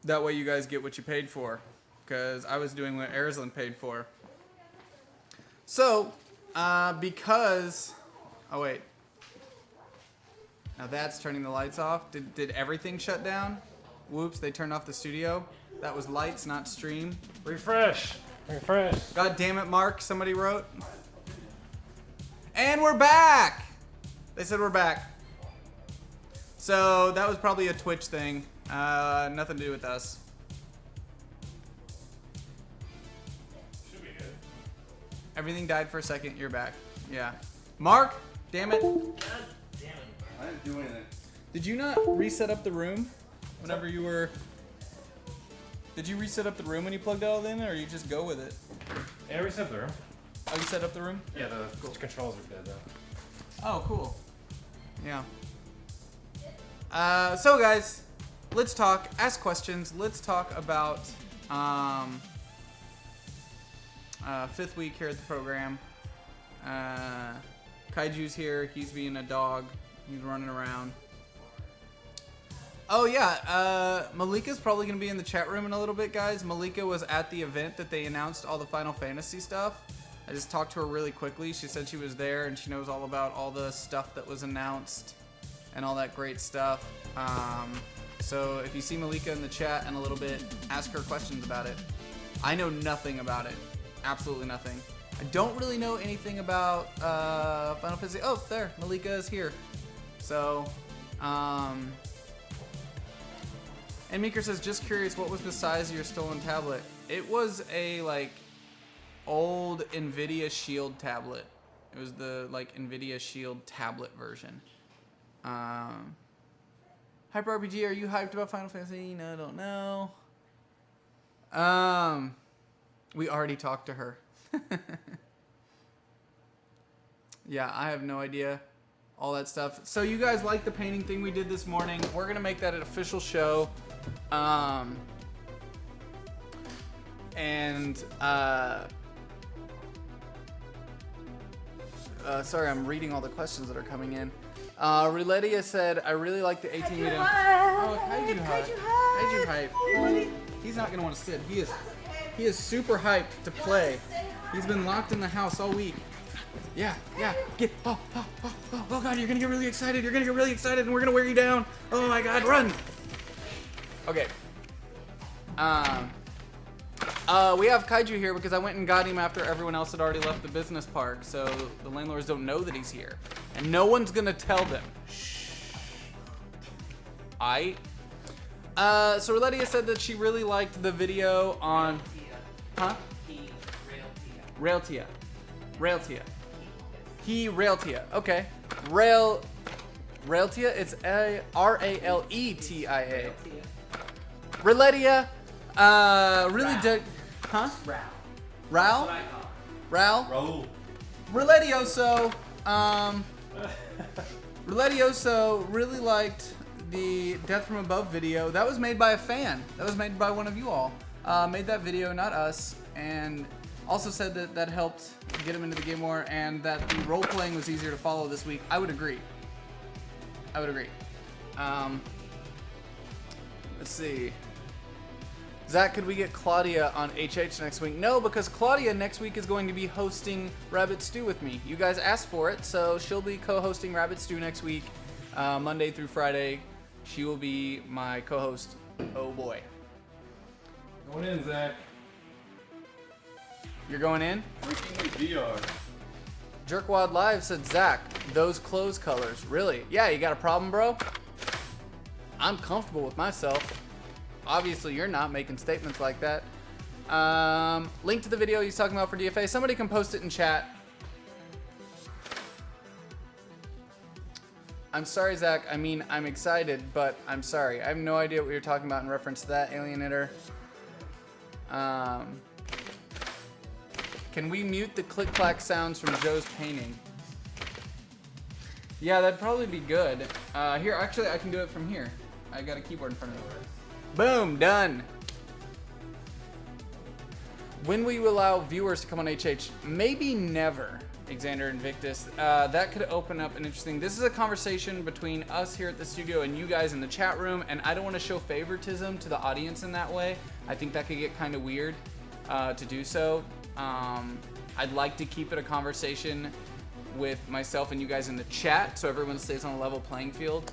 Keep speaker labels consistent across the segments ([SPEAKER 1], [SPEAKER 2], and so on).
[SPEAKER 1] That way you guys get what you paid for. Because I was doing what Arizlin paid for. So, because... Oh, wait. Now that's turning the lights off. Did everything shut down? Whoops, they turned off the studio. That was lights, not stream.
[SPEAKER 2] Refresh.
[SPEAKER 1] God damn it, Mark, somebody wrote. And we're back! They said we're back. So, that was probably a Twitch thing. Nothing to do with us.
[SPEAKER 2] Should be good.
[SPEAKER 1] Everything died for a second, you're back. Yeah. Mark, damn it.
[SPEAKER 2] God damn it.
[SPEAKER 3] I didn't do anything.
[SPEAKER 1] Did you not reset up the room whenever you were... Did you reset up the room when you plugged it all in, or you just go with it?
[SPEAKER 2] Yeah, reset the room.
[SPEAKER 1] Oh, you set up the room?
[SPEAKER 2] Yeah, the controls are dead though.
[SPEAKER 1] Oh, cool. Yeah. So guys, let's talk. Ask questions. Let's talk about 5th week here at the program. Kaiju's here. He's being a dog. He's running around. Oh yeah, Malika's probably gonna be in the chat room in a little bit, guys. Malika was at the event that they announced all the Final Fantasy stuff. I just talked to her really quickly. She said she was there and she knows all about all the stuff that was announced and all that great stuff. So if you see Malika in the chat in a little bit, ask her questions about it. I know nothing about it. Absolutely nothing. I don't really know anything about Final Fantasy. Oh, there, Malika is here. So, and Meeker says, just curious, what was the size of your stolen tablet? It was a, like, old NVIDIA Shield tablet. It was the, like, NVIDIA Shield tablet version. Hyper RPG, are you hyped about Final Fantasy? No, I don't know. We already talked to her. Yeah, I have no idea. All that stuff. So you guys like the painting thing we did this morning. We're going to make that an official show. Sorry, I'm reading all the questions that are coming in. Ruletia said, I really like the 18 meter. Oh, Kaiju hype. Kaiju hype. He's not going to want to sit. He is super hyped to play. He's been locked in the house all week. Yeah. Oh God, you're gonna get really excited. You're gonna get really excited and we're gonna wear you down. Oh my God, run. Okay. We have Kaiju here because I went and got him after everyone else had already left the business park. So the landlords don't know that he's here. And no one's gonna tell them. Shh. So Ruletia said that she really liked the video on... Huh? Railtia. Railtia. Okay. Railtia. It's Raletia. Ruletia. Really did. Huh? Ral. Ruletioso. Ruletioso really liked the Death from Above video. That was made by a fan. That was made by one of you all. Made that video, not us, and also said that that helped get him into the game more, and that the role playing was easier to follow this week. I would agree. Let's see. Zach, could we get Claudia on HH next week? No, because Claudia next week is going to be hosting Rabbit Stew with me. You guys asked for it, so she'll be co-hosting Rabbit Stew next week, Monday through Friday. She will be my co-host. Oh boy.
[SPEAKER 2] Going in, Zach.
[SPEAKER 1] You're going in?
[SPEAKER 3] VR.
[SPEAKER 1] Jerkwad Live said, Zach, those clothes colors. Really? Yeah, you got a problem, bro? I'm comfortable with myself. Obviously, you're not making statements like that. Link to the video he's talking about for DFA. Somebody can post it in chat. I'm sorry, Zach. I mean, I'm excited, but I'm sorry. I have no idea what you're talking about in reference to that, Alienator. Can we mute the click-clack sounds from Joe's painting? Yeah, that'd probably be good. Here, actually, I can do it from here. I got a keyboard in front of me. Boom, done. When will you allow viewers to come on HH? Maybe never. Xander Invictus. That could open up an interesting... This is a conversation between us here at the studio and you guys in the chat room, and I don't want to show favoritism to the audience in that way. I think that could get kind of weird to do so. I'd like to keep it a conversation with myself and you guys in the chat so everyone stays on a level playing field.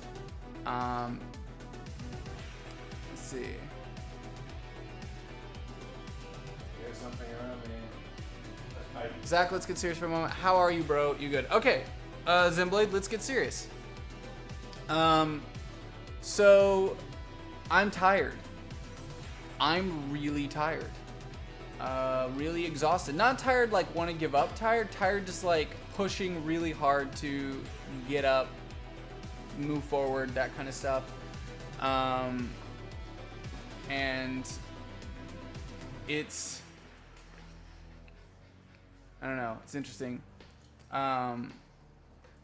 [SPEAKER 1] Let's see.
[SPEAKER 2] There's something around me.
[SPEAKER 1] Zach, let's get serious for a moment. How are you, bro? You good? Okay. Zemblade, let's get serious. So, I'm tired. I'm really tired. Really exhausted. Not tired like want to give up. Tired just like pushing really hard to get up, move forward, that kind of stuff. And it's... I don't know. It's interesting.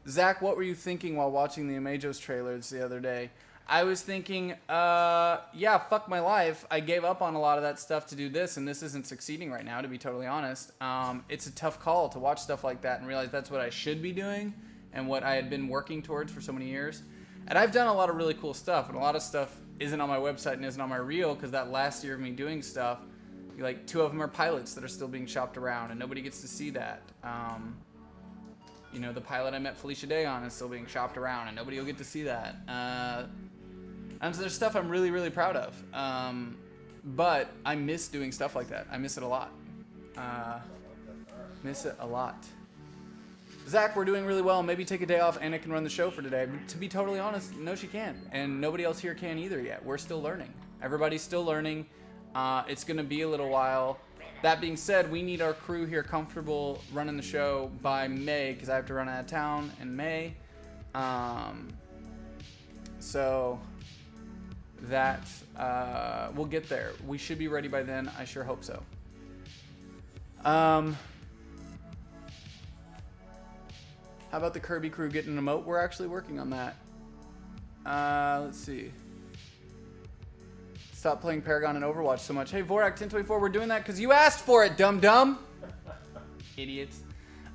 [SPEAKER 1] Zach, what were you thinking while watching the Amajos trailers the other day? I was thinking, yeah, fuck my life. I gave up on a lot of that stuff to do this, and this isn't succeeding right now, to be totally honest. It's a tough call to watch stuff like that and realize that's what I should be doing and what I had been working towards for so many years. And I've done a lot of really cool stuff, and a lot of stuff isn't on my website and isn't on my reel because that last year of me doing stuff, like 2 of them are pilots that are still being shopped around, and nobody gets to see that. You know, the pilot I met Felicia Day on is still being shopped around, and nobody will get to see that. And so there's stuff I'm really, really proud of. But I miss doing stuff like that. I miss it a lot. Miss it a lot. Zach, we're doing really well. Maybe take a day off. Anna can run the show for today. But to be totally honest, no, she can't. And nobody else here can either yet. We're still learning. Everybody's still learning. It's going to be a little while. That being said, we need our crew here comfortable running the show by May because I have to run out of town in May. So that we'll get there. We should be ready by then. I sure hope so. How about the Kirby crew getting an emote? We're actually working on that. Let's see. Stop playing Paragon and Overwatch so much. Hey, Vorak 1024, we're doing that because you asked for it, dum-dum. Idiots.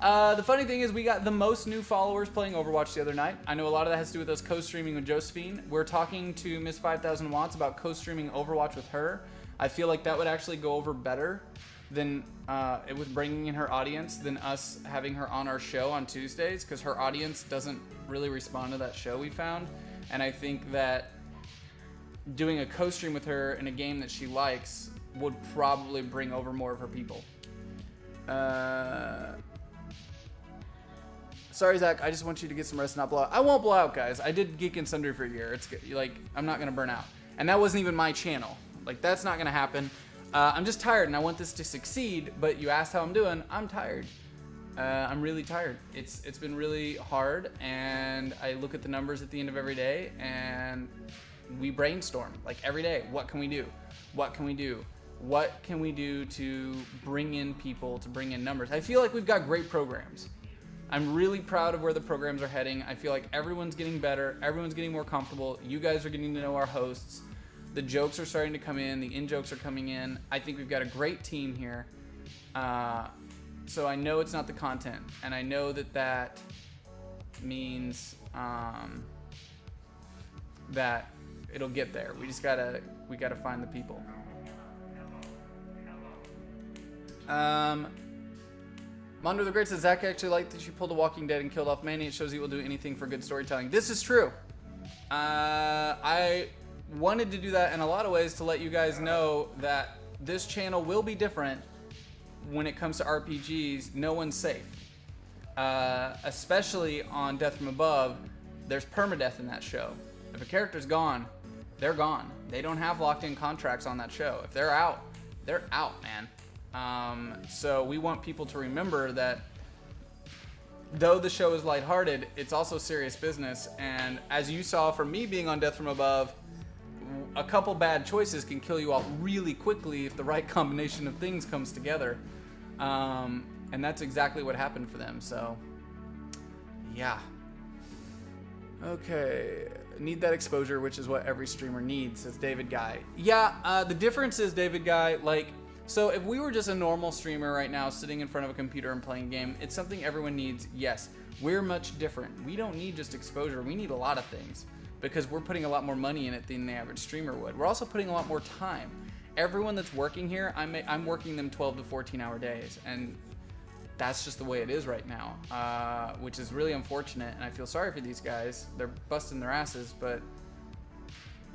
[SPEAKER 1] The funny thing is we got the most new followers playing Overwatch the other night. I know a lot of that has to do with us co-streaming with Josephine. We're talking to Miss 5000 Watts about co-streaming Overwatch with her. I feel like that would actually go over better than with bringing in her audience than us having her on our show on Tuesdays because her audience doesn't really respond to that show we found. And I think that doing a co-stream with her in a game that she likes would probably bring over more of her people. Sorry, Zach. I just want you to get some rest and not blow out. I won't blow out, guys. I did Geek and Sundry for a year. It's like I'm not gonna burn out, and that wasn't even my channel. Like that's not gonna happen. I'm just tired, and I want this to succeed. But you asked how I'm doing. I'm tired. I'm really tired. It's been really hard, and I look at the numbers at the end of every day, and we brainstorm like every day. What can we do? What can we do? What can we do to bring in people, to bring in numbers? I feel like we've got great programs. I'm really proud of where the programs are heading. I feel like everyone's getting better. Everyone's getting more comfortable. You guys are getting to know our hosts. The jokes are starting to come in. The in-jokes are coming in. I think we've got a great team here. So I know it's not the content. And I know that that means that it'll get there. We just gotta find the people. Mondo the Great says, Zach actually liked that you pulled a Walking Dead and killed off Manny. It shows he will do anything for good storytelling. This is true. I wanted to do that in a lot of ways to let you guys know that this channel will be different when it comes to RPGs. No one's safe. Especially on Death from Above, there's permadeath in that show. If a character's gone, they're gone. They don't have locked-in contracts on that show. If they're out, man. So we want people to remember that though the show is lighthearted, it's also serious business. And as you saw from me being on Death from Above, a couple bad choices can kill you off really quickly if the right combination of things comes together. And that's exactly what happened for them. So, yeah. Okay. Need that exposure, which is what every streamer needs, says David Guy. Yeah, the difference is, David Guy, like, So if we were just a normal streamer right now sitting in front of a computer and playing a game, it's something everyone needs, yes. We're much different. We don't need just exposure. We need a lot of things because we're putting a lot more money in it than the average streamer would. We're also putting a lot more time. Everyone that's working here, I'm working them 12 to 14 hour days, and that's just the way it is right now, which is really unfortunate, and I feel sorry for these guys. They're busting their asses, but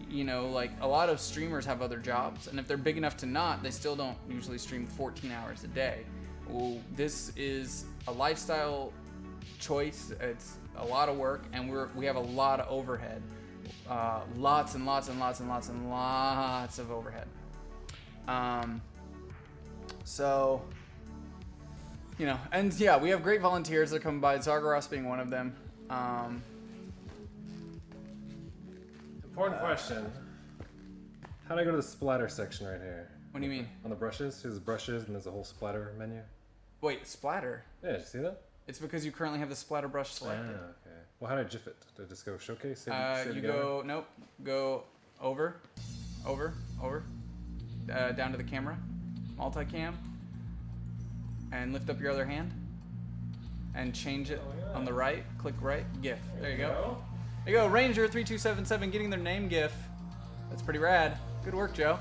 [SPEAKER 1] you know, like a lot of streamers have other jobs, and if they're big enough to not, they still don't usually stream 14 hours a day. Well, this is a lifestyle choice. It's a lot of work, and we have a lot of overhead, lots and lots and lots and lots and lots of overhead. So, you know, and yeah, we have great volunteers that come by, Zargaros being one of them.
[SPEAKER 2] Important question. How do I go to the splatter section right here?
[SPEAKER 1] What do you mean?
[SPEAKER 2] On the brushes? There's brushes and there's a whole splatter menu.
[SPEAKER 1] Wait, splatter?
[SPEAKER 2] Yeah, did you see that?
[SPEAKER 1] It's because you currently have the splatter brush selected.
[SPEAKER 2] Ah, okay. Well, how do I GIF it? Do I just go showcase?
[SPEAKER 1] You go, nope, go over, down to the camera, multicam, and lift up your other hand, and change it on the right, click right, GIF. There you go. There you go, Ranger3277 getting their name GIF. That's pretty rad. Good work, Joe.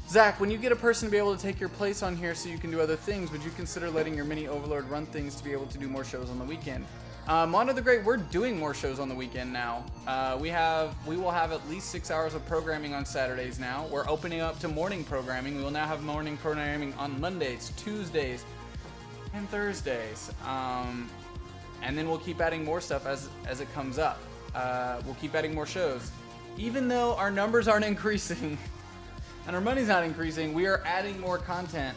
[SPEAKER 1] Zach, when you get a person to be able to take your place on here so you can do other things, would you consider letting your mini Overlord run things to be able to do more shows on the weekend? Mondo the Great, we're doing more shows on the weekend now. We will have at least 6 hours of programming on Saturdays now. We're opening up to morning programming. We will now have morning programming on Mondays, Tuesdays, and Thursdays. And then we'll keep adding more stuff as it comes up. We'll keep adding more shows. Even though our numbers aren't increasing and our money's not increasing, we are adding more content,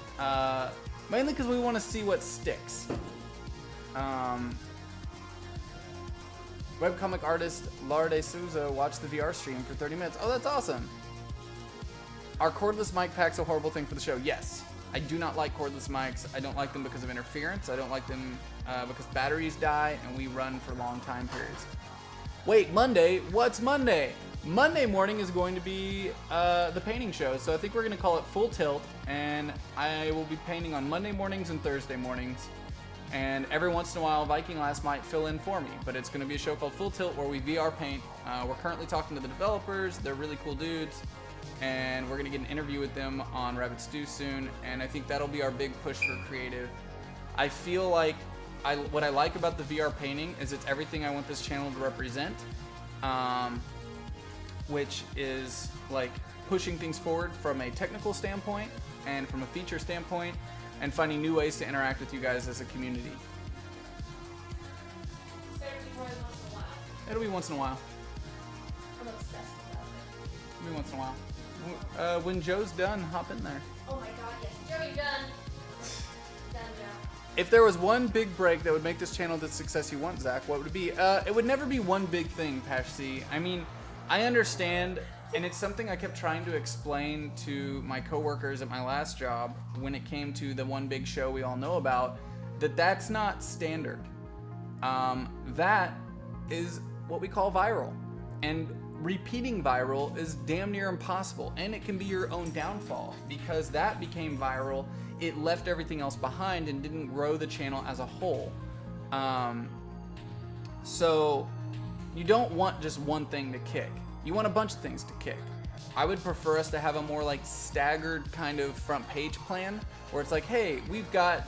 [SPEAKER 1] mainly because we want to see what sticks. Webcomic artist Lara de Souza watched the VR stream for 30 minutes. Oh, that's awesome. Are cordless mic packs a horrible thing for the show? Yes. I do not like cordless mics. I don't like them because of interference. I don't like them because batteries die and we run for long time periods. Wait, Monday? What's Monday? Monday morning is going to be the painting show, so I think we're going to call it Full Tilt, and I will be painting on Monday mornings and Thursday mornings. And every once in a while, Viking Lass might fill in for me, but it's going to be a show called Full Tilt where we VR paint. We're currently talking to the developers. They're really cool dudes, and we're going to get an interview with them on Rabbit Stew soon, and I think that'll be our big push for creative. I feel like what I like about the VR painting is it's everything I want this channel to represent, which is like pushing things forward from a technical standpoint and from a feature standpoint, and finding new ways to interact with you guys as a community. It'll be once in a while.
[SPEAKER 4] I'm obsessed with that.
[SPEAKER 1] It'll be once in a while. When Joe's done, hop in there.
[SPEAKER 4] Oh my god, yes. Joe, you done? Done, Joe.
[SPEAKER 1] If there was one big break that would make this channel the success you want, Zach, what would it be? It would never be one big thing, Pash C. I mean, I understand, and it's something I kept trying to explain to my coworkers at my last job when it came to the one big show we all know about, that's not standard. That is what we call viral. And repeating viral is damn near impossible, and it can be your own downfall, because that became viral, it left everything else behind and didn't grow the channel as a whole. So you don't want just one thing to kick. You want a bunch of things to kick. I would prefer us to have a more like staggered kind of front page plan, where it's like, hey, we've got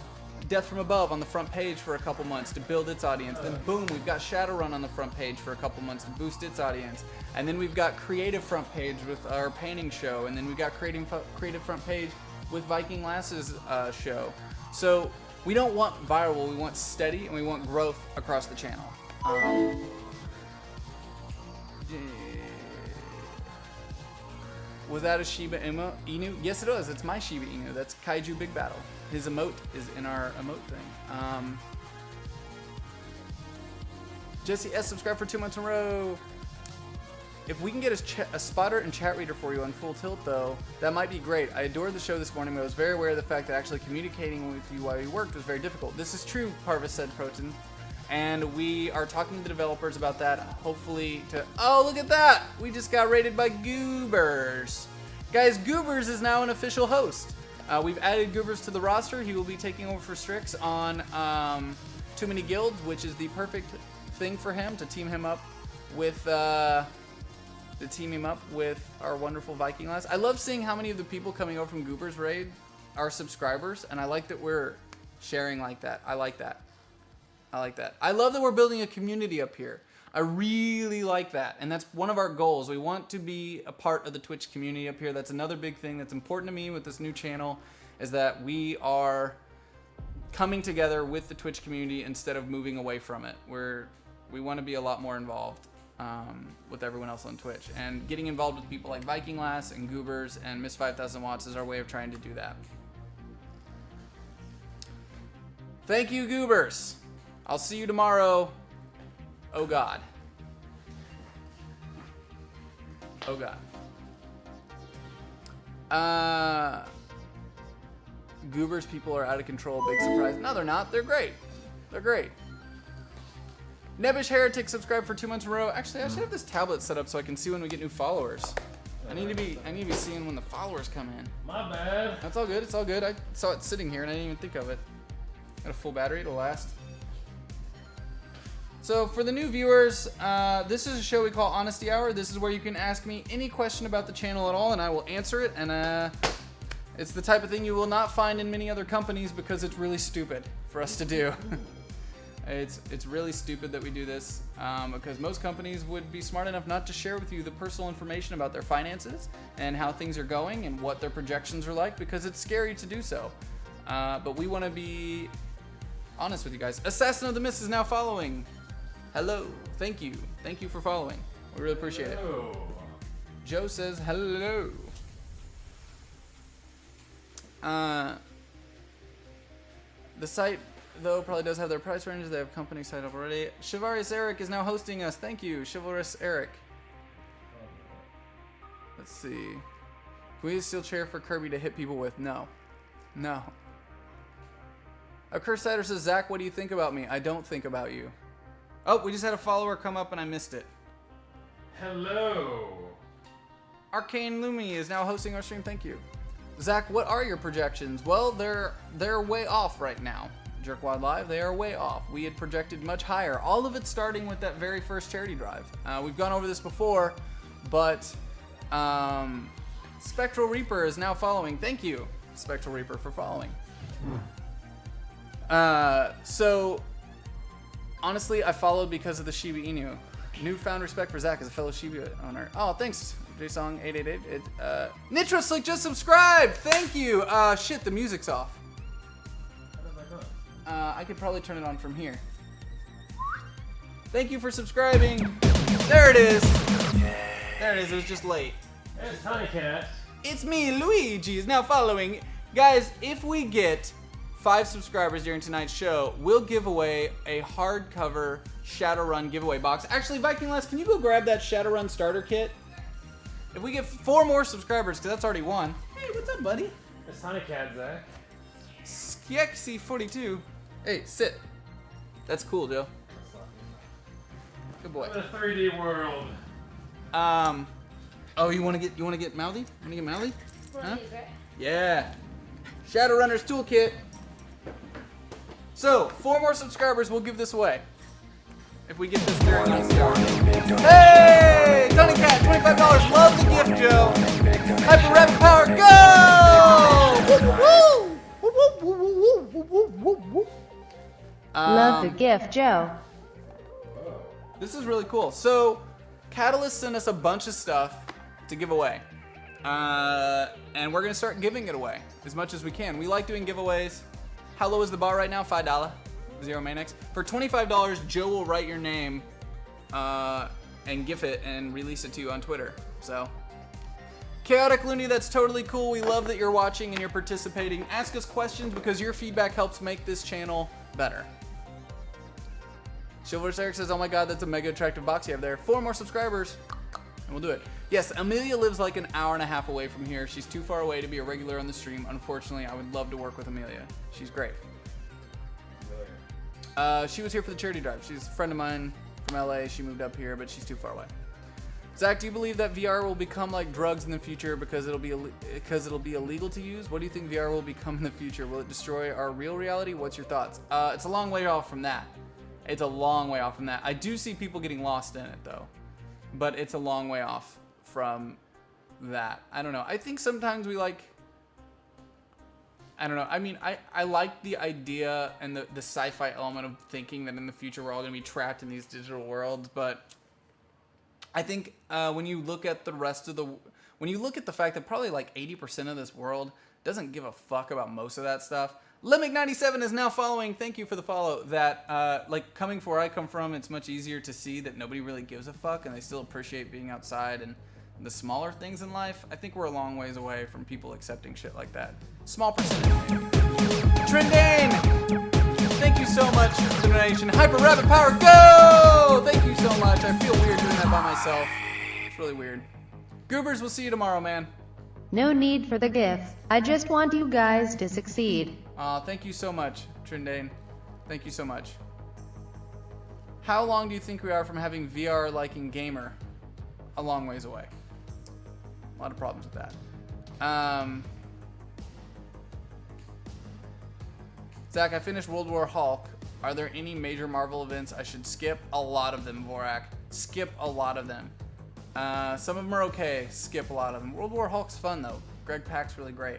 [SPEAKER 1] Death from Above on the front page for a couple months to build its audience. Then boom, we've got Shadowrun on the front page for a couple months to boost its audience. And then we've got creative front page with our painting show. And then we've got creative front page with Viking Lass's show. So we don't want viral, we want steady, and we want growth across the channel. Was that a Shiba Inu? Yes, it was. It's my Shiba Inu. That's Kaiju Big Battle. His emote is in our emote thing. Jesse S. subscribed for 2 months in a row. If we can get a spotter and chat reader for you on Full Tilt, though, that might be great. I adored the show this morning, but I was very aware of the fact that actually communicating with you while you worked was very difficult. This is true, Parvis said, Proton. And we are talking to the developers about that, hopefully to... Oh, look at that! We just got rated by Goobers. Guys, Goobers is now an official host. We've added Goobers to the roster. He will be taking over for Strix on Too Many Guilds, which is the perfect thing for him to team him up with our wonderful Viking lass. I love seeing how many of the people coming over from Goobers Raid are subscribers, and I like that we're sharing like that. I like that. I love that we're building a community up here. I really like that, and that's one of our goals. We want to be a part of the Twitch community up here. That's another big thing that's important to me with this new channel, is that we are coming together with the Twitch community instead of moving away from it. We want to be a lot more involved with everyone else on Twitch, and getting involved with people like Viking Lass and Goobers and Miss 5000 Watts is our way of trying to do that. Thank you, Goobers. I'll see you tomorrow. Oh God. Oh God. Goobers people are out of control. Big surprise. No, they're not. They're great. They're great. Nebbish Heretic subscribed for 2 months in a row. Actually, I should have this tablet set up so I can see when we get new followers. I need to be seeing when the followers come in.
[SPEAKER 2] My bad.
[SPEAKER 1] That's all good. It's all good. I saw it sitting here and I didn't even think of it. Got a full battery. It'll last. So for the new viewers, this is a show we call Honesty Hour. This is where you can ask me any question about the channel at all, and I will answer it. And it's the type of thing you will not find in many other companies because it's really stupid for us to do. It's really stupid that we do this because most companies would be smart enough not to share with you the personal information about their finances and how things are going and what their projections are like because it's scary to do so. But we want to be honest with you guys. Assassin of the Mist is now following. Hello. Thank you. Thank you for following. We really appreciate it. Joe says hello. The site, though, probably does have their price ranges. They have company site up already. Chivalrous Eric is now hosting us. Thank you, Chivalrous Eric. Let's see. Can we use a steel chair for Kirby to hit people with? No. No. A Curse Sider says, Zach, what do you think about me? I don't think about you. Oh, we just had a follower come up and I missed it.
[SPEAKER 2] Hello.
[SPEAKER 1] Arcane Lumi is now hosting our stream. Thank you. Zach, what are your projections? Well, they're way off right now. Jerkwad Live, they are way off. We had projected much higher. All of it starting with that very first charity drive. We've gone over this before, but Spectral Reaper is now following. Thank you, Spectral Reaper, for following. So, honestly, I followed because of the Shiba Inu. Newfound respect for Zach as a fellow Shiba owner. Oh, thanks, JSong888. Nitroslick just subscribed! Thank you! Shit, the music's off. I could probably turn it on from here. Thank you for subscribing. There it is. There it is. It was just late.
[SPEAKER 2] It's Tiny Cat.
[SPEAKER 1] It's me, Luigi, is now following. Guys, if we get 5 subscribers during tonight's show, we'll give away a hardcover Shadowrun giveaway box. Actually, Viking Lass, can you go grab that Shadowrun starter kit? If we get 4 more subscribers, because that's already 1. Hey, what's up, buddy?
[SPEAKER 2] It's Tiny Cat, Zach.
[SPEAKER 1] Skexy42. Hey, sit. That's cool, Joe. Good boy.
[SPEAKER 2] I'm in a 3D world.
[SPEAKER 1] Oh, you want to get mouthy? You want to get mouthy?
[SPEAKER 4] One
[SPEAKER 1] Huh?
[SPEAKER 4] of these, right?
[SPEAKER 1] Yeah. Shadowrunner's Toolkit. So, 4 more subscribers, we'll give this away. If we get this during this hour. Hey! Tony Cat, $25. Love the gift, Joe. Hyper Rapid Power, go!
[SPEAKER 5] Love the gift, Joe.
[SPEAKER 1] This is really cool. So, Catalyst sent us a bunch of stuff to give away. And we're going to start giving it away as much as we can. We like doing giveaways. How low is the bar right now? $5. Zero Manix. For $25, Joe will write your name and GIF it and release it to you on Twitter. So, Chaotic Looney, that's totally cool. We love that you're watching and you're participating. Ask us questions because your feedback helps make this channel better. Chivalrous Eric says, oh my god, that's a mega attractive box you have there. 4 more subscribers and we'll do it. Yes, Amelia lives like an hour and a half away from here. She's too far away to be a regular on the stream. Unfortunately, I would love to work with Amelia. She's great. She was here for the charity drive. She's a friend of mine from LA. She moved up here, but she's too far away. Zach, do you believe that VR will become like drugs in the future because it'll be illegal to use? What do you think VR will become in the future? Will it destroy our real reality? What's your thoughts? It's a long way off from that. It's a long way off from that. I do see people getting lost in it though, but it's a long way off from that. I don't know. I think sometimes we like, I don't know. I mean, I like the idea and the sci-fi element of thinking that in the future we're all going to be trapped in these digital worlds, but I think when you look at the rest of when you look at the fact that probably like 80% of this world doesn't give a fuck about most of that stuff. Lemic97 is now following. Thank you for the follow. That like coming from where I come from, it's much easier to see that nobody really gives a fuck and they still appreciate being outside and the smaller things in life. I think we're a long ways away from people accepting shit like that. Small percentage. Trendane! Thank you so much for the donation. Hyper Rabbit Power, go! Thank you so much. I feel weird doing that by myself. It's really weird. Goobers, we'll see you tomorrow, man.
[SPEAKER 5] No need for the GIF. I just want you guys to succeed.
[SPEAKER 1] Thank you so much, Trindane. Thank you so much. How long do you think we are from having VR like in Gamer? A long ways away. A lot of problems with that. Zach, I finished World War Hulk. Are there any major Marvel events I should skip? A lot of them, Vorak. Skip a lot of them. Some of them are okay. Skip a lot of them. World War Hulk's fun, though. Greg Pak's really great.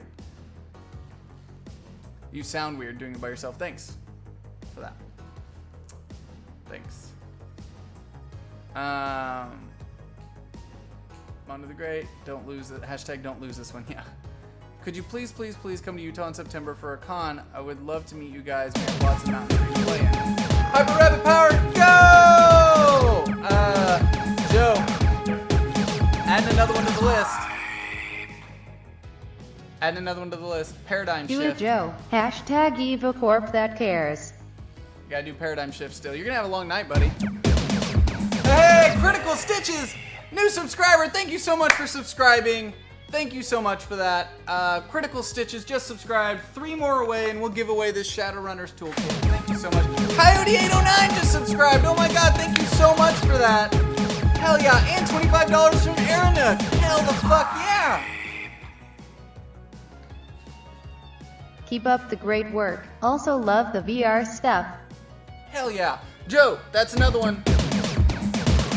[SPEAKER 1] You sound weird doing it by yourself. Thanks for that. Thanks. On to the great. Don't lose it. Hashtag don't lose this one. Yeah. Could you please come to Utah in September for a con? I would love to meet you guys. We have lots of mountain trees playing. Hyper Rabbit Power, go! Joe, adding another one to the list. Adding another one to the list. Paradigm
[SPEAKER 5] Do
[SPEAKER 1] shift.
[SPEAKER 5] it, Joe. Hashtag EvaCorp that cares.
[SPEAKER 1] You gotta do paradigm shift still. You're gonna have a long night, buddy. Hey, Critical Stitches! New subscriber, thank you so much for subscribing. Thank you so much for that. Critical Stitches just subscribed. 3 more away and we'll give away this Shadowrunners toolkit. Thank you so much. Coyote809 just subscribed. Oh my god, thank you so much for that. Hell yeah, and $25 from Aranook. Hell the fuck yeah.
[SPEAKER 5] Keep up the great work. Also love the VR stuff.
[SPEAKER 1] Hell yeah. Joe, that's another one.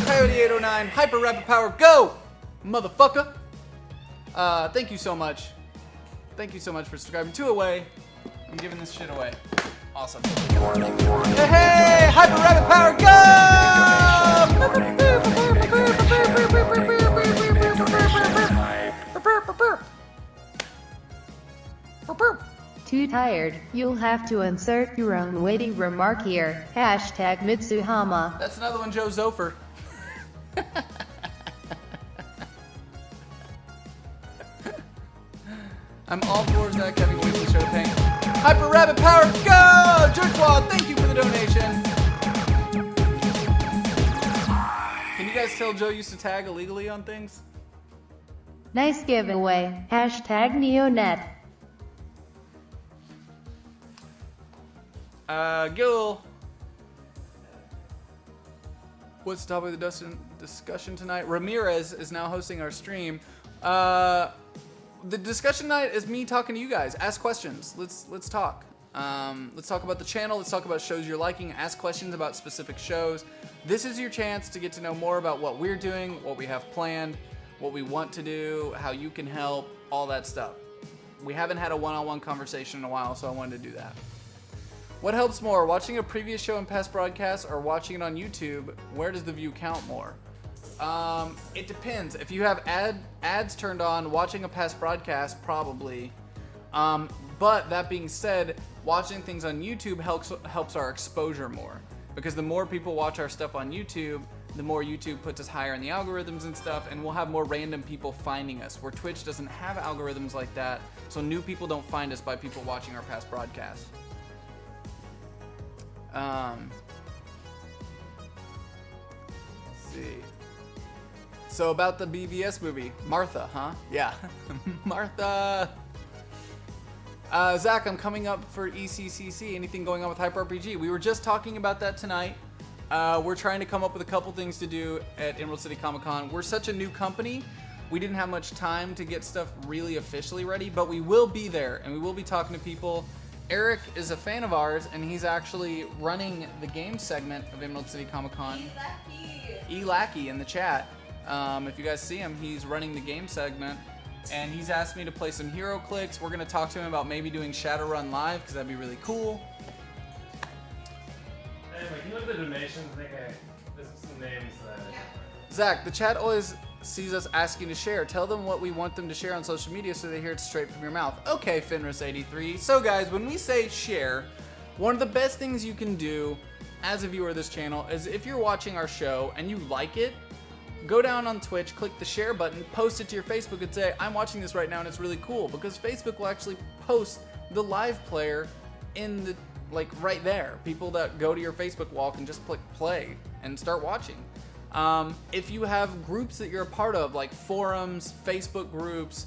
[SPEAKER 1] Coyote809, Hyper Rapid Power, go! Motherfucker. Thank you so much. Thank you so much for subscribing. 2 away. I'm giving this shit away. Awesome. Hey, hey! Hyper Rapid Power, go!
[SPEAKER 5] Too tired. You'll have to insert your own witty remark here. Hashtag Mitsuhama.
[SPEAKER 1] That's another one, Joe Zofer. I'm all for Zach having a weekly show to paint. Hyper Rabbit Power, go! Jerkwad, thank you for the donation. Can you guys tell Joe used to tag illegally on things?
[SPEAKER 5] Nice giveaway. Hashtag Neonet.
[SPEAKER 1] Gil. What's the topic of the discussion tonight? Ramirez is now hosting our stream. The discussion night is me talking to you guys. Ask questions. Let's talk. Let's talk about the channel. Let's talk about shows you're liking. Ask questions about specific shows. This is your chance to get to know more about what we're doing, what we have planned, what we want to do, how you can help, all that stuff. We haven't had a one-on-one conversation in a while, so I wanted to do that. What helps more, watching a previous show in past broadcasts or watching it on YouTube? Where does the view count more? It depends. If you have ads turned on, watching a past broadcast, probably. But that being said, watching things on YouTube helps our exposure more. Because the more people watch our stuff on YouTube, the more YouTube puts us higher in the algorithms and stuff, and we'll have more random people finding us, where Twitch doesn't have algorithms like that, so new people don't find us by people watching our past broadcasts. Let's see. So about the BVS movie, Martha, huh? Yeah, Martha. Zach, I'm coming up for ECCC. Anything going on with Hyper RPG? We were just talking about that tonight. We're trying to come up with a couple things to do at Emerald City Comic Con. We're such a new company. We didn't have much time to get stuff really officially ready, but we will be there and we will be talking to people. Eric is a fan of ours and he's actually running the game segment of Emerald City Comic Con. E-Lackey in the chat. If you guys see him, he's running the game segment and he's asked me to play some hero clicks. We're going to talk to him about maybe doing Shadowrun live because that'd be really cool.
[SPEAKER 2] Anyway, can you look at the donations? I think there's some names that...
[SPEAKER 1] Zach, the chat always sees us asking to share. Tell them what we want them to share on social media so they hear it straight from your mouth. Okay, Finrus83. So guys, when we say share, one of the best things you can do as a viewer of this channel is if you're watching our show and you like it, go down on Twitch, click the share button, post it to your Facebook and say, I'm watching this right now and it's really cool, because Facebook will actually post the live player in the, like, right there. People that go to your Facebook wall can just click play and start watching. If you have groups that you're a part of, like forums, Facebook groups,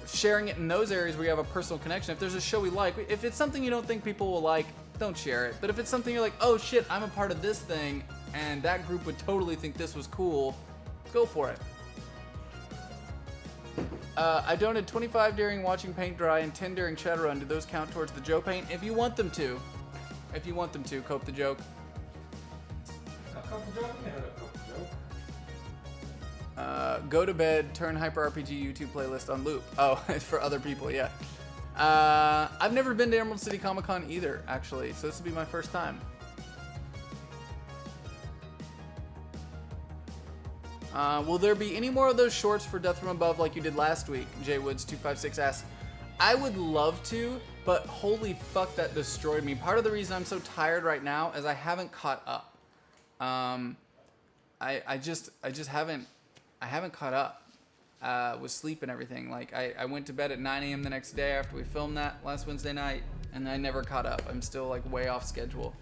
[SPEAKER 1] sharing it in those areas where you have a personal connection. If there's a show we like, if it's something you don't think people will like, don't share it. But if it's something you're like, oh shit, I'm a part of this thing, and that group would totally think this was cool, go for it. I donated 25 during watching paint dry and 10 during Shadowrun. Do those count towards the Joe paint? If you want them to. If you want them to, Cope the Joke. Go to bed, turn Hyper RPG YouTube playlist on loop. Oh, it's for other people, yeah. I've never been to Emerald City Comic Con either, actually, so this will be my first time. Will there be any more of those shorts for Death from Above like you did last week? Jay Woods 256 asks. I would love to, but holy fuck, that destroyed me. Part of the reason I'm so tired right now is I haven't caught up. I just haven't caught up with sleep and everything. Like I went to bed at 9 a.m. the next day after we filmed that last Wednesday night, and I never caught up. I'm still like way off schedule.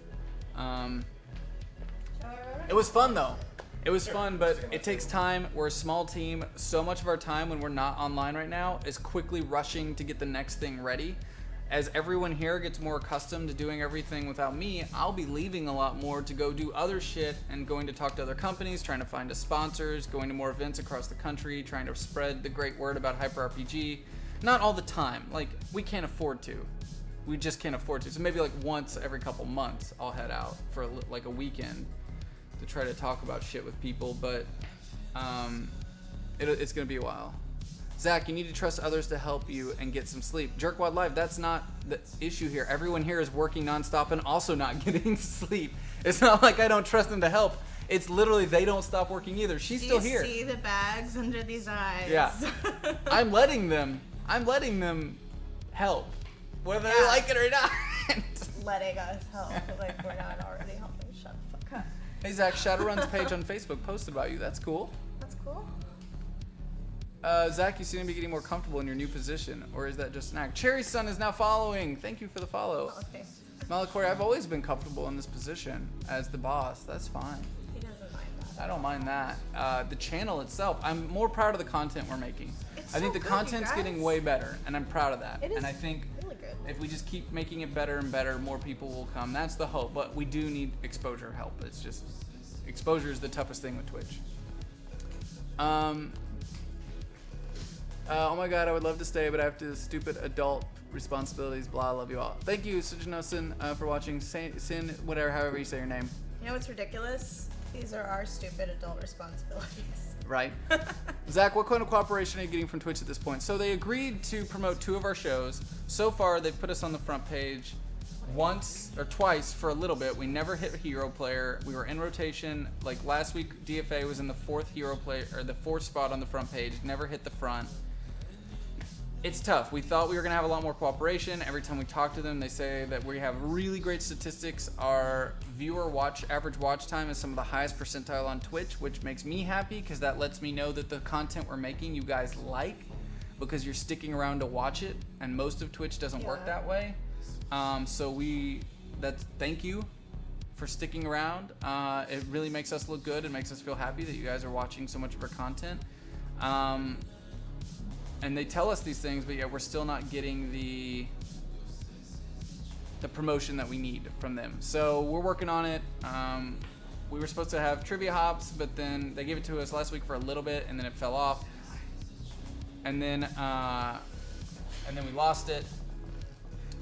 [SPEAKER 1] It was fun though. It was fun, but it takes time. We're a small team. So much of our time when we're not online right now is quickly rushing to get the next thing ready. As everyone here gets more accustomed to doing everything without me, I'll be leaving a lot more to go do other shit and going to talk to other companies, trying to find us sponsors, going to more events across the country, trying to spread the great word about Hyper RPG. Not all the time. Like, we can't afford to. We just can't afford to. So maybe like once every couple months I'll head out for like a weekend to try to talk about shit with people, but it's gonna be a while. Zach, you need to trust others to help you and get some sleep. Jerkwad Live, that's not the issue here. Everyone here is working nonstop and also not getting sleep. It's not like I don't trust them to help. It's literally they don't stop working either. She's still here.
[SPEAKER 6] Do you see the bags under these eyes?
[SPEAKER 1] Yeah. I'm letting them help, whether they like it or not.
[SPEAKER 6] Letting us help, like we're not already helping. Shut the fuck up.
[SPEAKER 1] Hey Zach, Shadowrun's page on Facebook posted about you. That's cool.
[SPEAKER 6] That's cool.
[SPEAKER 1] Zach, you seem to be getting more comfortable in your new position, or is that just an act? Cherry's son is now following. Thank you for the follow.
[SPEAKER 6] Okay.
[SPEAKER 1] Malakori, I've always been comfortable in this position as the boss. That's fine.
[SPEAKER 6] He doesn't mind that.
[SPEAKER 1] I don't mind that. The channel itself, I'm more proud of the content we're making.
[SPEAKER 6] It's
[SPEAKER 1] I think
[SPEAKER 6] so
[SPEAKER 1] the
[SPEAKER 6] good,
[SPEAKER 1] content's
[SPEAKER 6] you guys.
[SPEAKER 1] getting way better, and I'm proud of that.
[SPEAKER 6] It is
[SPEAKER 1] and I think
[SPEAKER 6] really good.
[SPEAKER 1] if we just keep making it better and better, more people will come. That's the hope, but we do need exposure help. It's just, exposure is the toughest thing with Twitch. Oh my god, I would love to stay, but I have to stupid adult responsibilities, blah, love you all. Thank you, Sujinosin, for watching. Sin, whatever, however you say your name.
[SPEAKER 6] You know what's ridiculous? These are our stupid adult responsibilities.
[SPEAKER 1] Right. Zach, what kind of cooperation are you getting from Twitch at this point? So they agreed to promote 2 of our shows. So far, they've put us on the front page once or twice for a little bit. We never hit a hero player. We were in rotation. Like last week, DFA was in the 4th hero player, or the 4th spot on the front page. Never hit the front. It's tough. We thought we were going to have a lot more cooperation. Every time we talk to them, they say that we have really great statistics. Our average watch time is some of the highest percentile on Twitch, which makes me happy because that lets me know that the content we're making you guys like, because you're sticking around to watch it, and most of Twitch doesn't work that way. Thank you for sticking around. It really makes us look good and makes us feel happy that you guys are watching so much of our content. And they tell us these things, but yet we're still not getting the promotion that we need from them. So we're working on it. we were supposed to have trivia hops, but then they gave it to us last week for a little bit, and then it fell off. And then we lost it.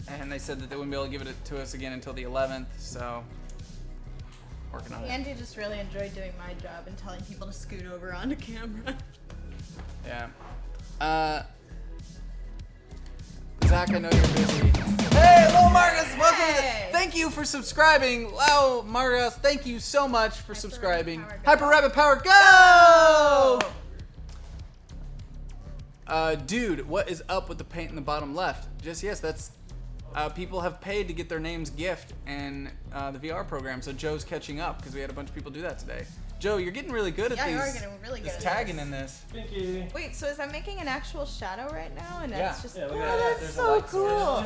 [SPEAKER 1] And they said that they wouldn't be able to give it to us again until the 11th, so working on it.
[SPEAKER 6] Andy just really enjoyed doing my job and telling people to scoot over onto camera.
[SPEAKER 1] Yeah. Zach, I know you're busy. Hey, Lil Marcus, welcome.
[SPEAKER 6] Hey.
[SPEAKER 1] Thank you for subscribing. Lil Marcus, thank you so much for subscribing.
[SPEAKER 6] Hyper Rabbit
[SPEAKER 1] Hyper Rabbit Power, go! Dude, what is up with the paint in the bottom left? Just yes, that's people have paid to get their names gift in the VR program, so Joe's catching up because we had a bunch of people do that today. Joe, you're getting really good at
[SPEAKER 6] Yeah,
[SPEAKER 1] these.
[SPEAKER 6] you are getting really good
[SPEAKER 1] this
[SPEAKER 6] at
[SPEAKER 1] tagging
[SPEAKER 6] this.
[SPEAKER 1] in this.
[SPEAKER 2] Pinky.
[SPEAKER 6] Wait, so is that making an actual shadow right now? And
[SPEAKER 1] Yeah.
[SPEAKER 6] that's just
[SPEAKER 2] Yeah, look
[SPEAKER 6] oh,
[SPEAKER 2] at that.
[SPEAKER 6] that's
[SPEAKER 2] There's a
[SPEAKER 6] so
[SPEAKER 2] light source.
[SPEAKER 6] cool.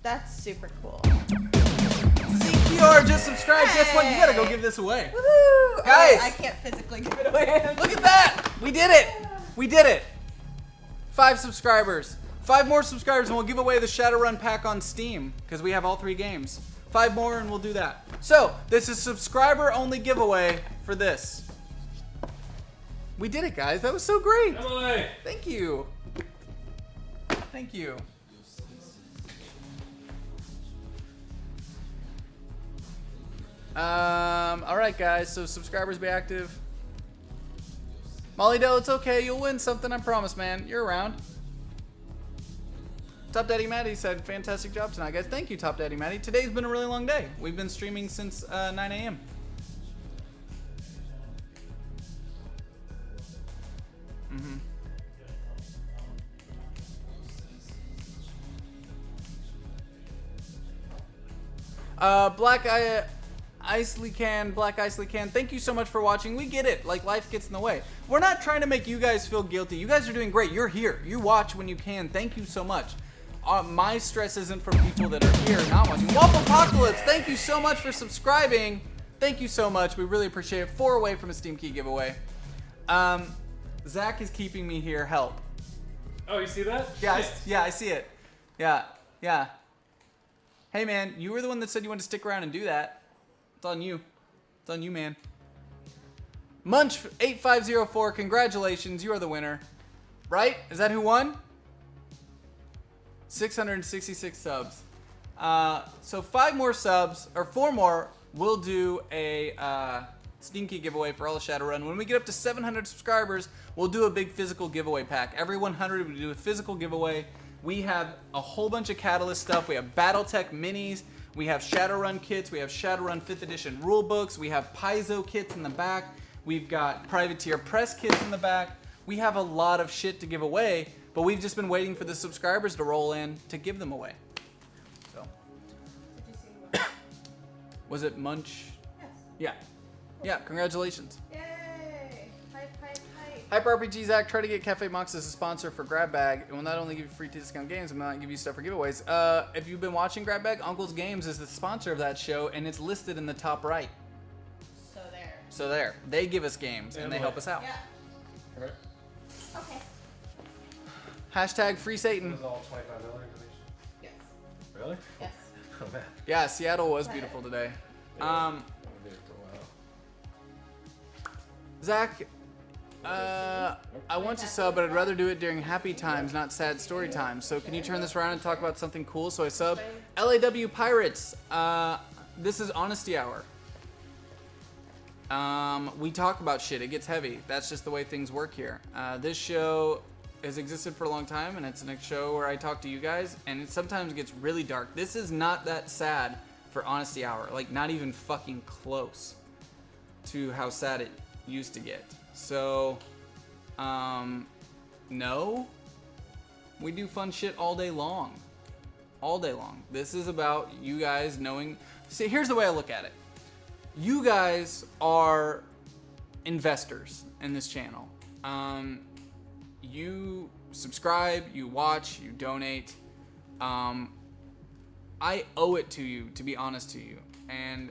[SPEAKER 6] That's super cool.
[SPEAKER 1] CPR just subscribed. Guess what? You gotta go give this away.
[SPEAKER 6] Woohoo!
[SPEAKER 1] Guys!
[SPEAKER 6] I can't physically give it away.
[SPEAKER 1] Look at that! We did it! We did it! 5 subscribers. 5 more subscribers and we'll give away the Shadowrun pack on Steam because we have all 3 games. 5 more and we'll do that. So, this is subscriber only giveaway for this. We did it, guys. That was so great.
[SPEAKER 2] Emily.
[SPEAKER 1] Thank you. Thank you. All right, guys. So subscribers be active. Molly Dell, it's okay. You'll win something. I promise, man. You're around. Top Daddy Maddie said, fantastic job tonight, guys. Thank you, Top Daddy Maddie. Today's been a really long day. We've been streaming since 9 a.m. Black Isley Can, thank you so much for watching. We get it. Like, life gets in the way. We're not trying to make you guys feel guilty. You guys are doing great. You're here. You watch when you can. Thank you so much. My stress isn't from people that are here not watching. Waffle Apocalypse, thank you so much for subscribing. Thank you so much. We really appreciate it. 4 away from a Steam Key giveaway. Zach is keeping me here. Help.
[SPEAKER 2] Oh, you see that?
[SPEAKER 1] Yeah,
[SPEAKER 2] Shit.
[SPEAKER 1] I see it. Yeah. Hey, man, you were the one that said you wanted to stick around and do that. It's on you. It's on you, man. Munch8504, congratulations. You are the winner. Right? Is that who won? 666 subs. So 5 more subs, or 4 more, we'll do a Steam Key giveaway for all of Shadowrun. When we get up to 700 subscribers, we'll do a big physical giveaway pack. Every 100, we do a physical giveaway. We have a whole bunch of Catalyst stuff. We have Battletech minis. We have Shadowrun kits. We have Shadowrun 5th edition rule books. We have Paizo kits in the back. We've got Privateer Press kits in the back. We have a lot of shit to give away, but we've just been waiting for the subscribers to roll in to give them away. So, was it Munch?
[SPEAKER 6] Yes.
[SPEAKER 1] Yeah, congratulations.
[SPEAKER 6] Yay! Hype.
[SPEAKER 1] Hyper RPG Zach, try to get Cafe Mox as a sponsor for Grab Bag. It will not only give you free discount games, it might give you stuff for giveaways. If you've been watching Grab Bag, Uncle's Games is the sponsor of that show, and it's listed in the top right. So there. They give us games, and they help us out.
[SPEAKER 6] Yeah.
[SPEAKER 2] Alright.
[SPEAKER 6] Okay.
[SPEAKER 1] Hashtag Free Satan.
[SPEAKER 2] This is all $25 information.
[SPEAKER 6] Yes.
[SPEAKER 2] Really?
[SPEAKER 6] Yes.
[SPEAKER 2] Oh, man.
[SPEAKER 1] Yeah, Seattle was beautiful today.
[SPEAKER 2] I'll be here for a while.
[SPEAKER 1] Zach, I want to sub, but I'd rather do it during happy times, not sad story times. So can you turn this around and talk about something cool? So I sub. LAW Pirates. This is Honesty Hour. We talk about shit. It gets heavy. That's just the way things work here. This show has existed for a long time, and it's a show where I talk to you guys, and it sometimes gets really dark. This is not that sad for Honesty Hour. Like, not even fucking close to how sad it used to get. So, no. We do fun shit all day long. All day long. This is about you guys knowing... See, here's the way I look at it. You guys are investors in this channel. You subscribe, you watch, you donate. I owe it to you, to be honest to you. And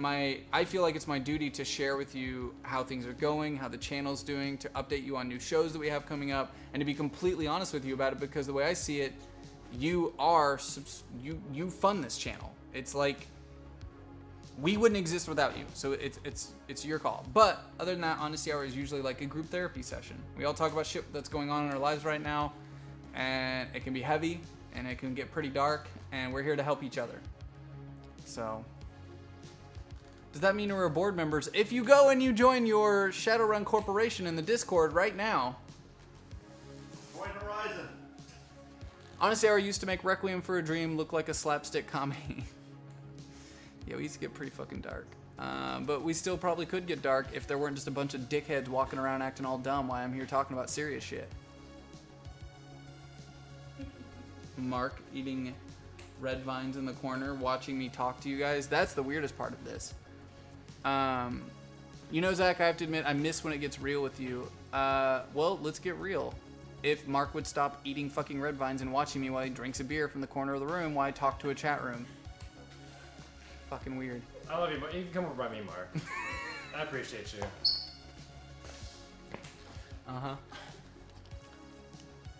[SPEAKER 1] I feel like it's my duty to share with you how things are going, how the channel's doing, to update you on new shows that we have coming up, and to be completely honest with you about it, because the way I see it, you fund this channel. It's like, we wouldn't exist without you. So it's your call. But other than that, Honesty Hour is usually like a group therapy session. We all talk about shit that's going on in our lives right now, and it can be heavy and it can get pretty dark, and we're here to help each other. So does that mean we're board members? If you go and you join your Shadowrun Corporation in the Discord right now.
[SPEAKER 3] Point Horizon.
[SPEAKER 1] Honesty Hour used to make Requiem for a Dream look like a slapstick comedy. Yeah, we used to get pretty fucking dark. But we still probably could get dark if there weren't just a bunch of dickheads walking around acting all dumb while I'm here talking about serious shit. Mark eating red vines in the corner, watching me talk to you guys. That's the weirdest part of this. You know, Zach, I have to admit, I miss when it gets real with you. Well, let's get real. If Mark would stop eating fucking red vines and watching me while he drinks a beer from the corner of the room while I talk to a chat room. Fucking weird.
[SPEAKER 2] I love you, but you can come over by me, Mark. I appreciate you.
[SPEAKER 1] Uh-huh.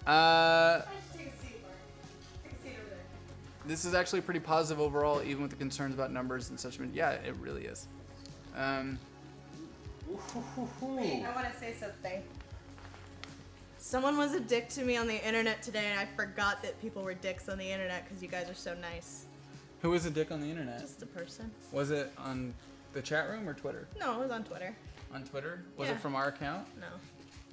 [SPEAKER 6] Why don't you take a seat, Mark? Take a seat over there.
[SPEAKER 1] This is actually pretty positive overall, even with the concerns about numbers and such. Yeah, it really is.
[SPEAKER 6] Wait, I want to say something. Someone was a dick to me on the internet today, and I forgot that people were dicks on the internet because you guys are so nice.
[SPEAKER 1] Who was a dick on the internet?
[SPEAKER 6] Just a person.
[SPEAKER 1] Was it on the chat room or Twitter?
[SPEAKER 6] No, it was on Twitter.
[SPEAKER 1] On Twitter? Was
[SPEAKER 6] Yeah.
[SPEAKER 1] it from our account?
[SPEAKER 6] No.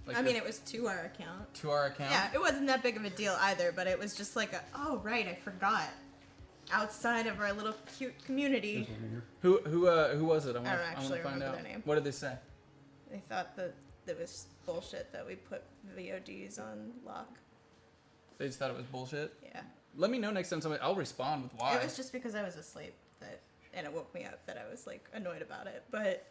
[SPEAKER 1] Like
[SPEAKER 6] I mean, it was to our account.
[SPEAKER 1] to our account?
[SPEAKER 6] Yeah, it wasn't that big of a deal either, but it was just like, oh, right, I forgot. Outside of our little cute community,
[SPEAKER 1] Who was it? I
[SPEAKER 6] don't
[SPEAKER 1] want
[SPEAKER 6] actually
[SPEAKER 1] to find
[SPEAKER 6] remember
[SPEAKER 1] out.
[SPEAKER 6] their name.
[SPEAKER 1] What did they say?
[SPEAKER 6] they thought that it was bullshit that we put VODs on lock.
[SPEAKER 1] They just thought it was bullshit.
[SPEAKER 6] Yeah.
[SPEAKER 1] Let me know next time somebody. I'll respond with why.
[SPEAKER 6] It was just because I was asleep and it woke me up that I was like annoyed about it. But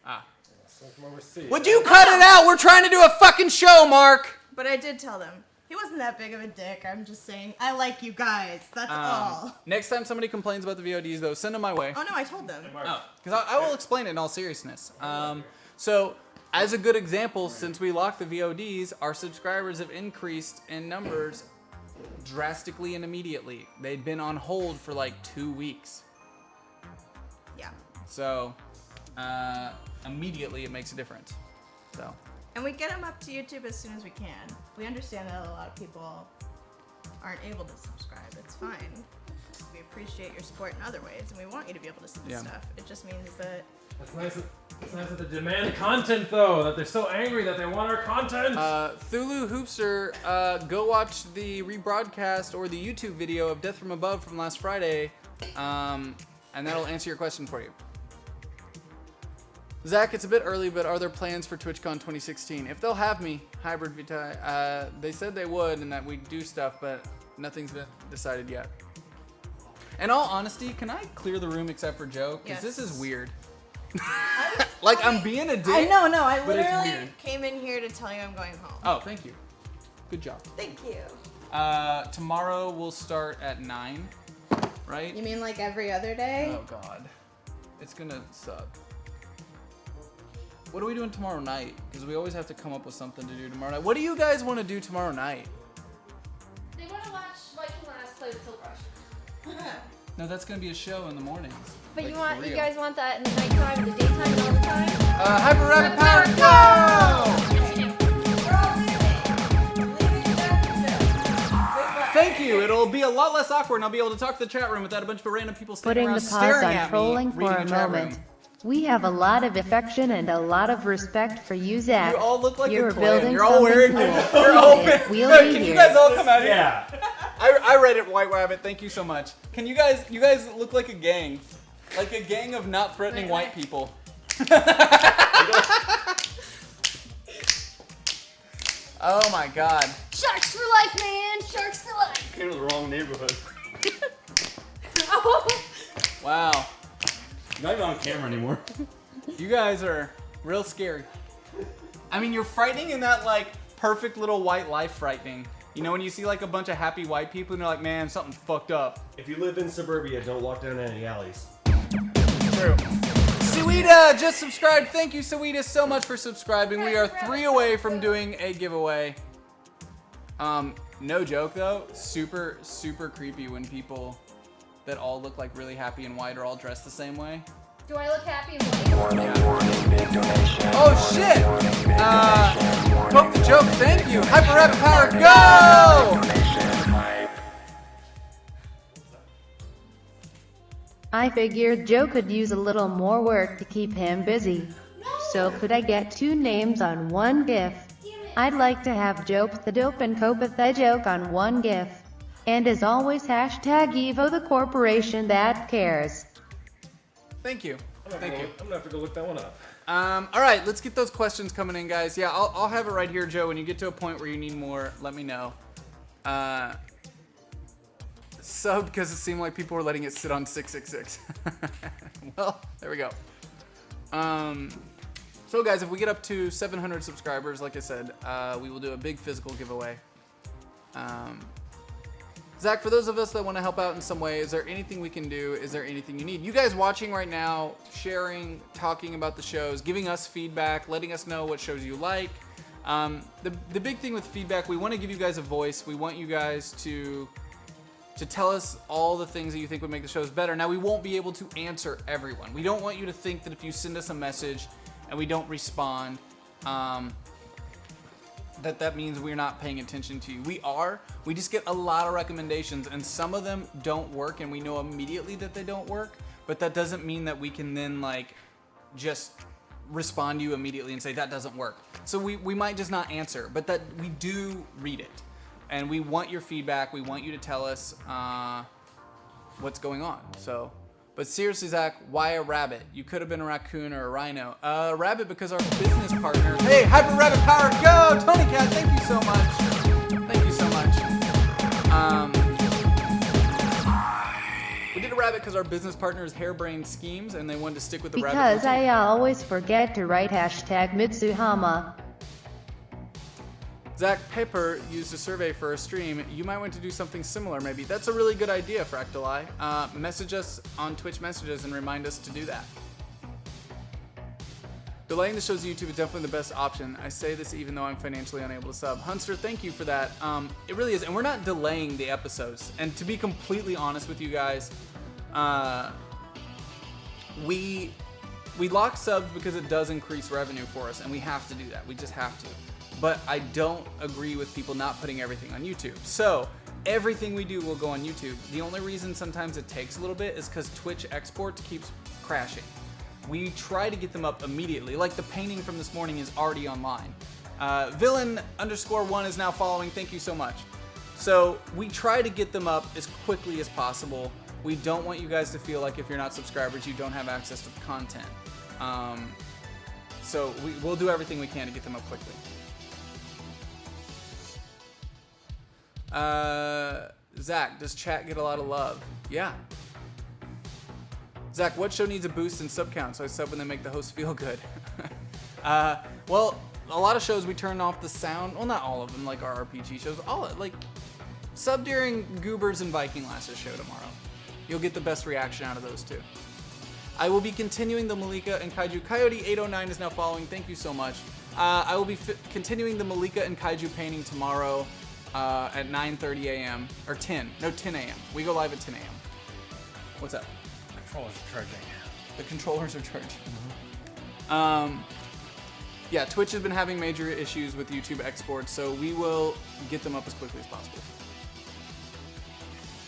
[SPEAKER 2] From overseas.
[SPEAKER 1] Would you cut it out? We're trying to do a fucking show, Mark.
[SPEAKER 6] But I did tell them. He wasn't that big of a dick. I'm just saying, I like you guys. That's all.
[SPEAKER 1] Next time somebody complains about the VODs, though, send them my way.
[SPEAKER 6] Oh, no, I told them.
[SPEAKER 1] Oh, because I will explain it in all seriousness. So, as a good example, since we locked the VODs, our subscribers have increased in numbers drastically and immediately. They'd been on hold for like 2 weeks.
[SPEAKER 6] Yeah.
[SPEAKER 1] So, immediately it makes a difference. So.
[SPEAKER 6] And we get them up to YouTube as soon as we can. We understand that a lot of people aren't able to subscribe. It's fine. We appreciate your support in other ways, and we want you to be able to see the stuff. It just means that...
[SPEAKER 2] It's nice that they demand content, though. That they're so angry that they want our content.
[SPEAKER 1] Thulu Hoopster, go watch the rebroadcast or the YouTube video of Death from Above from last Friday, and that'll answer your question for you. Zach, it's a bit early, but are there plans for TwitchCon 2016? If they'll have me, Hybrid Vitae, they said they would and that we'd do stuff, but nothing's been decided yet. In all honesty, can I clear the room except for Joe? Because this is weird. Like, I'm being a dick.
[SPEAKER 6] I know, I
[SPEAKER 1] but it's
[SPEAKER 6] literally
[SPEAKER 1] weird.
[SPEAKER 6] came in here to tell you I'm going home.
[SPEAKER 1] Oh, thank you. Good job.
[SPEAKER 6] Thank you.
[SPEAKER 1] Tomorrow we'll start at 9, right?
[SPEAKER 6] You mean like every other day?
[SPEAKER 1] Oh, God. It's gonna suck. What are we doing tomorrow night? Because we always have to come up with something to do tomorrow night. What do you guys want to do tomorrow night?
[SPEAKER 4] They want to watch Viking Last play with Tilt Rush.
[SPEAKER 1] No, that's gonna be a show in the mornings.
[SPEAKER 4] But
[SPEAKER 1] Like,
[SPEAKER 4] you
[SPEAKER 1] for real.
[SPEAKER 4] guys want that in the nighttime, the daytime, and all the time?
[SPEAKER 1] Hyper Rabbit Power, go!
[SPEAKER 4] Yes, you do.
[SPEAKER 1] Thank you. It'll be a lot less awkward, and I'll be able to talk to the chat room without a bunch of random people standing
[SPEAKER 5] Putting
[SPEAKER 1] around
[SPEAKER 5] the
[SPEAKER 1] staring
[SPEAKER 5] pause on
[SPEAKER 1] at
[SPEAKER 5] trolling
[SPEAKER 1] me,
[SPEAKER 5] for
[SPEAKER 1] reading
[SPEAKER 5] a
[SPEAKER 1] the chat
[SPEAKER 5] moment.
[SPEAKER 1] room.
[SPEAKER 5] We have a lot of affection and a lot of respect for you, Zach.
[SPEAKER 1] You all look like
[SPEAKER 5] You're
[SPEAKER 1] a clan.
[SPEAKER 5] building
[SPEAKER 1] You're all
[SPEAKER 5] something
[SPEAKER 1] wearing.
[SPEAKER 5] cool.
[SPEAKER 1] You're all wearing.
[SPEAKER 5] We'll
[SPEAKER 1] Look,
[SPEAKER 5] be
[SPEAKER 1] can you
[SPEAKER 5] here.
[SPEAKER 1] guys all come out here?
[SPEAKER 2] Yeah.
[SPEAKER 1] I read it, White Rabbit. Thank you so much. Can you guys look like a gang, like a gang of not threatening white people. Oh my God.
[SPEAKER 4] Sharks for life, man! Sharks for life!
[SPEAKER 3] Came to the wrong neighborhood.
[SPEAKER 1] Wow.
[SPEAKER 3] Not even on camera anymore.
[SPEAKER 1] You guys are real scary. I mean, you're frightening in that like perfect little white life frightening. You know when you see like a bunch of happy white people and you're like, man, something fucked up.
[SPEAKER 7] If you live in suburbia, don't walk down any alleys.
[SPEAKER 1] True. Suida just subscribed. Thank you, Suida, so much for subscribing. We are 3 away from doing a giveaway. No joke though, super, super creepy when people that all look like really happy and white are all dressed the same way.
[SPEAKER 4] Do I look happy and blank?
[SPEAKER 1] Oh shit! Poke the joke, thank you. Hyper Rabbit Power, go!
[SPEAKER 5] I figured Joe could use a little more work to keep him busy. So could I get 2 names on one GIF? I'd like to have Jope the Dope and Copa the Joke on one GIF. And as always, hashtag Evo the corporation that cares.
[SPEAKER 1] Thank you. Thank you.
[SPEAKER 2] I'm gonna have to go look that one up.
[SPEAKER 1] All right, let's get those questions coming in, guys. Yeah, I'll have it right here, Joe. When you get to a point where you need more, let me know. Sub because it seemed like people were letting it sit on 666. Well, there we go. So guys, if we get up to 700 subscribers, like I said, we will do a big physical giveaway. Zach, for those of us that want to help out in some way, is there anything we can do? Is there anything you need? You guys watching right now, sharing, talking about the shows, giving us feedback, letting us know what shows you like. The big thing with feedback, we want to give you guys a voice. We want you guys to tell us all the things that you think would make the shows better. Now, we won't be able to answer everyone. We don't want you to think that if you send us a message and we don't respond, that means we're not paying attention to you. We are. We just get a lot of recommendations, and some of them don't work, and we know immediately that they don't work, but that doesn't mean that we can then, like, just respond to you immediately and say that doesn't work. So we might just not answer, but that we do read it. And we want your feedback. We want you to tell us what's going on. So, but seriously, Zach, why a rabbit? You could have been a raccoon or a rhino. Rabbit because our business partner. Hey, Hyper Rabbit Power, go! Tony Cat, thank you so much. Thank you so much. We did a rabbit because our business partner is Hairbrained Schemes, and they wanted to stick with the rabbit.
[SPEAKER 5] Because I always forget to write hashtag Mitsuhama.
[SPEAKER 1] Zach Pepper used a survey for a stream. You might want to do something similar, maybe. That's a really good idea, Fractal Eye. Message us on Twitch messages and remind us to do that. Delaying the shows to YouTube is definitely the best option. I say this even though I'm financially unable to sub. Hunster, thank you for that. It really is, and we're not delaying the episodes. And to be completely honest with you guys, we lock subs because it does increase revenue for us, and we have to do that. We just have to. But I don't agree with people not putting everything on YouTube. So everything we do will go on YouTube. The only reason sometimes it takes a little bit is because Twitch export keeps crashing. We try to get them up immediately. Like the painting from this morning is already online. Villain_1 is now following. Thank you so much. So we try to get them up as quickly as possible. We don't want you guys to feel like if you're not subscribers, you don't have access to the content. So we'll do everything we can to get them up quickly. Zach, does chat get a lot of love? Yeah. Zach, what show needs a boost in sub count so I sub when they make the host feel good? Well, a lot of shows we turn off the sound. Well, not all of them, like our RPG shows. Sub during Goobers and Viking Lasses show tomorrow. You'll get the best reaction out of those two. I will be continuing the Malika and Kaiju. Coyote 809 is now following. Thank you so much. I will be continuing the Malika and Kaiju painting tomorrow. At 9:30 a.m. or 10 a.m. We go live at 10 a.m. What's up?
[SPEAKER 2] Controllers are charging.
[SPEAKER 1] The controllers are charging. Yeah, Twitch has been having major issues with YouTube exports, so we will get them up as quickly as possible.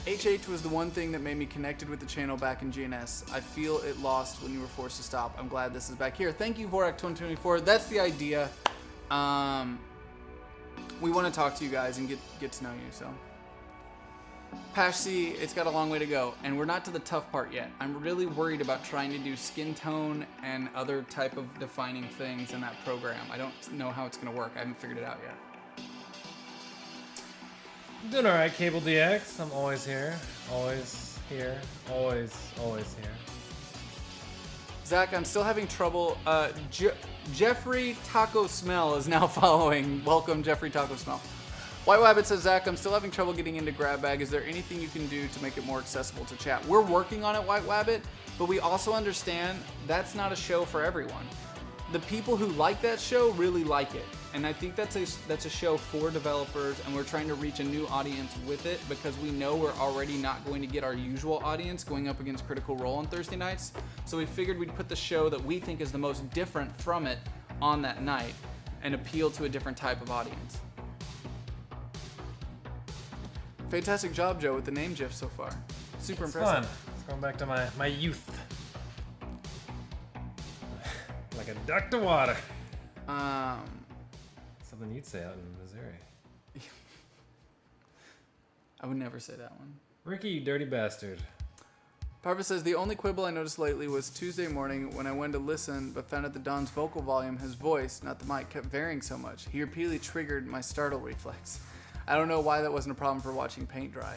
[SPEAKER 1] H8 was the one thing that made me connected with the channel back in GNS. I feel it lost when you were forced to stop. I'm glad this is back here. Thank you, Vorak2024. That's the idea. We want to talk to you guys and get to know you, so. Pash C, it's got a long way to go, and we're not to the tough part yet. I'm really worried about trying to do skin tone and other type of defining things in that program. I don't know how it's going to work. I haven't figured it out yet.
[SPEAKER 2] Doing alright, Cable DX. I'm always here. Always here. Always here.
[SPEAKER 1] Zach, I'm still having trouble. Jeffrey Taco Smell is now following. Welcome, Jeffrey Taco Smell. White Wabbit says, Zach, I'm still having trouble getting into Grab Bag. Is there anything you can do to make it more accessible to chat? We're working on it, White Wabbit, but we also understand that's not a show for everyone. the people who like that show really like it, and I think that's a show for developers, and we're trying to reach a new audience with it because we know we're already not going to get our usual audience going up against Critical Role on Thursday nights. So we figured we'd put the show that we think is the most different from it on that night and appeal to a different type of audience. Fantastic job, Joe, with the name GIF so far. Super
[SPEAKER 2] It's
[SPEAKER 1] impressive.
[SPEAKER 2] fun. It's going back to my youth. Like a duck to water. Something you'd say out in Missouri.
[SPEAKER 1] I would never say that one.
[SPEAKER 2] Ricky, you dirty bastard.
[SPEAKER 1] Parva says, the only quibble I noticed lately was Tuesday morning when I went to listen but found out the Don's vocal volume, his voice, not the mic, kept varying so much. He repeatedly triggered my startle reflex. I don't know why that wasn't a problem for watching paint dry.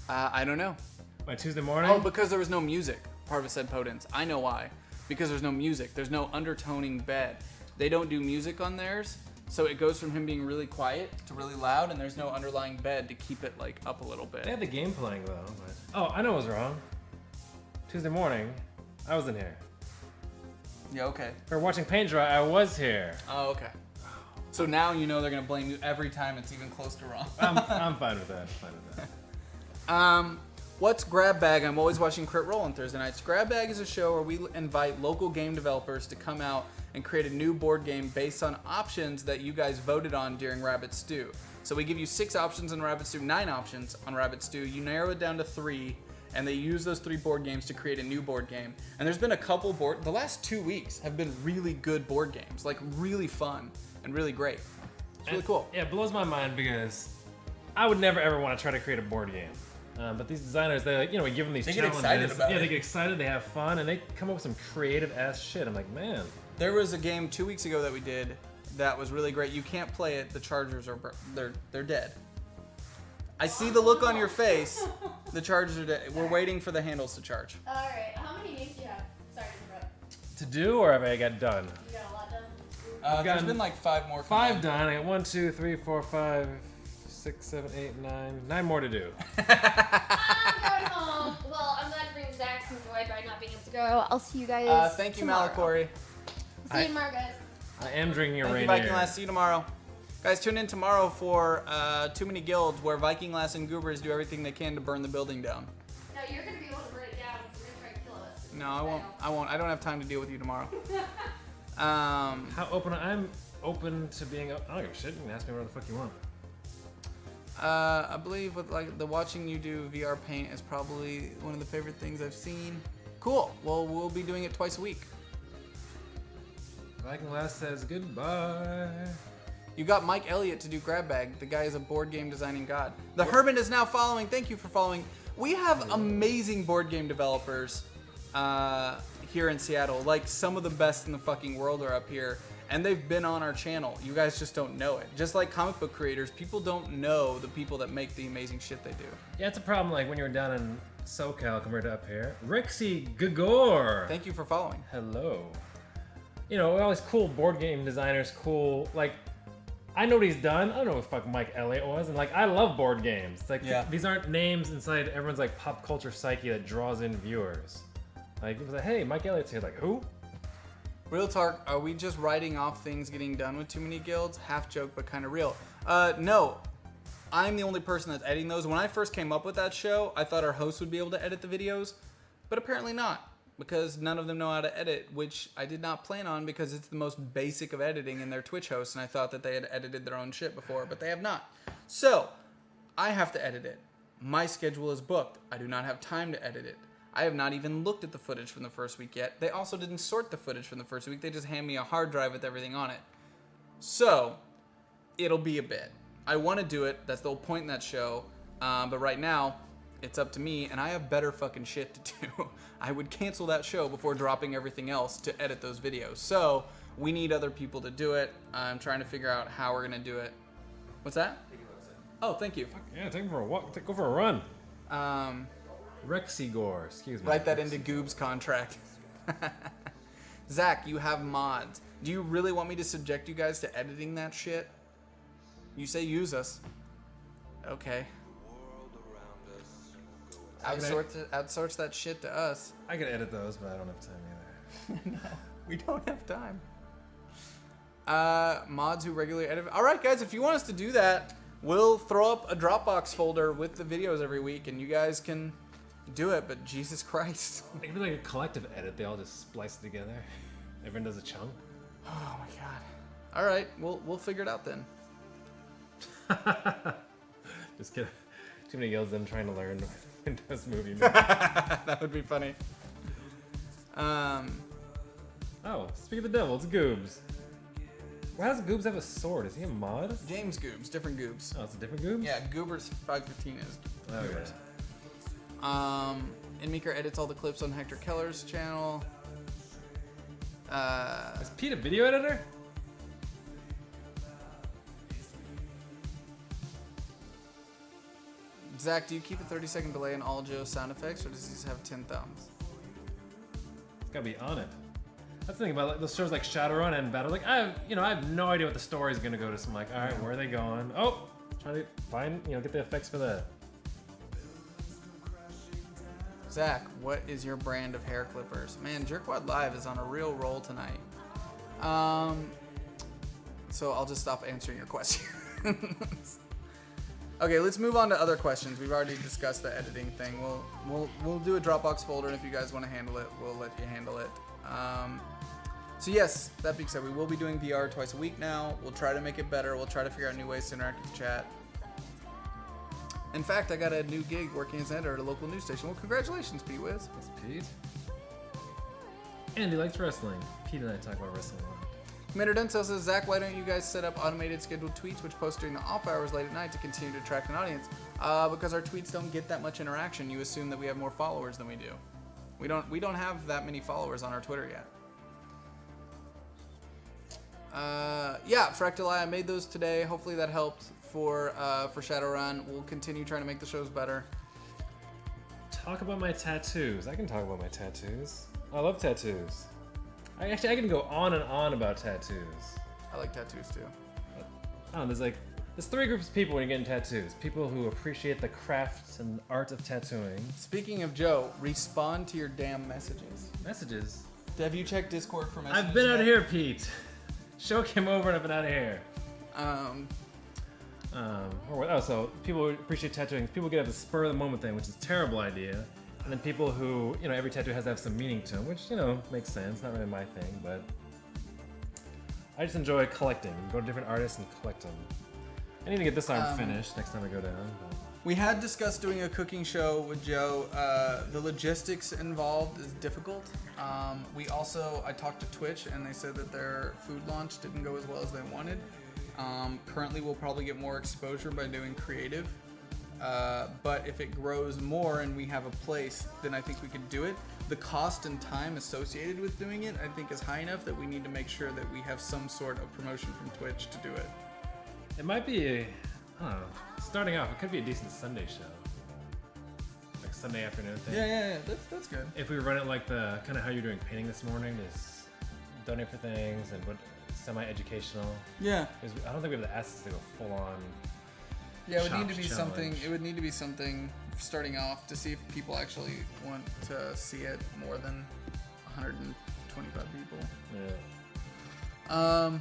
[SPEAKER 1] I don't know.
[SPEAKER 2] My Tuesday morning?
[SPEAKER 1] Oh, because there was no music, Parva said Potence. I know why. Because there's no music. There's no undertoning bed. They don't do music on theirs, so it goes from him being really quiet to really loud, and there's no underlying bed to keep it like up a little bit.
[SPEAKER 2] They had the game playing though. But... Oh, I know what was wrong. Tuesday morning, I was in here.
[SPEAKER 1] Yeah, okay.
[SPEAKER 2] We were watching paint dry, I was here.
[SPEAKER 1] Oh, okay. So now you know they're gonna blame you every time it's even close to wrong.
[SPEAKER 2] I'm fine with that. I'm fine with that.
[SPEAKER 1] What's Grab Bag? I'm always watching Crit Roll on Thursday nights. Grab Bag is a show where we invite local game developers to come out and create a new board game based on options that you guys voted on during Rabbit Stew. So we give you 6 options on Rabbit Stew, 9 options on Rabbit Stew. You narrow it down to 3, and they use those 3 board games to create a new board game. And there's been a couple the last 2 weeks have been really good board games, like really fun and really great. It's really cool.
[SPEAKER 2] Yeah, it blows my mind because I would never ever want to try to create a board game. But these designers, we give them these
[SPEAKER 1] They get
[SPEAKER 2] challenges.
[SPEAKER 1] excited about it.
[SPEAKER 2] They get excited, they have fun, and they come up with some creative ass shit. I'm like, man.
[SPEAKER 1] There was a game 2 weeks ago that we did that was really great. You can't play it. The chargers are they're dead. I see the look on your face. The chargers are dead. We're waiting for the handles to charge.
[SPEAKER 4] Alright, how many names do you have? Sorry to interrupt.
[SPEAKER 2] To do, or have I got done?
[SPEAKER 4] You got a lot done?
[SPEAKER 1] There's
[SPEAKER 2] gotten
[SPEAKER 1] been like 5 more.
[SPEAKER 2] 5 done. I got 1, 2, 3, 4, 5, 6, 7, 8, 9. 9 more to do.
[SPEAKER 4] I'm going home. Well, I'm glad to bring Zach some joy by not being able to go. I'll see you guys
[SPEAKER 1] Thank you,
[SPEAKER 4] tomorrow.
[SPEAKER 1] Malakory.
[SPEAKER 4] See you tomorrow, guys.
[SPEAKER 2] I am drinking a
[SPEAKER 1] Thank you,
[SPEAKER 2] Rainier.
[SPEAKER 1] Viking Lass. See you tomorrow. Guys, tune in tomorrow for Too Many Guilds, where Viking Lass and Goobers do everything they can to burn the building down.
[SPEAKER 4] No, you're going to be able to burn it down because you're going to try to kill us.
[SPEAKER 1] No, I won't. I won't. I don't have time to deal with you tomorrow.
[SPEAKER 2] How open? I'm open to being. Oh, your shit. You can ask me whatever the fuck you want.
[SPEAKER 1] I believe with like the watching you do VR paint is probably one of the favorite things I've seen. Cool. Well, we'll be doing it twice a week.
[SPEAKER 2] Viking Lass says goodbye.
[SPEAKER 1] You got Mike Elliott to do Grab Bag. The guy is a board game designing god. The Hermit is now following. Thank you for following. We have amazing board game developers here in Seattle. Like some of the best in the fucking world are up here. And they've been on our channel. You guys just don't know it. Just like comic book creators, people don't know the people that make the amazing shit they do.
[SPEAKER 2] Yeah, it's a problem like when you were down in SoCal compared to up here. Rixie Gagor.
[SPEAKER 1] Thank you for following.
[SPEAKER 2] Hello. All these cool board game designers, cool, like, I know what he's done. I don't know what the fuck Mike Elliott was, and like, I love board games. It's like, these aren't names inside everyone's like pop culture psyche that draws in viewers. Like, it was like, hey, Mike Elliott's here, like, who?
[SPEAKER 1] Real talk, are we just writing off things getting done with Too Many Guilds? Half joke, but kind of real. No. I'm the only person that's editing those. When I first came up with that show, I thought our hosts would be able to edit the videos, but apparently not, because none of them know how to edit, which I did not plan on because it's the most basic of editing in their Twitch hosts, and I thought that they had edited their own shit before, but they have not. So, I have to edit it. My schedule is booked. I do not have time to edit it. I have not even looked at the footage from the first week yet. They also didn't sort the footage from the first week. They just hand me a hard drive with everything on it. So, it'll be a bit. I want to do it. That's the whole point in that show. But right now, it's up to me, and I have better fucking shit to do. I would cancel that show before dropping everything else to edit those videos. So, we need other people to do it. I'm trying to figure out how we're going to do it. What's that? Oh, thank you.
[SPEAKER 2] Yeah, take him for a walk. Go for a run. Rexy Gore, excuse me.
[SPEAKER 1] Write that into Goob's contract. Zach, you have mods. Do you really want me to subject you guys to editing that shit? You say use us. Okay. Outsource that shit to us.
[SPEAKER 2] I could edit those, but I don't have time either.
[SPEAKER 1] No, we don't have time. Mods who regularly edit. All right, guys, if you want us to do that, we'll throw up a Dropbox folder with the videos every week, and you guys can do it. But Jesus Christ.
[SPEAKER 2] It could be like a collective edit. They all just splice it together. Everyone does a chunk.
[SPEAKER 1] Oh my God. All right, we'll figure it out then.
[SPEAKER 2] Just kidding. Too many yells them trying to learn Windows Movie.
[SPEAKER 1] That would be funny.
[SPEAKER 2] Oh, speak of the devil, it's Goobs. Why does Goobs have a sword? Is he a mod?
[SPEAKER 1] James Goobs, different Goobs.
[SPEAKER 2] Oh, it's a different Goobs?
[SPEAKER 1] Yeah, Goobers 515 is Goobers.
[SPEAKER 2] Okay.
[SPEAKER 1] And Meeker edits all the clips on Hector Keller's channel.
[SPEAKER 2] Is Pete a video editor?
[SPEAKER 1] Zach, do you keep a 30-second delay in all Joe's sound effects, or does he just have 10 thumbs?
[SPEAKER 2] It's gotta be on it. That's the thing about like, those shows like Shadowrun and Battle. Like I have no idea what the story's gonna go to. So I'm like, all right, where are they going? Oh, trying to find, get the effects for that.
[SPEAKER 1] Zach, what is your brand of hair clippers? Man, Jerkwad Live is on a real roll tonight. So I'll just stop answering your questions. Okay, let's move on to other questions. We've already discussed the editing thing. We'll do a Dropbox folder, and if you guys want to handle it, we'll let you handle it. So yes, that being said, we will be doing VR twice a week now. We'll try to make it better. We'll try to figure out new ways to interact with the chat. In fact, I got a new gig working as an editor at a local news station. Well, congratulations, Pete Wiz.
[SPEAKER 2] That's Pete. Andy likes wrestling. Pete and I talk about wrestling a lot.
[SPEAKER 1] Commander Denso says, Zach, why don't you guys set up automated scheduled tweets which post during the off hours late at night to continue to attract an audience? Because our tweets don't get that much interaction. You assume that we have more followers than we do. We don't have that many followers on our Twitter yet. Yeah, Fractal Eye, I made those today. Hopefully that helped for Shadowrun. We'll continue trying to make the shows better.
[SPEAKER 2] Talk about my tattoos. I can talk about my tattoos. I love tattoos. I can go on and on about tattoos.
[SPEAKER 1] I like tattoos too.
[SPEAKER 2] There's three groups of people when you're getting tattoos. People who appreciate the craft and art of tattooing.
[SPEAKER 1] Speaking of Joe, respond to your damn messages.
[SPEAKER 2] Messages?
[SPEAKER 1] Have you checked Discord for messages?
[SPEAKER 2] I've been out of here, Pete. Show came over and I've been out of here. So people who appreciate tattooing. People get at the spur of the moment thing, which is a terrible idea. And then people who, every tattoo has to have some meaning to them, which, makes sense. Not really my thing, but I just enjoy collecting. Go to different artists and collect them. I need to get this arm finished next time I go down. But.
[SPEAKER 1] We had discussed doing a cooking show with Joe. The logistics involved is difficult. I talked to Twitch and they said that their food launch didn't go as well as they wanted. Currently, we'll probably get more exposure by doing creative. But if it grows more and we have a place, then I think we could do it. The cost and time associated with doing it, I think, is high enough that we need to make sure that we have some sort of promotion from Twitch to do it.
[SPEAKER 2] It might be, starting off, it could be a decent Sunday show. Like Sunday afternoon thing.
[SPEAKER 1] Yeah, that's good.
[SPEAKER 2] If we run it like the, kind of how you're doing painting this morning, just donate for things and semi-educational.
[SPEAKER 1] Yeah.
[SPEAKER 2] I don't think we have the assets to go full on.
[SPEAKER 1] Yeah, it would need to be something. It would need to be something starting off to see if people actually want to see it more than 125 people.
[SPEAKER 2] Yeah.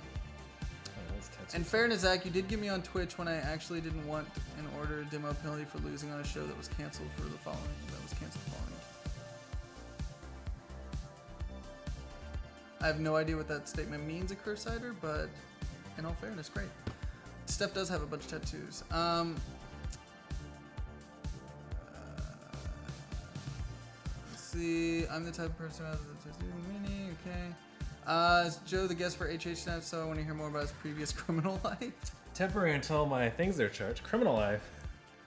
[SPEAKER 1] In fairness, Zach, you did get me on Twitch when I actually didn't want an order demo penalty for losing on a show that was canceled for the following. I have no idea what that statement means at Cursider, but in all fairness, great. Steph does have a bunch of tattoos. Let's see. I'm the type of person who has a tattoo mini. Okay. Is Joe the guest for HH tonight? So I want to hear more about his previous criminal life.
[SPEAKER 2] Temporary until my things are charged. Criminal life.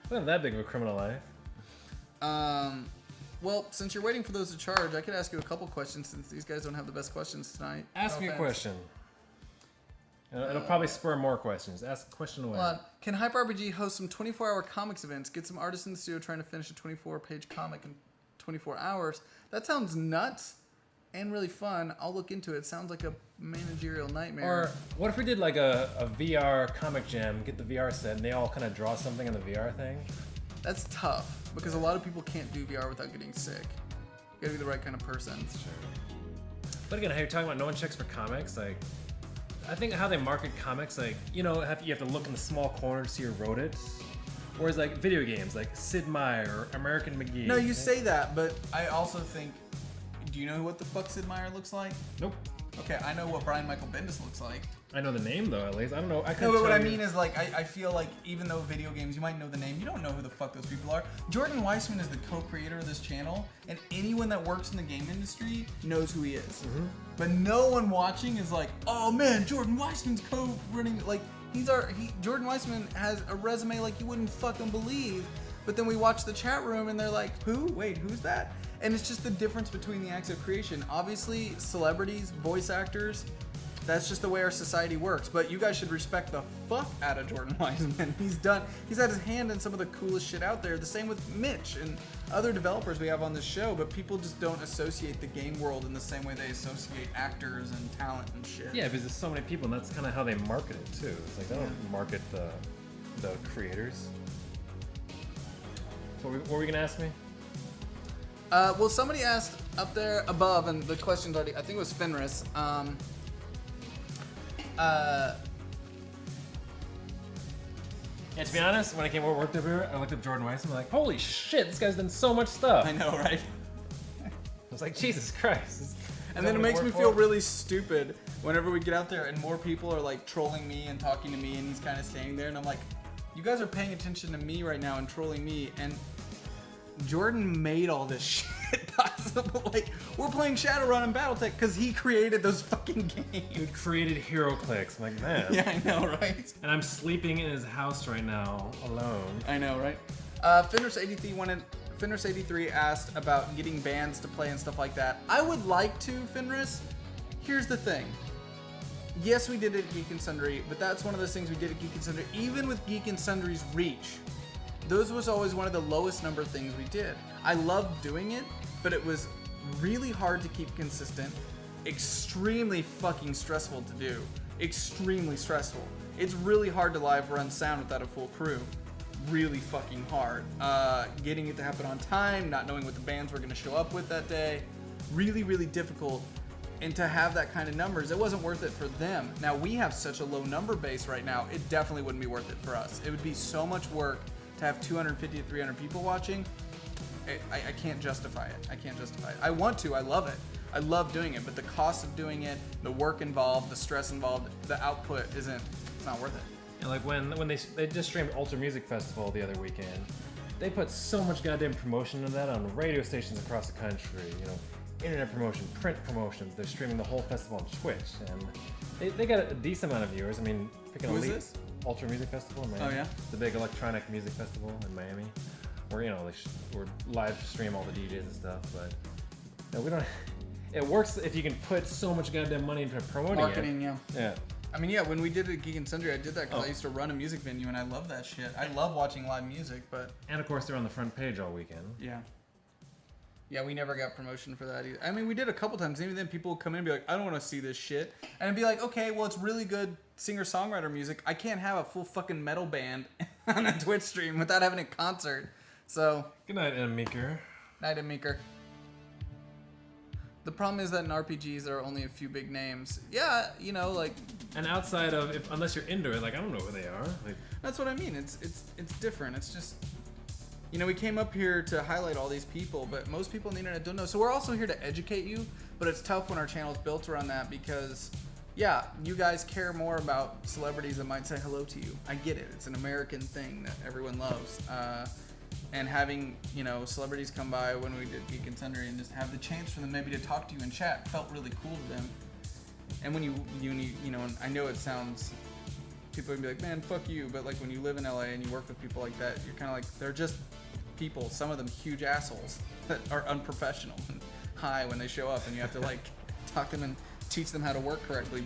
[SPEAKER 2] I don't have that big of a criminal life.
[SPEAKER 1] Well, since you're waiting for those to charge, I could ask you a couple questions since these guys don't have the best questions tonight.
[SPEAKER 2] Ask me a question. It'll probably spur more questions. Ask a question away.
[SPEAKER 1] Can HyperRPG host some 24-hour comics events? Get some artists in the studio trying to finish a 24-page comic in 24 hours. That sounds nuts and really fun. I'll look into it. Sounds like a managerial nightmare.
[SPEAKER 2] Or what if we did like a VR comic jam, get the VR set, and they all kind of draw something on the VR thing?
[SPEAKER 1] That's tough because a lot of people can't do VR without getting sick. You gotta be the right kind of person.
[SPEAKER 2] That's true. But again, how you're talking about no one checks for comics, like I think how they market comics, like, you know, you have to look in the small corner to see who wrote it. Whereas, like, video games, like Sid Meier or American McGee.
[SPEAKER 1] No, you say that, but I also think, do you know what the fuck Sid Meier looks like?
[SPEAKER 2] Nope.
[SPEAKER 1] Okay, I know what Brian Michael Bendis looks like.
[SPEAKER 2] I know the name, though, at least. I don't know.
[SPEAKER 1] No, but what I mean is, like, I feel like even though video games, you might know the name, you don't know who the fuck those people are. Jordan Weissman is the co-creator of this channel, and anyone that works in the game industry knows who he is. Mm-hmm. But no one watching is like, oh man, Jordan Weissman's co-running, like, Jordan Weissman has a resume like you wouldn't fucking believe. But then we watch the chat room and they're like, who? Wait, who's that? And it's just the difference between the acts of creation. Obviously, celebrities, voice actors, that's just the way our society works. But you guys should respect the fuck out of Jordan Weissman. He's had his hand in some of the coolest shit out there. The same with Mitch and other developers we have on this show, but people just don't associate the game world in the same way they associate actors and talent and shit.
[SPEAKER 2] Yeah, because there's so many people, and that's kind of how they market it too. It's like they don't market the creators. What were you gonna ask me?
[SPEAKER 1] Well, somebody asked up there above, and the question's already, I think it was Fenris.
[SPEAKER 2] Yeah, to be honest, when I came over worked over here, I looked at Jordan Weiss and I'm like, holy shit, this guy's done so much stuff.
[SPEAKER 1] I know, right?
[SPEAKER 2] I was like, Jesus Christ.
[SPEAKER 1] And then it makes me feel really stupid whenever we get out there and more people are like trolling me and talking to me and he's kind of standing there and I'm like, you guys are paying attention to me right now and trolling me, and Jordan made all this shit possible. Like, we're playing Shadowrun and Battletech because he created those fucking games.
[SPEAKER 2] He created HeroClix. I'm like, man.
[SPEAKER 1] Yeah, I know, right?
[SPEAKER 2] And I'm sleeping in his house right now, alone.
[SPEAKER 1] I know, right? Fenris 83 asked about getting bands to play and stuff like that. I would like to, Fenris. Here's the thing. Yes, we did it at Geek and Sundry, but that's one of those things we did at Geek and Sundry. Even with Geek and Sundry's reach, those was always one of the lowest number things we did. I loved doing it, but it was really hard to keep consistent, extremely fucking stressful to do, extremely stressful. It's really hard to live run sound without a full crew. Really fucking hard. Getting it to happen on time, not knowing what the bands were gonna show up with that day, really, really difficult. And to have that kind of numbers, it wasn't worth it for them. Now we have such a low number base right now, it definitely wouldn't be worth it for us. It would be so much work to have 250 to 300 people watching. I can't justify it. I can't justify it. I want to, I love it. I love doing it, but the cost of doing it, the work involved, the stress involved, the output it's not worth it.
[SPEAKER 2] And like when they just streamed Ultra Music Festival the other weekend, they put so much goddamn promotion into that on radio stations across the country, you know, internet promotion, print promotions. They're streaming the whole festival on Twitch, and they got a decent amount of viewers. I mean, picking
[SPEAKER 1] Who
[SPEAKER 2] a
[SPEAKER 1] is
[SPEAKER 2] lead,
[SPEAKER 1] this?
[SPEAKER 2] Ultra Music Festival in Miami.
[SPEAKER 1] Oh yeah,
[SPEAKER 2] the big electronic music festival in Miami, where, you know, we're live stream all the DJs and stuff. But no, we don't. It works if you can put so much goddamn money into promoting
[SPEAKER 1] marketing,
[SPEAKER 2] it.
[SPEAKER 1] Yeah. I mean, yeah, when we did it at Geek and Sundry, I did that because I used to run a music venue and I love that shit. I love watching live music, but...
[SPEAKER 2] And of course, they're on the front page all weekend.
[SPEAKER 1] Yeah. Yeah, we never got promotion for that either. I mean, we did a couple times. Even then, people would come in and be like, I don't want to see this shit. And I'd be like, okay, well, it's really good singer-songwriter music. I can't have a full fucking metal band on a Twitch stream without having a concert. So...
[SPEAKER 2] Good night, M. Meeker.
[SPEAKER 1] Night, M. Meeker. The problem is that in RPGs there are only a few big names. Yeah, you know, like...
[SPEAKER 2] And outside of, unless you're into it, like, I don't know who they are. Like,
[SPEAKER 1] that's what I mean. It's different. It's just... You know, we came up here to highlight all these people, but most people on the internet don't know. So we're also here to educate you, but it's tough when our channel's built around that because, yeah, you guys care more about celebrities that might say hello to you. I get it. It's an American thing that everyone loves. And having, you know, celebrities come by when we did Geek and Sundry and just have the chance for them maybe to talk to you in chat felt really cool to them. And when you know, and I know it sounds, people would be like, man, fuck you, but like when you live in LA and you work with people like that, you're kind of like, they're just people, some of them huge assholes that are unprofessional and high when they show up, and you have to like talk to them and teach them how to work correctly.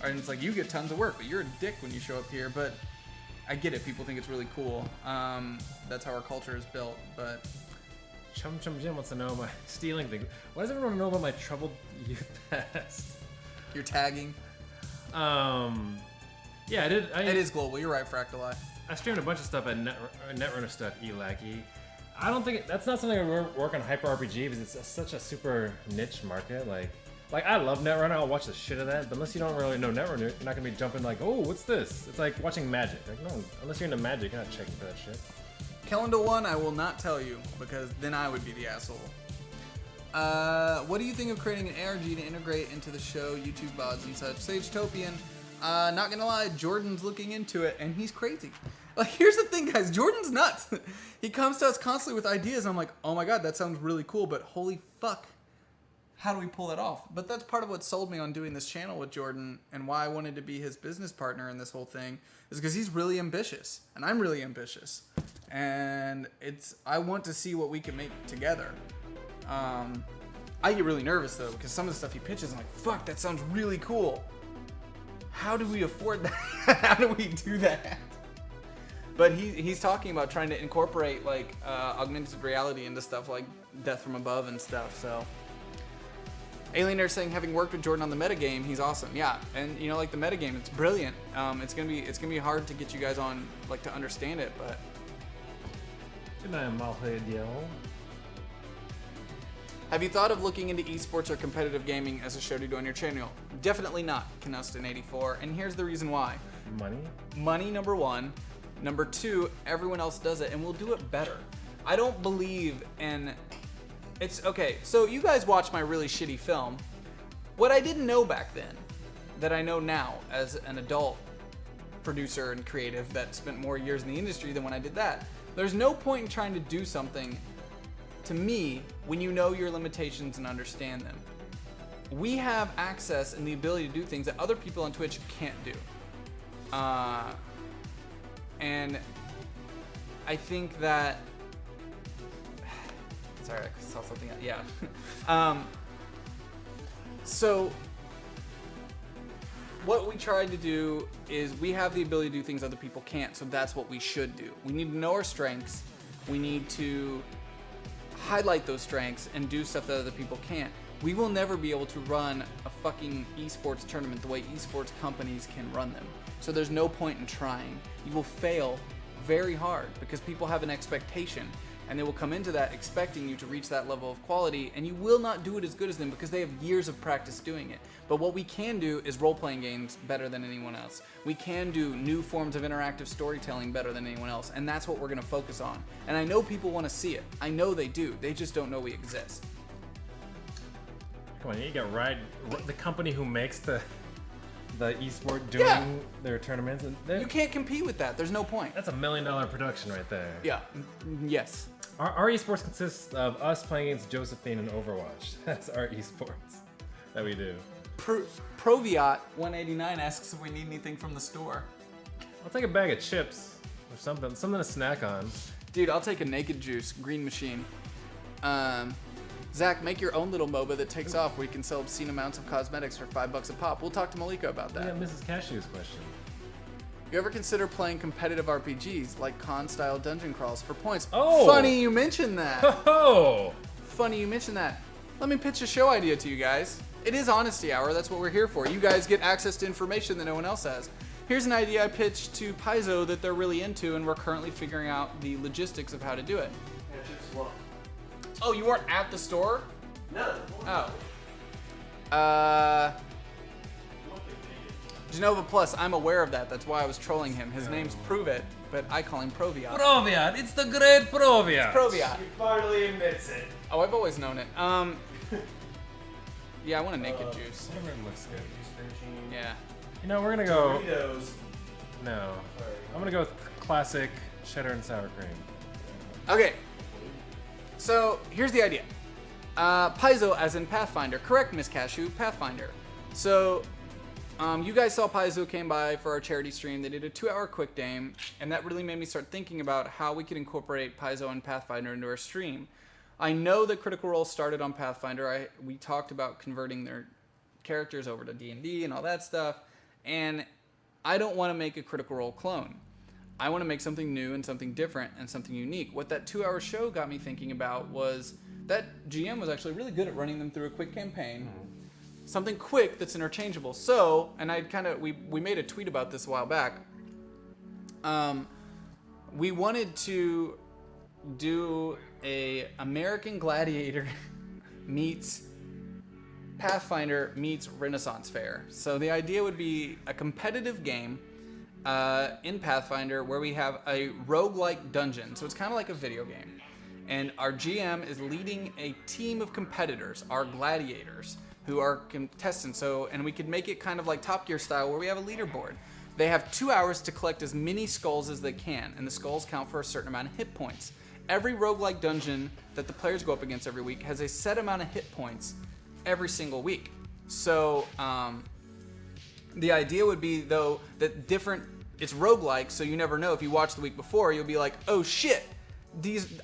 [SPEAKER 1] And it's like, you get tons of work, but you're a dick when you show up here. But I get it. People think it's really cool. That's how our culture is built. But
[SPEAKER 2] Chum Chum Jim wants to know my stealing thing. Why does everyone know about my troubled youth past?
[SPEAKER 1] You're tagging.
[SPEAKER 2] Yeah, I did.
[SPEAKER 1] It is global. You're right, Fractal Eye.
[SPEAKER 2] I streamed a bunch of stuff at Netrunner stuff, Elaki. I don't think that's not something I work on Hyper RPG because it's such a super niche market. Like, Like, I love Netrunner. I'll watch the shit of that. But unless you don't really know Netrunner, you're not gonna be jumping like, oh, what's this? It's like watching Magic. Like, no, unless you're into Magic, you're not checking for that shit.
[SPEAKER 1] Calendar 1, I will not tell you, because then I would be the asshole. What do you think of creating an ARG to integrate into the show, YouTube VODs and such? Sagetopian, not gonna lie, Jordan's looking into it, and he's crazy. Like, here's the thing, guys, Jordan's nuts. He comes to us constantly with ideas, and I'm like, oh my god, that sounds really cool, but holy fuck, how do we pull that off? But that's part of what sold me on doing this channel with Jordan, and why I wanted to be his business partner in this whole thing, is because he's really ambitious, and I'm really ambitious. And I want to see what we can make together. I get really nervous though, because some of the stuff he pitches, I'm like, fuck, that sounds really cool. How do we afford that? How do we do that? But he's talking about trying to incorporate like augmented reality into stuff like Death from Above and stuff. So Alienator saying, having worked with Jordan on the metagame, he's awesome. Yeah, and you know, like the metagame, it's brilliant. It's gonna be hard to get you guys on, like, to understand it, but.
[SPEAKER 2] Good night, Malhedio.
[SPEAKER 1] Have you thought of looking into esports or competitive gaming as a show to do on your channel? Definitely not, Canustin84, and here's the reason why.
[SPEAKER 2] Money?
[SPEAKER 1] Money, number one. Number two, everyone else does it, and we'll do it better. I don't believe in... It's okay, so you guys watched my really shitty film. What I didn't know back then, that I know now as an adult producer and creative that spent more years in the industry than when I did that, there's no point in trying to do something to me when you know your limitations and understand them. We have access and the ability to do things that other people on Twitch can't do. And I think that... Sorry, I saw something. Yeah. So what we tried to do is we have the ability to do things other people can't, so that's what we should do. We need to know our strengths. We need to highlight those strengths and do stuff that other people can't. We will never be able to run a fucking esports tournament the way esports companies can run them. So there's no point in trying. You will fail very hard because people have an expectation, and they will come into that expecting you to reach that level of quality, and you will not do it as good as them because they have years of practice doing it. But what we can do is role-playing games better than anyone else. We can do new forms of interactive storytelling better than anyone else, and that's what we're gonna focus on. And I know people wanna see it. I know they do. They just don't know we exist.
[SPEAKER 2] Come on, you got the company who makes the esport doing their tournaments. And
[SPEAKER 1] you can't compete with that. There's no point.
[SPEAKER 2] That's $1 million production right there.
[SPEAKER 1] Yeah. Yes.
[SPEAKER 2] Our esports consists of us playing against Josephine in Overwatch. That's our esports that we do.
[SPEAKER 1] Proviat189 asks if we need anything from the store.
[SPEAKER 2] I'll take a bag of chips or something to snack on.
[SPEAKER 1] Dude, I'll take a Naked Juice, Green Machine. Zach, make your own little MOBA that takes off where you can sell obscene amounts of cosmetics for $5 a pop. We'll talk to Malika about that.
[SPEAKER 2] Yeah, Mrs. Cashew's question.
[SPEAKER 1] You ever consider playing competitive RPGs like con-style dungeon crawls for points?
[SPEAKER 2] Oh!
[SPEAKER 1] Funny you mentioned that.
[SPEAKER 2] Oh!
[SPEAKER 1] Funny you mentioned that. Let me pitch a show idea to you guys. It is Honesty Hour. That's what we're here for. You guys get access to information that no one else has. Here's an idea I pitched to Paizo that they're really into, and we're currently figuring out the logistics of how to do it. Oh, you weren't at the store?
[SPEAKER 7] No.
[SPEAKER 1] Oh. Genova Plus, I'm aware of that. That's why I was trolling him. His name's Prove It, but I call him Proviat.
[SPEAKER 2] Proviat! It's the great Proviat!
[SPEAKER 1] Proviat.
[SPEAKER 7] He finally admits it.
[SPEAKER 1] Oh, I've always known it. Yeah, I want a Naked Juice.
[SPEAKER 2] Whatever looks good.
[SPEAKER 1] Yeah.
[SPEAKER 2] You know, we're gonna go...
[SPEAKER 7] Doritos.
[SPEAKER 2] No. I'm gonna go with classic cheddar and sour cream.
[SPEAKER 1] Okay. So, here's the idea. Paizo as in Pathfinder. Correct, Miss Cashew, Pathfinder. So, you guys saw Paizo came by for our charity stream. They did a 2-hour quick game, and that really made me start thinking about how we could incorporate Paizo and Pathfinder into our stream. I know that Critical Role started on Pathfinder. We talked about converting their characters over to D&D and all that stuff, and I don't want to make a Critical Role clone. I want to make something new and something different and something unique. What that 2-hour show got me thinking about was that GM was actually really good at running them through a quick campaign. Something quick that's interchangeable. So, and we made a tweet about this a while back. We wanted to do a American Gladiator meets Pathfinder meets Renaissance Fair. So the idea would be a competitive game in Pathfinder where we have a roguelike dungeon. So it's kind of like a video game. And our GM is leading a team of competitors, our gladiators, who are contestants. And we could make it kind of like Top Gear style where we have a leaderboard. They have 2 hours to collect as many skulls as they can, and the skulls count for a certain amount of hit points. Every roguelike dungeon that the players go up against every week has a set amount of hit points every single week. So the idea would be, though, that it's roguelike, so you never know. If you watch the week before, you'll be like, oh shit,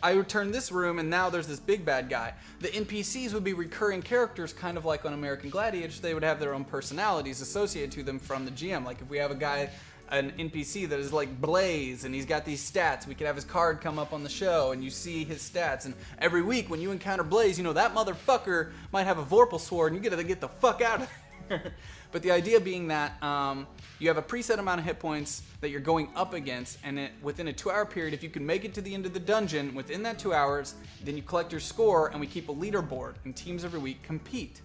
[SPEAKER 1] I returned this room and now there's this big bad guy. The NPCs would be recurring characters, kind of like on American Gladiators. They would have their own personalities associated to them from the GM. Like if we have an NPC that is like Blaze and he's got these stats, we could have his card come up on the show and you see his stats. And every week when you encounter Blaze, you know that motherfucker might have a Vorpal sword and you gotta get the fuck out of there. But the idea being that you have a preset amount of hit points that you're going up against, and within a 2 hour period, if you can make it to the end of the dungeon within that 2 hours, then you collect your score, and we keep a leaderboard, and teams every week compete.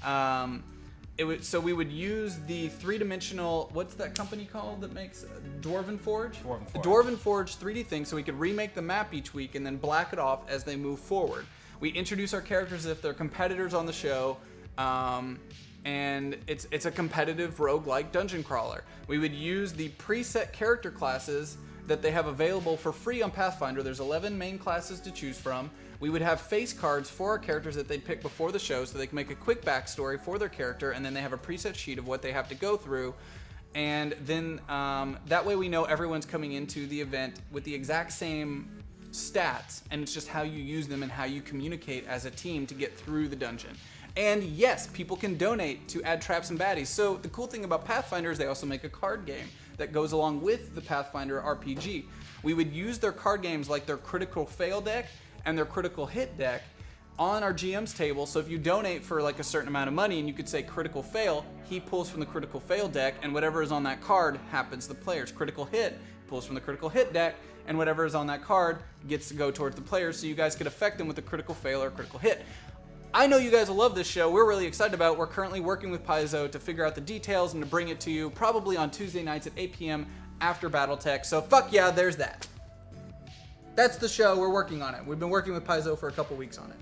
[SPEAKER 1] So we would use the three-dimensional, what's that company called that makes Dwarven Forge? The Dwarven Forge 3D thing, so we could remake the map each week and then black it off as they move forward. We introduce our characters as if they're competitors on the show, and it's a competitive roguelike dungeon crawler. We would use the preset character classes that they have available for free on Pathfinder. There's 11 main classes to choose from. We would have face cards for our characters that they'd pick before the show so they can make a quick backstory for their character, and then they have a preset sheet of what they have to go through. And then that way we know everyone's coming into the event with the exact same stats, and it's just how you use them and how you communicate as a team to get through the dungeon. And yes, people can donate to add traps and baddies. So the cool thing about Pathfinder is they also make a card game that goes along with the Pathfinder RPG. We would use their card games like their critical fail deck and their critical hit deck on our GM's table. So if you donate for like a certain amount of money and you could say critical fail, he pulls from the critical fail deck and whatever is on that card happens to the players. Critical hit pulls from the critical hit deck and whatever is on that card gets to go towards the players, so you guys could affect them with a critical fail or critical hit. I know you guys will love this show. We're really excited about it. We're currently working with Paizo to figure out the details and to bring it to you probably on Tuesday nights at 8 p.m. after Battletech. So fuck yeah, there's that. That's the show. We're working on it. We've been working with Paizo for a couple weeks on it.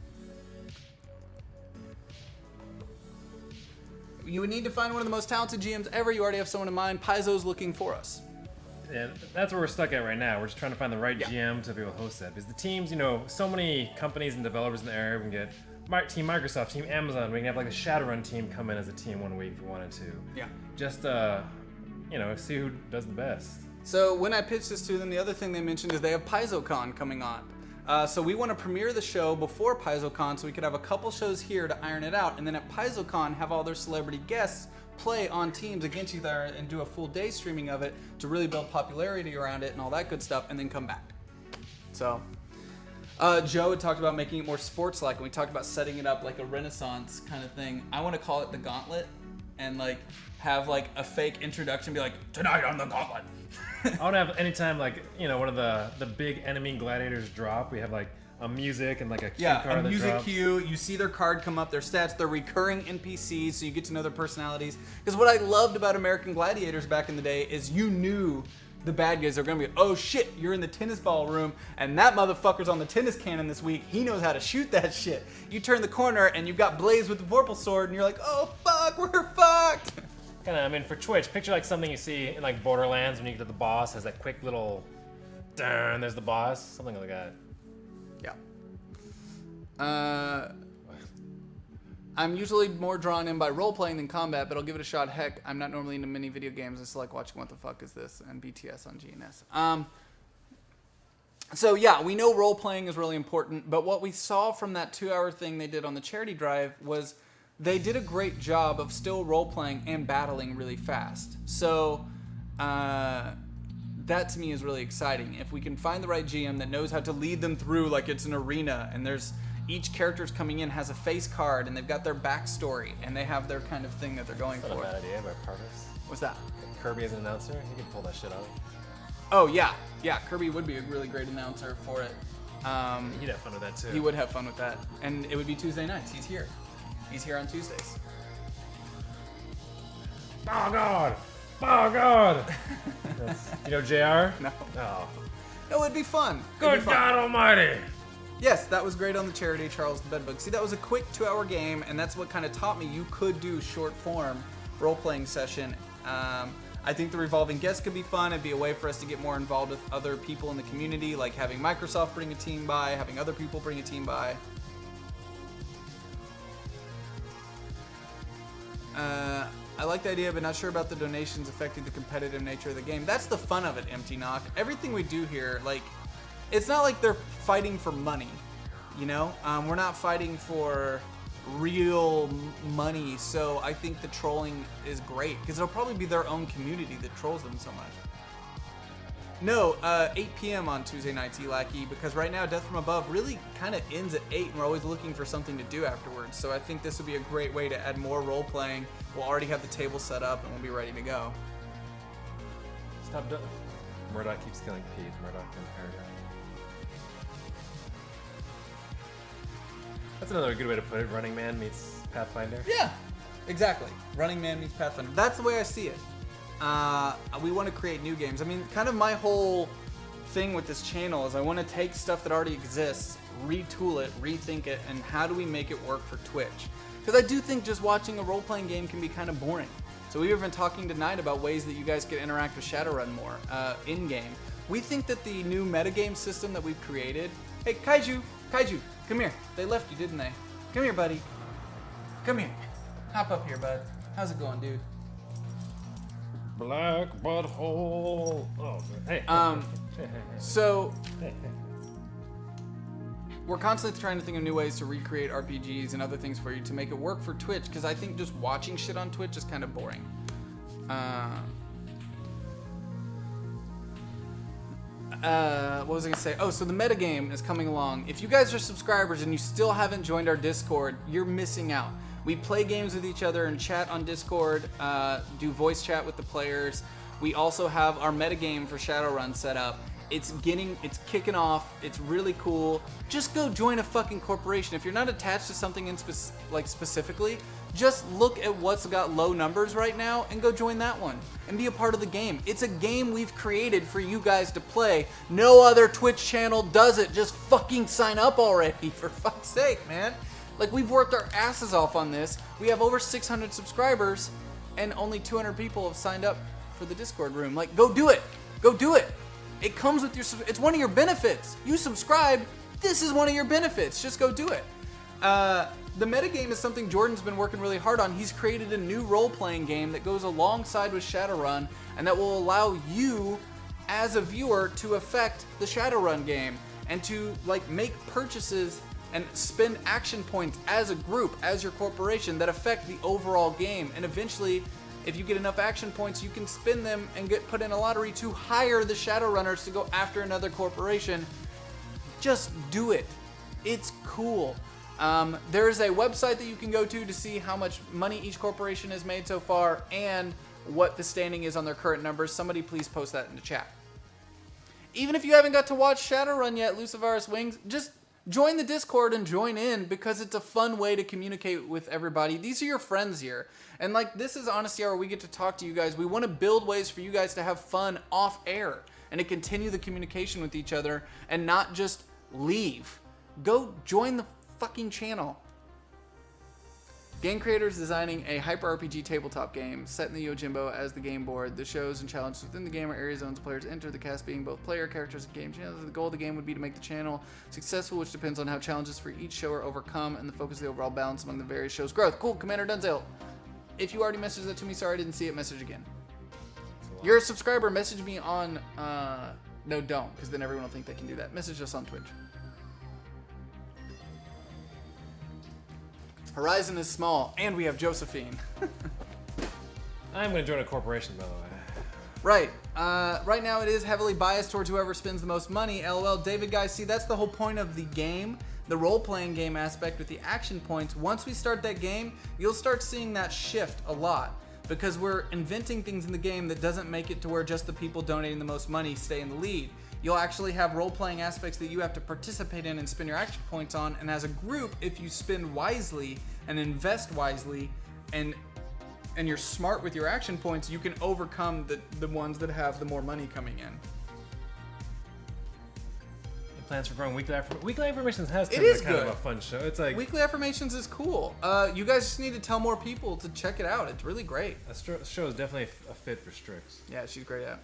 [SPEAKER 1] You would need to find one of the most talented GMs ever. You already have someone in mind. Paizo's looking for us.
[SPEAKER 2] And that's where we're stuck at right now. We're just trying to find the right GM to be able to host that. Because the teams, so many companies and developers in the area. We can get Team Microsoft, Team Amazon. We can have like the Shadowrun team come in as a team one week if we wanted to.
[SPEAKER 1] Yeah.
[SPEAKER 2] Just, see who does the best.
[SPEAKER 1] So when I pitched this to them, the other thing they mentioned is they have PaizoCon coming on. So we want to premiere the show before PaizoCon so we could have a couple shows here to iron it out. And then at PaizoCon, have all their celebrity guests play on teams against each other and do a full day streaming of it to really build popularity around it and all that good stuff, and then come back. So Joe had talked about making it more sports-like, and we talked about setting it up like a Renaissance kind of thing. I want to call it the Gauntlet, and like have like a fake introduction, be like, tonight on the Gauntlet.
[SPEAKER 2] I want to have anytime one of the big enemy gladiators drop, we have like a music and like a cue card
[SPEAKER 1] a music
[SPEAKER 2] drops.
[SPEAKER 1] cue. You see their card come up, their stats, they're recurring NPCs, so you get to know their personalities. Because what I loved about American Gladiators back in the day is you knew the bad guys are going to be, oh shit, you're in the tennis ball room, and that motherfucker's on the tennis cannon this week. He knows how to shoot that shit. You turn the corner, and you've got Blaze with the Vorpal sword, and you're like, oh fuck, we're fucked.
[SPEAKER 2] For Twitch, picture like something you see in like Borderlands when you get to the boss, has that quick little, darn, there's the boss, something like that.
[SPEAKER 1] Yeah. I'm usually more drawn in by role-playing than combat, but I'll give it a shot. Heck, I'm not normally into many video games. I just like watching What the Fuck Is This and BTS on GNS. So yeah, we know role-playing is really important, but what we saw from that 2-hour thing they did on the charity drive was they did a great job of still role-playing and battling really fast. So that to me is really exciting. If we can find the right GM that knows how to lead them through like it's an arena, and each character's coming in has a face card, and they've got their backstory, and they have their kind of thing that they're going for.
[SPEAKER 2] That's not a bad idea by Parvis.
[SPEAKER 1] What's that?
[SPEAKER 2] Kirby as an announcer, he could pull that shit off.
[SPEAKER 1] Oh yeah, Kirby would be a really great announcer for it.
[SPEAKER 2] He'd have fun with that too.
[SPEAKER 1] He would have fun with that, and it would be Tuesday nights. He's here on Tuesdays.
[SPEAKER 2] Oh God! Oh God! You know JR?
[SPEAKER 1] No.
[SPEAKER 2] Oh.
[SPEAKER 1] No, it'd be fun.
[SPEAKER 2] Good God Almighty!
[SPEAKER 1] Yes, that was great on the charity, Charles the Bedbug. See, that was a quick 2-hour game, and that's what kind of taught me you could do short form role-playing session. I think the revolving guest could be fun. It'd be a way for us to get more involved with other people in the community, like having Microsoft bring a team by, having other people bring a team by. I like the idea, but not sure about the donations affecting the competitive nature of the game. That's the fun of it, Empty Knock. Everything we do here, like, it's not like they're fighting for money, you know? We're not fighting for real money, so I think the trolling is great, because it'll probably be their own community that trolls them so much. No, 8 p.m. on Tuesday nights, Elaki, because right now Death from Above really kind of ends at 8, and we're always looking for something to do afterwards, so I think this would be a great way to add more role-playing. We'll already have the table set up, and we'll be ready to go.
[SPEAKER 2] Stop doing. Murdoch keeps killing Pete. Murdoch in paragraph. That's another good way to put it. Running Man meets Pathfinder.
[SPEAKER 1] Yeah, exactly. Running Man meets Pathfinder. That's the way I see it. We want to create new games. I mean, kind of my whole thing with this channel is I want to take stuff that already exists, retool it, rethink it, and how do we make it work for Twitch? Because I do think just watching a role-playing game can be kind of boring. So we've been talking tonight about ways that you guys can interact with Shadowrun more in-game. We think that the new metagame system that we've created... Hey, Kaiju, come here. They left you, didn't they? Come here, buddy. Come here. Hop up here, bud. How's it going, dude?
[SPEAKER 2] Black butthole. Oh, hey.
[SPEAKER 1] So we're constantly trying to think of new ways to recreate RPGs and other things for you to make it work for Twitch, because I think just watching shit on Twitch is kind of boring. What was I gonna say? Oh, so the metagame is coming along. If you guys are subscribers and you still haven't joined our Discord, you're missing out. We play games with each other and chat on Discord, do voice chat with the players. We also have our metagame for Shadowrun set up. It's kicking off. It's really cool. Just go join a fucking corporation. If you're not attached to something specifically, just look at what's got low numbers right now and go join that one and be a part of the game. It's a game we've created for you guys to play. No other Twitch channel does it. Just fucking sign up already, for fuck's sake, man. Like, we've worked our asses off on this. We have over 600 subscribers and only 200 people have signed up for the Discord room. Like, go do it. Go do it. It comes with it's one of your benefits. You subscribe, this is one of your benefits. Just go do it. The metagame is something Jordan's been working really hard on. He's created a new role-playing game that goes alongside with Shadowrun, and that will allow you, as a viewer, to affect the Shadowrun game and to make purchases and spend action points as a group, as your corporation, that affect the overall game. And eventually, if you get enough action points, you can spend them and get put in a lottery to hire the Shadowrunners to go after another corporation. Just do it. It's cool. There's a website that you can go to see how much money each corporation has made so far and what the standing is on their current numbers. Somebody please post that in the chat. Even if you haven't got to watch Shadowrun yet, Luciferus Wings, just join the Discord and join in, because it's a fun way to communicate with everybody. These are your friends here. And this is Honesty Hour. We get to talk to you guys. We want to build ways for you guys to have fun off air and to continue the communication with each other and not just leave. Go join the fucking channel. Game creators designing a hyper RPG tabletop game set in the Yojimbo as the game board. The shows and challenges within the game are area zones players enter, the cast being both player characters and game channels. The goal of the game would be to make the channel successful, which depends on how challenges for each show are overcome and the focus of the overall balance among the various shows' growth. Cool, Commander Dunzale. If you already messaged that to me, sorry I didn't see it. Message again. You're a subscriber. Message me on... no, don't, because then everyone will think they can do that. Message us on Twitch. Horizon is small, and we have Josephine.
[SPEAKER 2] I'm going to join a corporation, by the way.
[SPEAKER 1] Right. Right now it is heavily biased towards whoever spends the most money. LOL. David, guys, see, that's the whole point of the game. The role-playing game aspect with the action points. Once we start that game, you'll start seeing that shift a lot. Because we're inventing things in the game that doesn't make it to where just the people donating the most money stay in the lead. You'll actually have role-playing aspects that you have to participate in and spend your action points on. And as a group, if you spend wisely and invest wisely and and you're smart with your action points, you can overcome the ones that have the more money coming in.
[SPEAKER 2] Plans for growing weekly affirmations has
[SPEAKER 1] It
[SPEAKER 2] been
[SPEAKER 1] is
[SPEAKER 2] kind of
[SPEAKER 1] good.
[SPEAKER 2] a fun show. It's like
[SPEAKER 1] Weekly affirmations is cool. You guys just need to tell more people to check it out. It's really great.
[SPEAKER 2] a show is definitely a fit for Strix.
[SPEAKER 1] Yeah, she's great at it.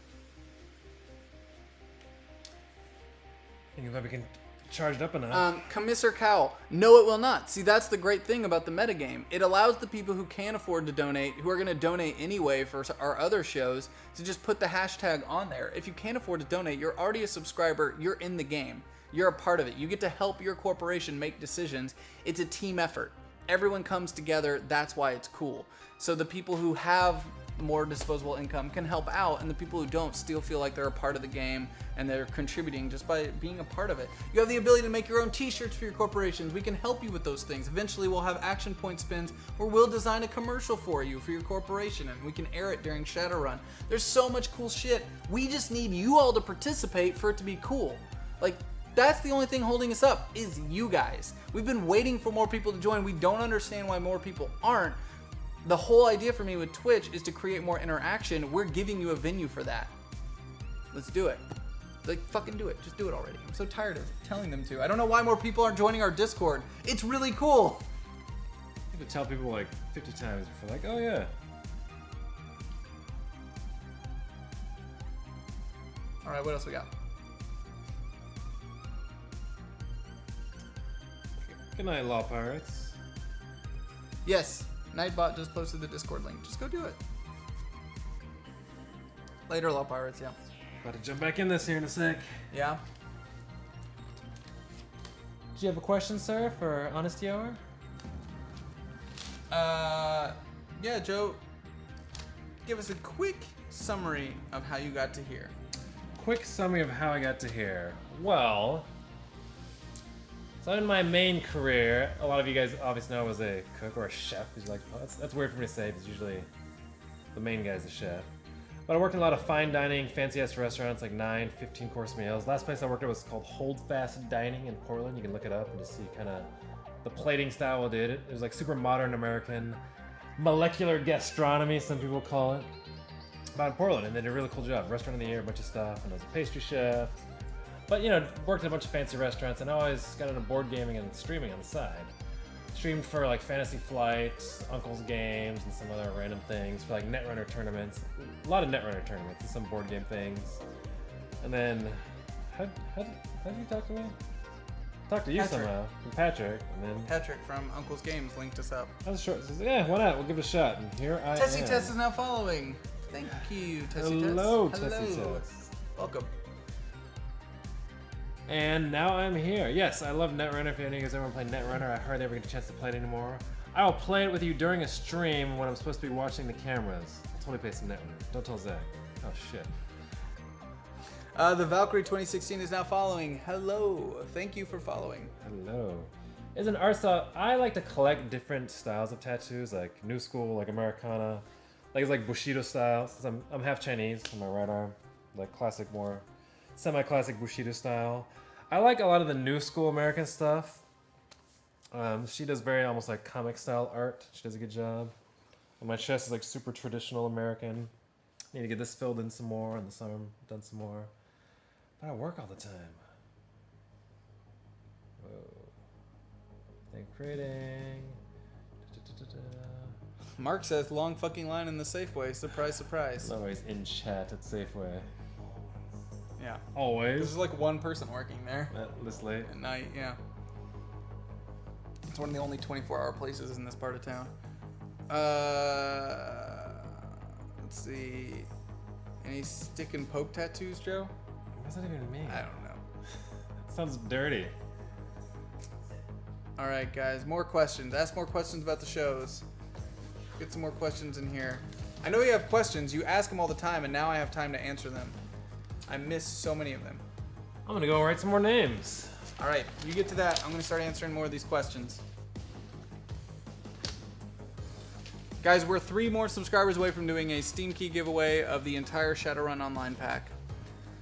[SPEAKER 2] Think if we can charge it up enough.
[SPEAKER 1] Commissar Cow. No, it will not. See, that's the great thing about the metagame. It allows the people who can't afford to donate, who are going to donate anyway for our other shows, to just put the hashtag on there. If you can't afford to donate, you're already a subscriber. You're in the game. You're a part of it. You get to help your corporation make decisions. It's a team effort. Everyone comes together. That's why it's cool. So the people who have more disposable income can help out, and the people who don't still feel like they're a part of the game and they're contributing just by being a part of it. You have the ability to make your own t-shirts for your corporations. We can help you with those things. Eventually we'll have action point spins where we'll design a commercial for you for your corporation, and we can air it during Shadowrun. There's so much cool shit. We just need you all to participate for it to be cool. Like, that's the only thing holding us up, is you guys. We've been waiting for more people to join. We don't understand why more people aren't. The whole idea for me with Twitch is to create more interaction. We're giving you a venue for that. Let's do it. Like, fucking do it. Just do it already. I'm so tired of telling them to. I don't know why more people aren't joining our Discord. It's really cool.
[SPEAKER 2] You could tell people like 50 times before, like, oh yeah.
[SPEAKER 1] All right, what else we got?
[SPEAKER 2] Good night, Law Pirates.
[SPEAKER 1] Yes, Nightbot just posted the Discord link. Just go do it. Later, Law Pirates, yeah.
[SPEAKER 2] About to jump back in this here in a sec.
[SPEAKER 1] Yeah?
[SPEAKER 2] Do you have a question, sir, for Honesty Hour?
[SPEAKER 1] Yeah, Joe. Give us a quick summary of how you got to here.
[SPEAKER 2] Quick summary of how I got to here. Well, so in my main career, a lot of you guys obviously know I was a cook or a chef. That's weird for me to say because usually the main guy's a chef. But I worked in a lot of fine dining, fancy-ass restaurants, like 9, 15-course meals. Last place I worked at was called Hold Fast Dining in Portland. You can look it up and just see kind of the plating style I did. It was like super modern American, molecular gastronomy, some people call it. About in Portland, and they did a really cool job. Restaurant of the Year, a bunch of stuff, and I was a pastry chef. But, you know, worked at a bunch of fancy restaurants, and I always got into board gaming and streaming on the side. Streamed for like Fantasy Flight, Uncle's Games, and some other random things for like Netrunner tournaments. A lot of Netrunner tournaments and some board game things. And then, how did you talk to me? Talk to you
[SPEAKER 1] Patrick.
[SPEAKER 2] somehow. From Patrick, and then
[SPEAKER 1] Patrick from Uncle's Games linked us up.
[SPEAKER 2] I was short. Says, yeah, why not? We'll give it a shot. And here I
[SPEAKER 1] Tessie
[SPEAKER 2] am.
[SPEAKER 1] Tess is now following. Thank you, Tessie Tess.
[SPEAKER 2] Hello, Tessie Tess.
[SPEAKER 1] Welcome.
[SPEAKER 2] And now I'm here. Yes, I love Netrunner. If any of you guys ever play Netrunner, I hardly ever get a chance to play it anymore. I will play it with you during a stream when I'm supposed to be watching the cameras. I'll totally play some Netrunner. Don't tell Zach. Oh shit.
[SPEAKER 1] The Valkyrie 2016 is now following. Hello. Thank you for following.
[SPEAKER 2] Hello. As an art style, I like to collect different styles of tattoos, like new school, like Americana. Like it's like Bushido style. Since I'm half Chinese on my right arm, like classic, more semi-classic Bushido style. I like a lot of the new school American stuff. She does very almost like comic style art. She does a good job. And my chest is like super traditional American. Need to get this filled in some more, and this arm done some more. But I work all the time. Whoa. Thing creating.
[SPEAKER 1] Mark says long fucking line in the Safeway. Surprise, surprise.
[SPEAKER 2] Always in chat at Safeway.
[SPEAKER 1] Yeah.
[SPEAKER 2] Always.
[SPEAKER 1] There's like one person working there
[SPEAKER 2] This late.
[SPEAKER 1] at night. Yeah. It's one of the only 24-hour places in this part of town. Let's see. Any stick and poke tattoos, Joe?
[SPEAKER 2] What does that even mean?
[SPEAKER 1] I don't know.
[SPEAKER 2] Sounds dirty.
[SPEAKER 1] All right, guys. More questions. Ask more questions about the shows. Get some more questions in here. I know you have questions. You ask them all the time, and now I have time to answer them. I miss so many of them.
[SPEAKER 2] I'm gonna go write some more names.
[SPEAKER 1] All right, you get to that. I'm going to start answering more of these questions. Guys, we're 3 more subscribers away from doing a Steam Key giveaway of the entire Shadowrun Online pack.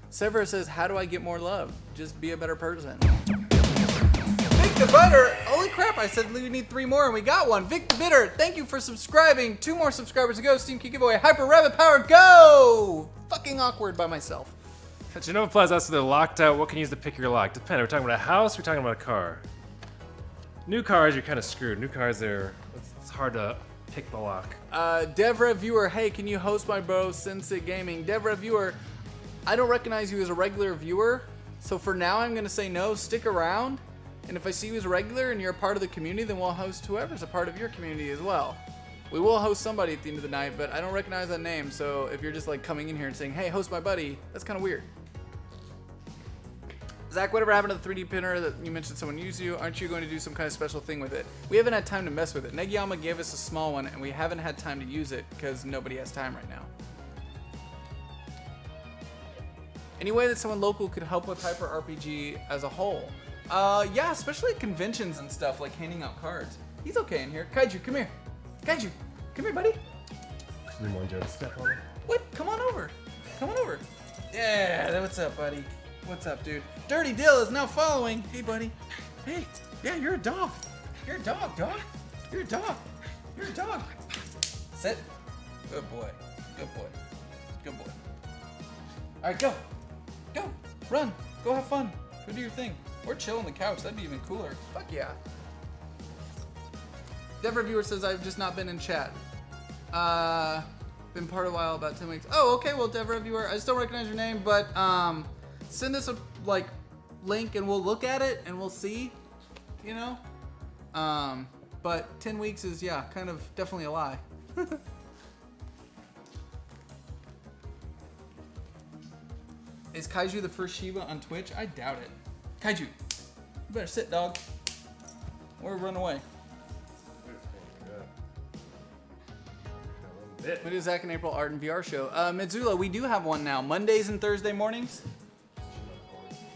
[SPEAKER 1] Sever says, how do I get more love? Just be a better person. Make the butter! Only crap, I said we need 3 more and we got one. Vic the Bitter, thank you for subscribing. 2 more subscribers to go. Steam Key giveaway. Hyper Rabbit Power, go! Fucking awkward by myself.
[SPEAKER 2] Genova Plaza asks if they're locked out. What can you use to pick your lock? Depends. Are we talking about a house or are we talking about a car? New cars, you're kind of screwed. New cars, it's hard to pick the lock.
[SPEAKER 1] Devra Viewer, hey, can you host my bro Sensei Gaming? Devra Viewer, I don't recognize you as a regular viewer, so for now I'm gonna say no. Stick around, and if I see you as a regular and you're a part of the community, then we'll host whoever's a part of your community as well. We will host somebody at the end of the night, but I don't recognize that name, so if you're just like coming in here and saying, hey, host my buddy, that's kind of weird. Zach, whatever happened to the 3D printer that you mentioned someone used you? Aren't you going to do some kind of special thing with it? We haven't had time to mess with it. Negiyama gave us a small one, and we haven't had time to use it because nobody has time right now. Any way that someone local could help with Hyper RPG as a whole? Yeah, especially at conventions and stuff, like handing out cards. He's okay in here. Kaiju, come here. Kaiju, come here, buddy.
[SPEAKER 2] Step on it.
[SPEAKER 1] What? Come on over. Come on over. Yeah, what's up, buddy? What's up, dude? Dirty Dill is now following. Hey, buddy. Hey, yeah, you're a dog. You're a dog, dog. You're a dog. You're a dog. Sit. Good boy. Good boy. Good boy. All right, go. Go. Run. Go have fun. Go do your thing. Or chill on the couch. That'd be even cooler. Fuck yeah. Dev Reviewer says I've just not been in chat. Been part of a while, about 10 weeks. Oh, okay. Well, Dev Reviewer, I still recognize your name, but send us a link and we'll look at it and we'll see, you know. But 10 weeks is kind of definitely a lie. Is Kaiju the first Shiba on Twitch? I doubt it. Kaiju, you better sit, dog, or run away. We do Zach and April Art and VR show. Mitsula, we do have one now. Mondays and Thursday mornings.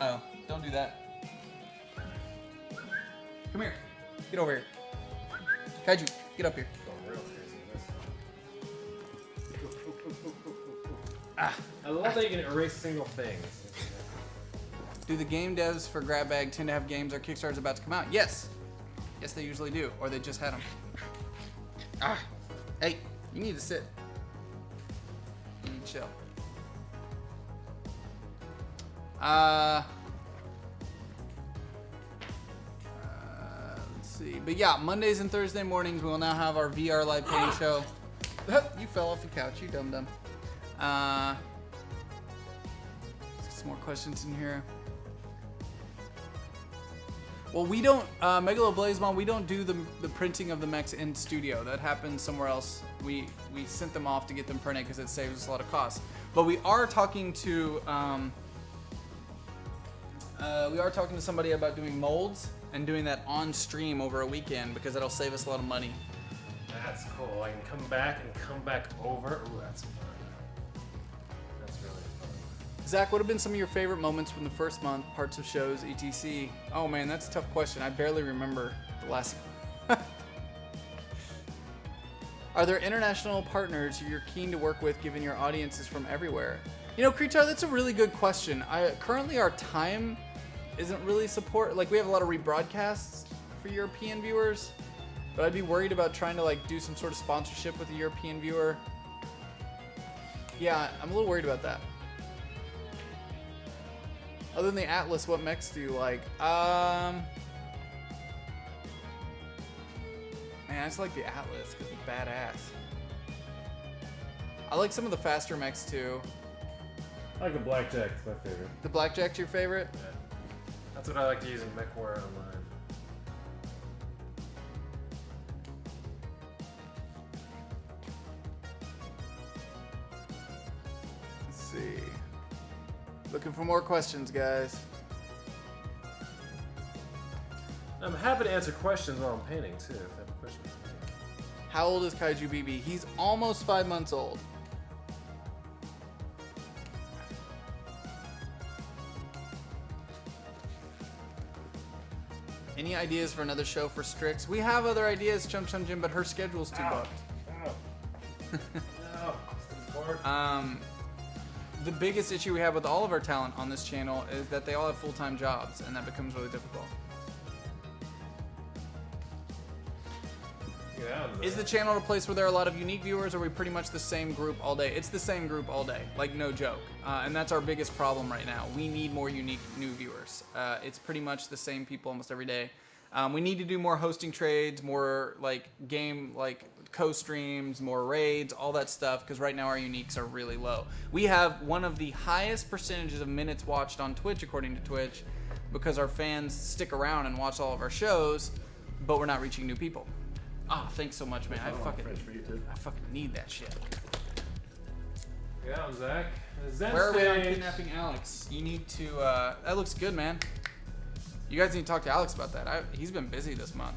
[SPEAKER 1] Oh, don't do that. Come here. Get over here. Kaiju, get up here.
[SPEAKER 2] I love that you can erase single things.
[SPEAKER 1] Do the game devs for Grab Bag tend to have games or Kickstarters about to come out? Yes. Yes, they usually do. Or they just had them. Hey, you need to sit. You need to chill. Let's see. But yeah, Mondays and Thursday mornings we will now have our VR live painting show. You fell off the couch, you dum-dum. Let's get some more questions in here. Well, we don't, Megaloblazemon, we don't do the printing of the mechs in studio. That happens somewhere else. We sent them off to get them printed because it saves us a lot of costs. But we are talking to somebody about doing molds and doing that on stream over a weekend because that'll save us a lot of money.
[SPEAKER 2] That's cool. I can come back over. Ooh, that's fun. That's really fun.
[SPEAKER 1] Zach, what have been some of your favorite moments from the first month, parts of shows, etc.? Oh man, that's a tough question. I barely remember the last one. Are there international partners you're keen to work with given your audience is from everywhere? You know, Kreetar, that's a really good question. Currently our time isn't really like we have a lot of rebroadcasts for European viewers, but I'd be worried about trying to do some sort of sponsorship with a European viewer. Yeah, I'm a little worried about that. Other than the Atlas, what mechs do you like? Man, I just like the Atlas because it's badass. I like some of the faster mechs too.
[SPEAKER 2] I like the Blackjack. It's my favorite.
[SPEAKER 1] The Blackjack's your favorite?
[SPEAKER 2] Yeah. That's what I like to use in MechWarrior Online.
[SPEAKER 1] Let's see. Looking for more questions, guys.
[SPEAKER 2] I'm happy to answer questions while I'm painting too. If I have a question.
[SPEAKER 1] How old is Kaiju BB? He's almost 5 months old. Any ideas for another show for Strix? We have other ideas, Chum Chum Jim, but her schedule's too booked. The biggest issue we have with all of our talent on this channel is that they all have full-time jobs, and that becomes really difficult. Is the channel a place where there are a lot of unique viewers, or are we pretty much the same group all day? It's the same group all day, like no joke. And that's our biggest problem right now. We need more unique new viewers. It's pretty much the same people almost every day. We need to do more hosting trades, more like game, like co-streams, more raids, all that stuff, because right now our uniques are really low. We have one of the highest percentages of minutes watched on Twitch, according to Twitch, because our fans stick around and watch all of our shows, but we're not reaching new people. Ah, thanks so much, man. I fucking need that shit.
[SPEAKER 2] Yeah, Zach.
[SPEAKER 1] Where are we on kidnapping Alex? You need to, that looks good, man. You guys need to talk to Alex about that. He's been busy this month.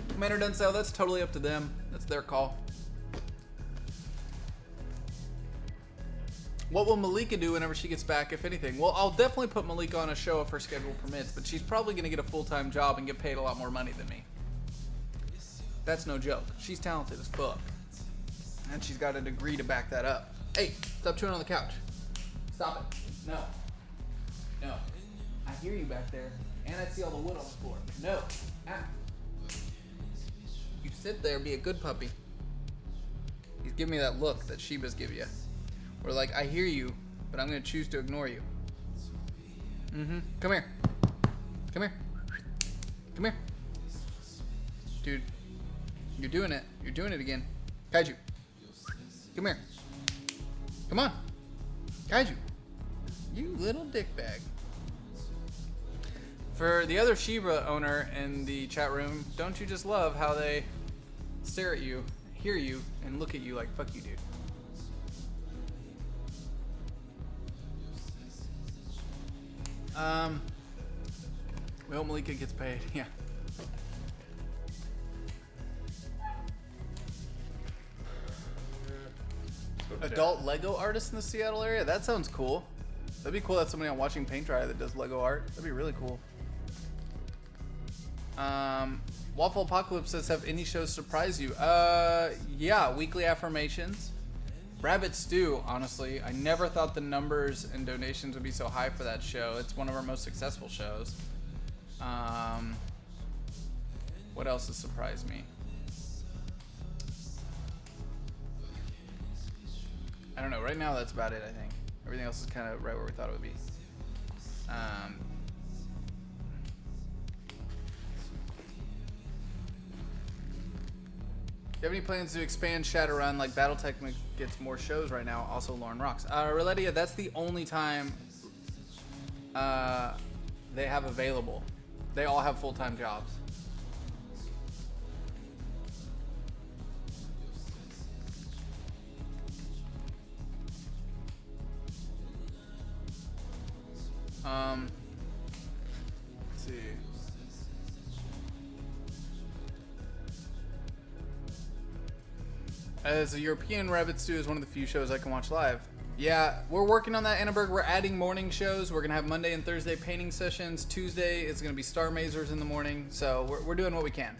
[SPEAKER 1] Commander doesn't sell, that's totally up to them. That's their call. What will Malika do whenever she gets back, if anything? Well, I'll definitely put Malika on a show if her schedule permits, but she's probably going to get a full-time job and get paid a lot more money than me. That's no joke. She's talented as fuck. And she's got a degree to back that up. Hey, stop chewing on the couch. Stop it. No. No. I hear you back there, and I see all the wood on the floor. No. Ah. You sit there, be a good puppy. He's giving me that look that Shebas give you. We're like, I hear you, but I'm going to choose to ignore you. Mm-hmm. Come here. Come here. Come here. Dude, you're doing it. You're doing it again. Kaiju. Come here. Come on. Kaiju. You little dickbag. For the other Shiba owner in the chat room, don't you just love how they stare at you, hear you, and look at you like, fuck you, dude. We hope Malika gets paid. Yeah. Adult Lego artist in the Seattle area? That sounds cool. That'd be cool to have somebody on Watching Paint Dry that does Lego art. That'd be really cool. Waffle Apocalypse says, have any shows surprise you? Yeah, Weekly Affirmations. Rabbit Stew, honestly. I never thought the numbers and donations would be so high for that show. It's one of our most successful shows. What else has surprised me? I don't know. Right now, that's about it, I think. Everything else is kind of right where we thought it would be. Do you have any plans to expand Shadowrun like Battletech gets more shows right now? Also, Lauren rocks. Roletia, that's the only time they have available. They all have full-time jobs. Let's see. As a European, Rabbit Stew is one of the few shows I can watch live. Yeah, we're working on that, Annenberg. We're adding morning shows. We're going to have Monday and Thursday painting sessions. Tuesday is going to be Star Mazers in the morning. So we're doing what we can.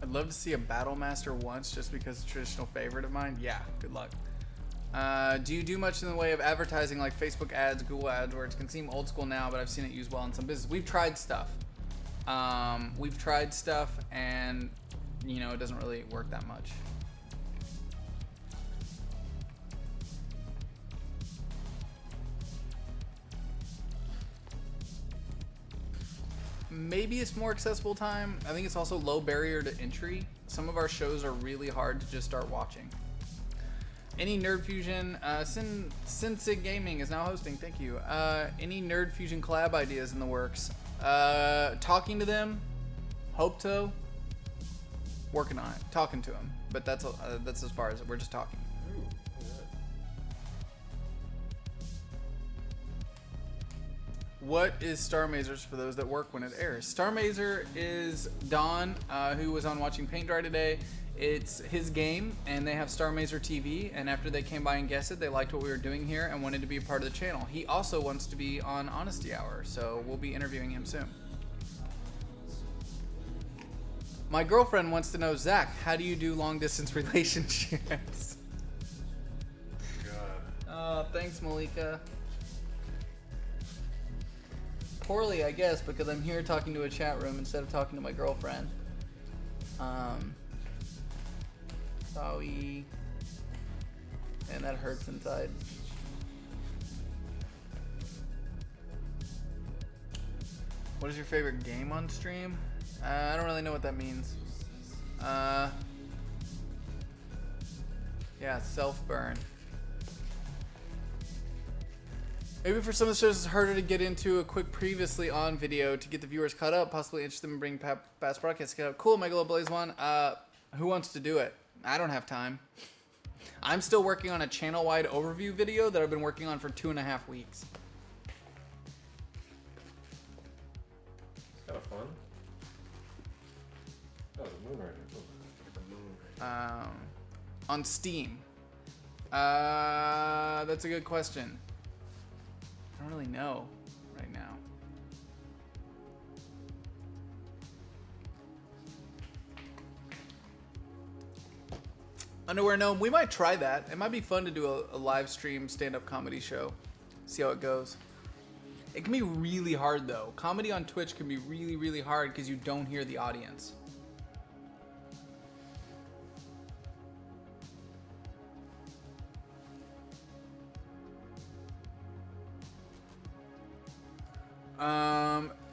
[SPEAKER 1] I'd love to see a Battle Master once just because it's a traditional favorite of mine. Yeah, good luck. Do you do much in the way of advertising like Facebook ads, Google AdWords? Can seem old school now, but I've seen it used well in some business. We've tried stuff. And you know, it doesn't really work that much. Maybe it's more accessible time. I think it's also low barrier to entry. Some of our shows are really hard to just start watching. Any Nerd Fusion, Sinsig Gaming is now hosting, thank you. Any Nerd Fusion collab ideas in the works? Talking to them, hope to, working on it, talking to them, but that's as far as it. We're just talking. What is Star Mazers for those that work when it airs? Star Mazer is Don, who was on Watching Paint Dry today. It's his game, and they have Star Mazer TV, and after they came by and guessed it, they liked what we were doing here and wanted to be a part of the channel. He also wants to be on Honesty Hour, so we'll be interviewing him soon. My girlfriend wants to know, Zach, how do you do long-distance relationships?
[SPEAKER 2] God.
[SPEAKER 1] Oh, Oh, thanks, Malika. Poorly, I guess, because I'm here talking to a chat room instead of talking to my girlfriend. Sorry. And that hurts inside. What is your favorite game on stream? I don't really know what that means. Yeah, self-burn. Maybe for some of the shows it's harder to get into a quick previously on video to get the viewers caught up, possibly interested in bringing past broadcasts to get up. Cool, Michael Blaze one. Who wants to do it? I don't have time. I'm still working on a channel-wide overview video that I've been working on for 2.5 weeks.
[SPEAKER 2] It's kind of fun. Oh, the moon right here. Look at the moon right here.
[SPEAKER 1] On Steam. That's a good question. I don't really know right now. Underwear Gnome, we might try that. It might be fun to do a live stream stand-up comedy show. See how it goes. It can be really hard though. Comedy on Twitch can be really, really hard because you don't hear the audience.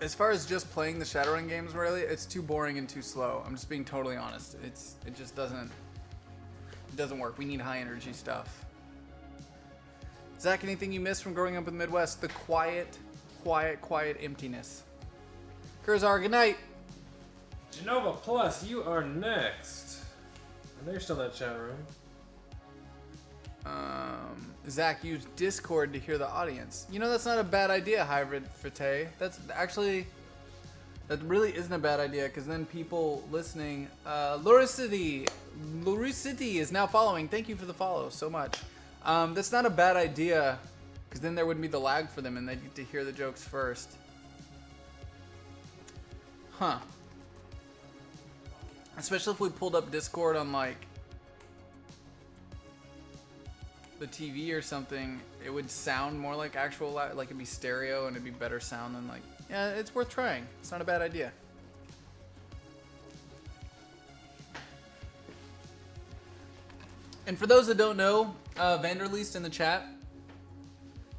[SPEAKER 1] As far as just playing the Shadowrun games, really, it's too boring and too slow. I'm just being totally honest. It just doesn't work. We need high energy stuff. Zach, anything you missed from growing up in the Midwest? The quiet emptiness. Kurzar, good night.
[SPEAKER 2] Genova Plus, you are next. I know you're still in that chat room.
[SPEAKER 1] Zach, use Discord to hear the audience. You know, that's not a bad idea, Hybrid Fate. That really isn't a bad idea, because then people listening... Luricity is now following. Thank you for the follow so much. That's not a bad idea, because then there wouldn't be the lag for them, and they'd get to hear the jokes first. Huh. Especially if we pulled up Discord on, like, the TV or something, it would sound more like actual, like it'd be stereo and it'd be better sound than like, yeah, it's worth trying. It's not a bad idea. And for those that don't know, Vanderleest in the chat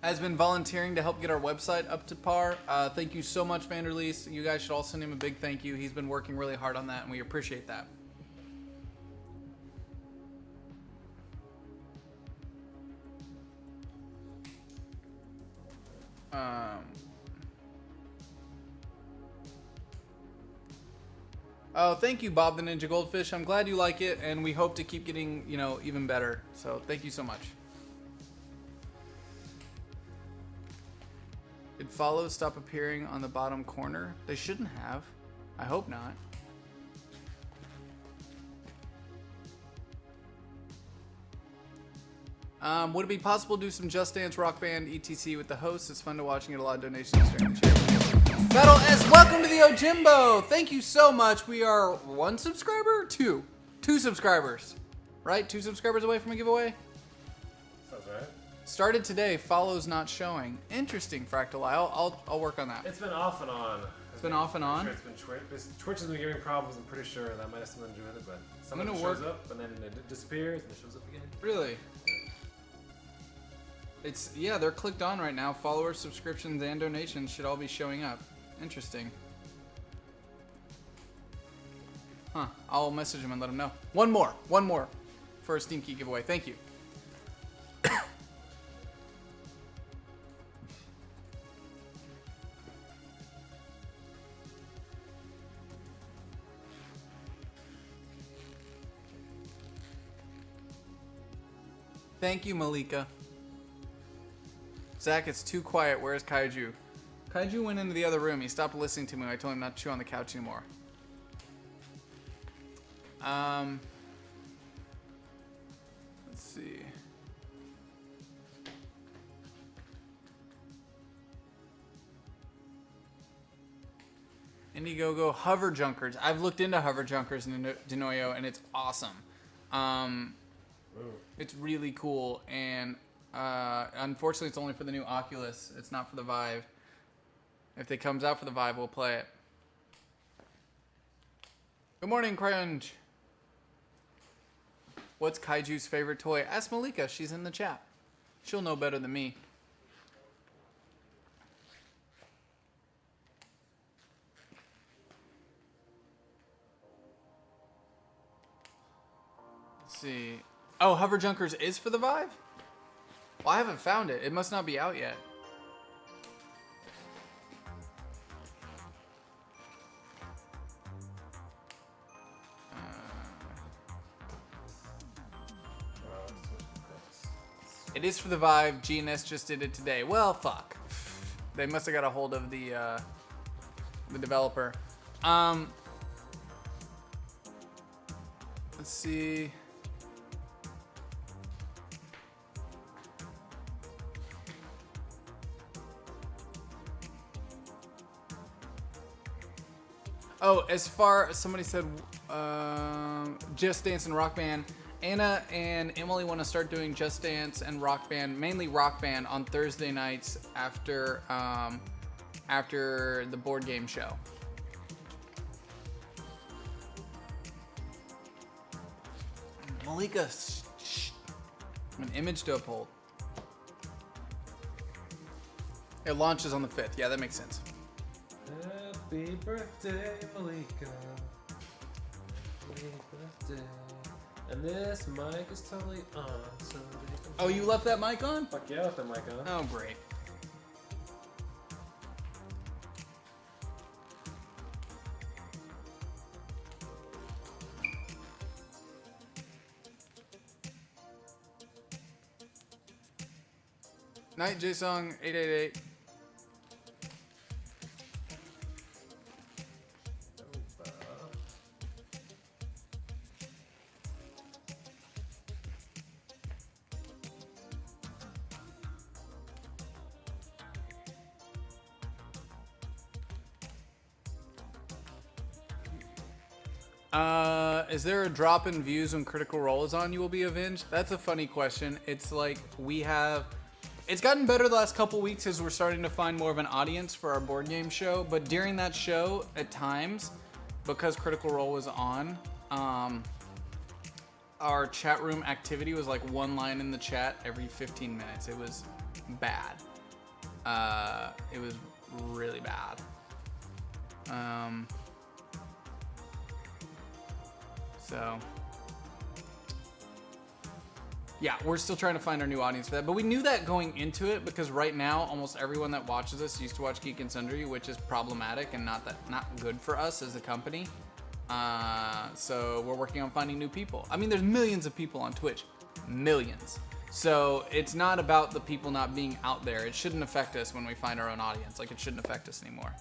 [SPEAKER 1] has been volunteering to help get our website up to par. Thank you so much, Vanderleest. You guys should all send him a big thank you. He's been working really hard on that and we appreciate that. Oh, thank you, Bob the Ninja Goldfish. I'm glad you like it, and we hope to keep getting, you know, even better. So, thank you so much. Did follows stop appearing on the bottom corner? They shouldn't have. I hope not. Would it be possible to do some Just Dance, Rock Band, etc. with the hosts? It's fun to watch and get a lot of donations during the chat. Battle S, welcome to the Ojimbo. Thank you so much. We are 1 subscriber? 2 subscribers. Right? 2 subscribers away from a giveaway?
[SPEAKER 2] Sounds right.
[SPEAKER 1] Started today, follows not showing. Interesting, Fractal. I'll work on that.
[SPEAKER 2] It's been off and on.
[SPEAKER 1] It's been off and on?
[SPEAKER 2] Sure it's been Twitch has been giving problems, I'm pretty sure that might have something to do with it, but something shows up and then it disappears and it shows up again.
[SPEAKER 1] Really? It's, yeah, they're clicked on right now. Followers, subscriptions, and donations should all be showing up. Interesting. Huh. I'll message him and let him know. One more for a Steam Key giveaway. Thank you. Thank you, Malika. Zach, it's too quiet. Where's Kaiju? Kaiju went into the other room. He stopped listening to me. I told him not to chew on the couch anymore. Let's see. Indiegogo hover junkers. I've looked into hover junkers in Denoyo, and it's awesome. It's really cool, and Unfortunately, it's only for the new Oculus. It's not for the Vive. If it comes out for the Vive, we'll play it. Good morning, Crunch. What's Kaiju's favorite toy? Ask Malika. She's in the chat. She'll know better than me. Let's see. Oh, Hover Junkers is for the Vive? Well, I haven't found it. It must not be out yet. It is for the Vive. GNS just did it today. Well, fuck. They must have got a hold of the developer. Let's see. Oh, as far as somebody said, Just Dance and Rock Band. Anna and Emily want to start doing Just Dance and Rock Band, mainly Rock Band, on Thursday nights after the board game show. Malika, shh. An image to uphold. It launches on the 5th. Yeah, that makes sense.
[SPEAKER 2] Happy birthday, Malika. Happy birthday. And this mic is totally on, so they can...
[SPEAKER 1] Oh, you left that mic on?
[SPEAKER 2] Fuck yeah, I left the mic on.
[SPEAKER 1] Oh, great. Night J-Song 888. Is there a drop in views when Critical Role is on? You will be avenged? That's a funny question. It's like it's gotten better the last couple weeks as we're starting to find more of an audience for our board game show. But during that show, at times, because Critical Role was on, our chat room activity was like one line in the chat every 15 minutes. It was bad. It was really bad. So, yeah, we're still trying to find our new audience for that. But we knew that going into it because right now, almost everyone that watches us used to watch Geek and Sundry, which is problematic and not good for us as a company. So we're working on finding new people. I mean, there's millions of people on Twitch, millions. So it's not about the people not being out there. It shouldn't affect us when we find our own audience. Like, it shouldn't affect us anymore.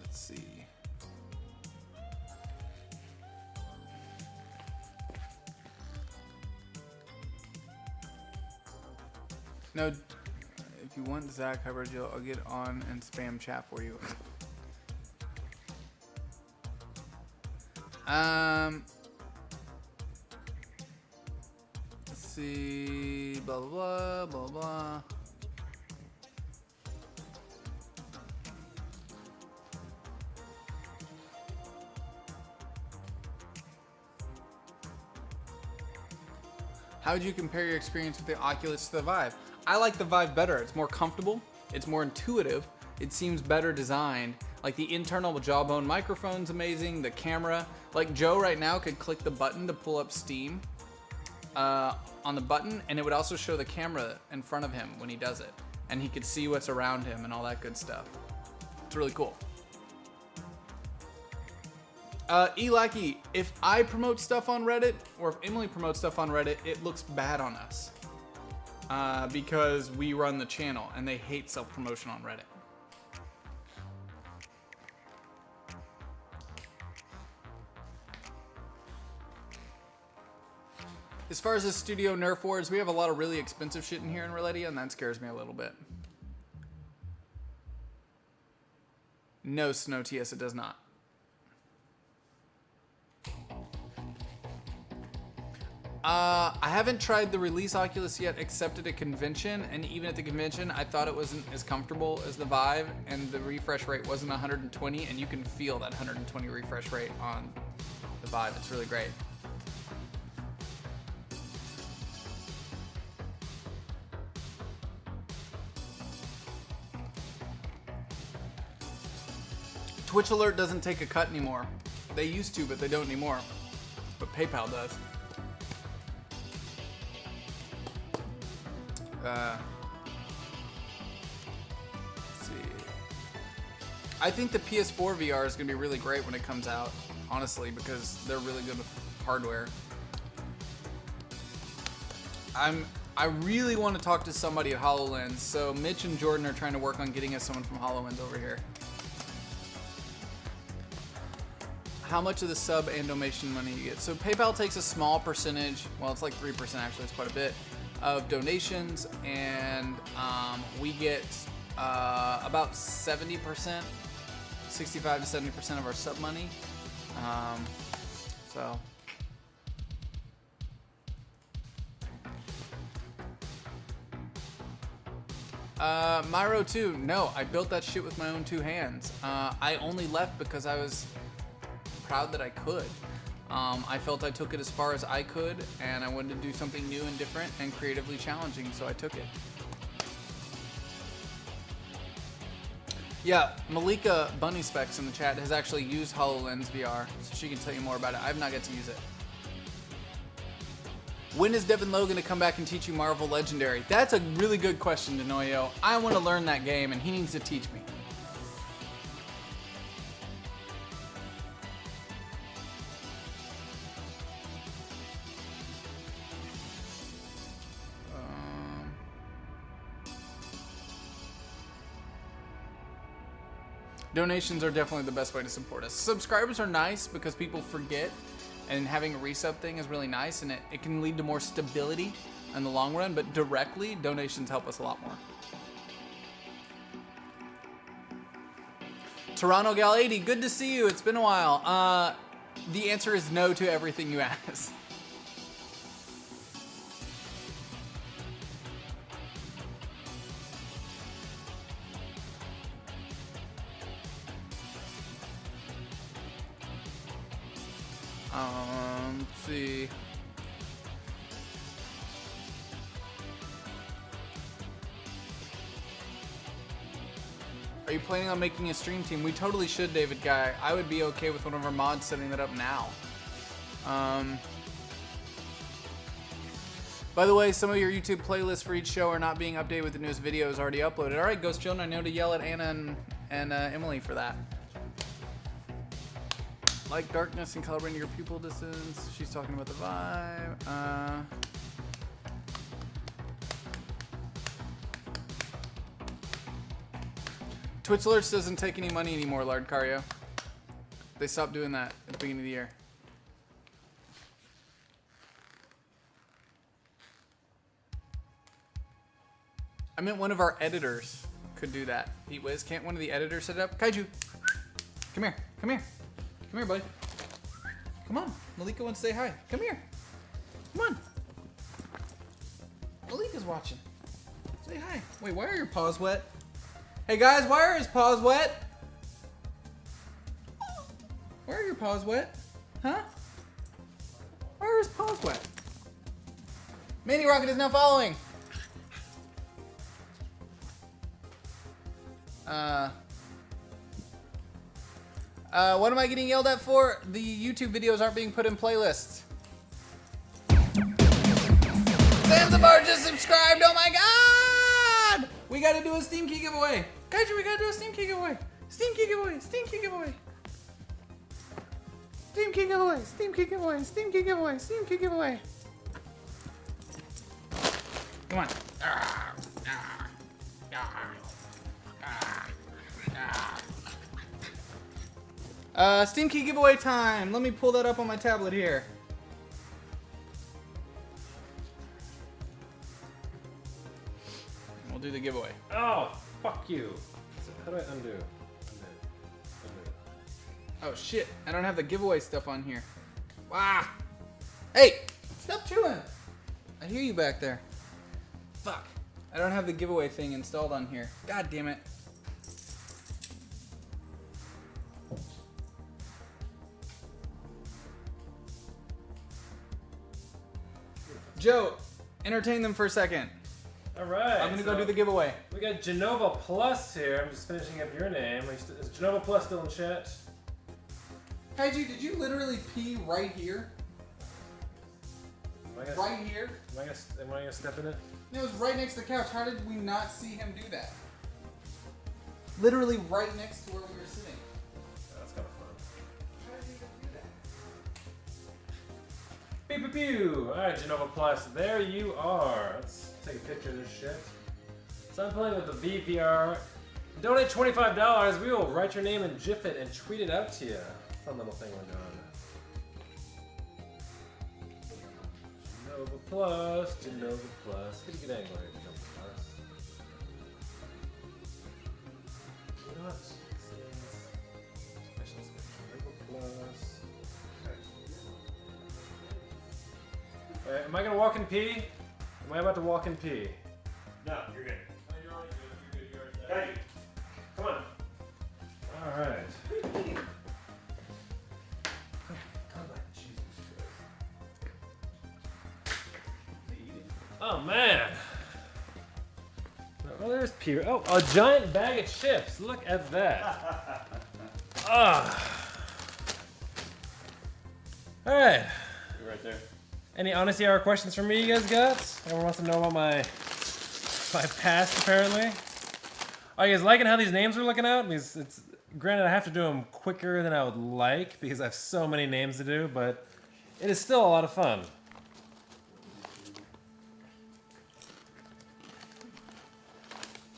[SPEAKER 1] Let's see. No, if you want Zach Hubbard, I'll get on and spam chat for you. Let's see. Blah blah blah blah blah. How would you compare your experience with the Oculus to the Vive? I like the Vive better. It's more comfortable. It's more intuitive. It seems better designed. Like, the internal jawbone microphone's amazing. The camera. Like, Joe right now could click the button to pull up Steam on the button, and it would also show the camera in front of him when he does it. And he could see what's around him and all that good stuff. It's really cool. Elaki, if I promote stuff on Reddit, or if Emily promotes stuff on Reddit, it looks bad on us. Because we run the channel, and they hate self-promotion on Reddit. As far as the studio Nerf wars, we have a lot of really expensive shit in here in Roletia, and that scares me a little bit. No, Snow TS, it does not. I haven't tried the release Oculus yet, except at a convention, and even at the convention, I thought it wasn't as comfortable as the Vive, and the refresh rate wasn't 120, and you can feel that 120 refresh rate on the Vive. It's really great. Twitch Alert doesn't take a cut anymore. They used to, but they don't anymore. But PayPal does. Let's see. I think the PS4 VR is going to be really great when it comes out, honestly, because they're really good with hardware. I really want to talk to somebody at HoloLens, so Mitch and Jordan are trying to work on getting us someone from HoloLens over here. How much of the sub and donation money you get? So PayPal takes a small percentage, well, it's like 3% actually, it's quite a bit, of donations, and we get about 70%, 65 to 70% of our sub money. So. Myro 2, no, I built that shit with my own 2 hands. I only left because I was proud that I could. I felt I took it as far as I could, and I wanted to do something new and different and creatively challenging, so I took it. Yeah, Malika Bunny Specs in the chat has actually used HoloLens VR, so she can tell you more about it. I've not got to use it. When is Devin Lowe going to come back and teach you Marvel Legendary? That's a really good question, Denoyo. I want to learn that game, and he needs to teach me. Donations are definitely the best way to support us. Subscribers are nice because people forget, and having a resub thing is really nice, and it can lead to more stability in the long run, but directly, donations help us a lot more. Toronto Gal 80, good to see you. It's been a while. The answer is no to everything you ask. Let's see. Are you planning on making a stream team? We totally should, David Guy. I would be okay with one of our mods setting that up now. By the way, some of your YouTube playlists for each show are not being updated with the newest videos already uploaded. All right, Ghost Children, I know to yell at Anna and Emily for that. Like darkness and calibrating your pupil distance. She's talking about the Vive. Twitch Alerts doesn't take any money anymore, Lard Cario. They stopped doing that at the beginning of the year. I meant one of our editors could do that. Pete Wiz, can't one of the editors set it up? Kaiju, come here, come here. Come here, buddy. Come on. Malika wants to say hi. Come here. Come on. Malika's watching. Say hi. Wait, why are your paws wet? Hey guys, why are his paws wet? Why are your paws wet? Huh? Why are his paws wet? Manny Rocket is now following. What am I getting yelled at for? The YouTube videos aren't being put in playlists. Zanzibar just subscribed, oh my god! We gotta do a Steam Key giveaway. Kaiju, we gotta do a Steam Key giveaway. Steam Key giveaway, Steam Key giveaway. Steam Key giveaway, Steam Key giveaway, Steam Key giveaway, Steam Key giveaway. Come on. Steam Key giveaway time. Let me pull that up on my tablet here. We'll do the giveaway.
[SPEAKER 2] Oh, fuck you. So how do I undo? Undo.
[SPEAKER 1] Oh shit, I don't have the giveaway stuff on here. Wow. Hey, Stop chewing. I hear you back there. Fuck. I don't have the giveaway thing installed on here. God damn it. Joe, entertain them for a second.
[SPEAKER 2] All right.
[SPEAKER 1] I'm gonna go do the giveaway.
[SPEAKER 2] We got Genova Plus here. I'm just finishing up your name. Is Genova Plus still in chat?
[SPEAKER 1] Kaiju, did you literally pee right here? Right here?
[SPEAKER 2] Am I gonna step in it?
[SPEAKER 1] No, it was right next to the couch. How did we not see him do that? Literally right next to where we were sitting.
[SPEAKER 2] That's kind of fun.
[SPEAKER 1] How did he even do that?
[SPEAKER 2] Pew pew pew! Alright, Genova Plus, there you are. Let's take a picture of this shit. So I'm playing with the VVR. Donate $25. We will write your name and GIF it and tweet it out to you. Fun little thing we're doing. Genova Plus, Genova Plus. Get a good angle here, Genova Plus. You know what? Special Genova Plus. Alright, am I gonna walk and pee? Am I about to walk and pee?
[SPEAKER 3] No, you're good.
[SPEAKER 2] Oh, you're already good. You're good.
[SPEAKER 3] Got you.
[SPEAKER 2] Come on. Alright. Oh man. Oh, there's Peter. Oh, a giant bag of chips. Look at that. Alright.
[SPEAKER 3] You're right there.
[SPEAKER 2] Any honesty hour questions from me you guys got? Everyone wants to know about my past apparently. Are you guys liking how these names are looking out? It's granted I have to do them quicker than I would like because I have so many names to do, but it is still a lot of fun.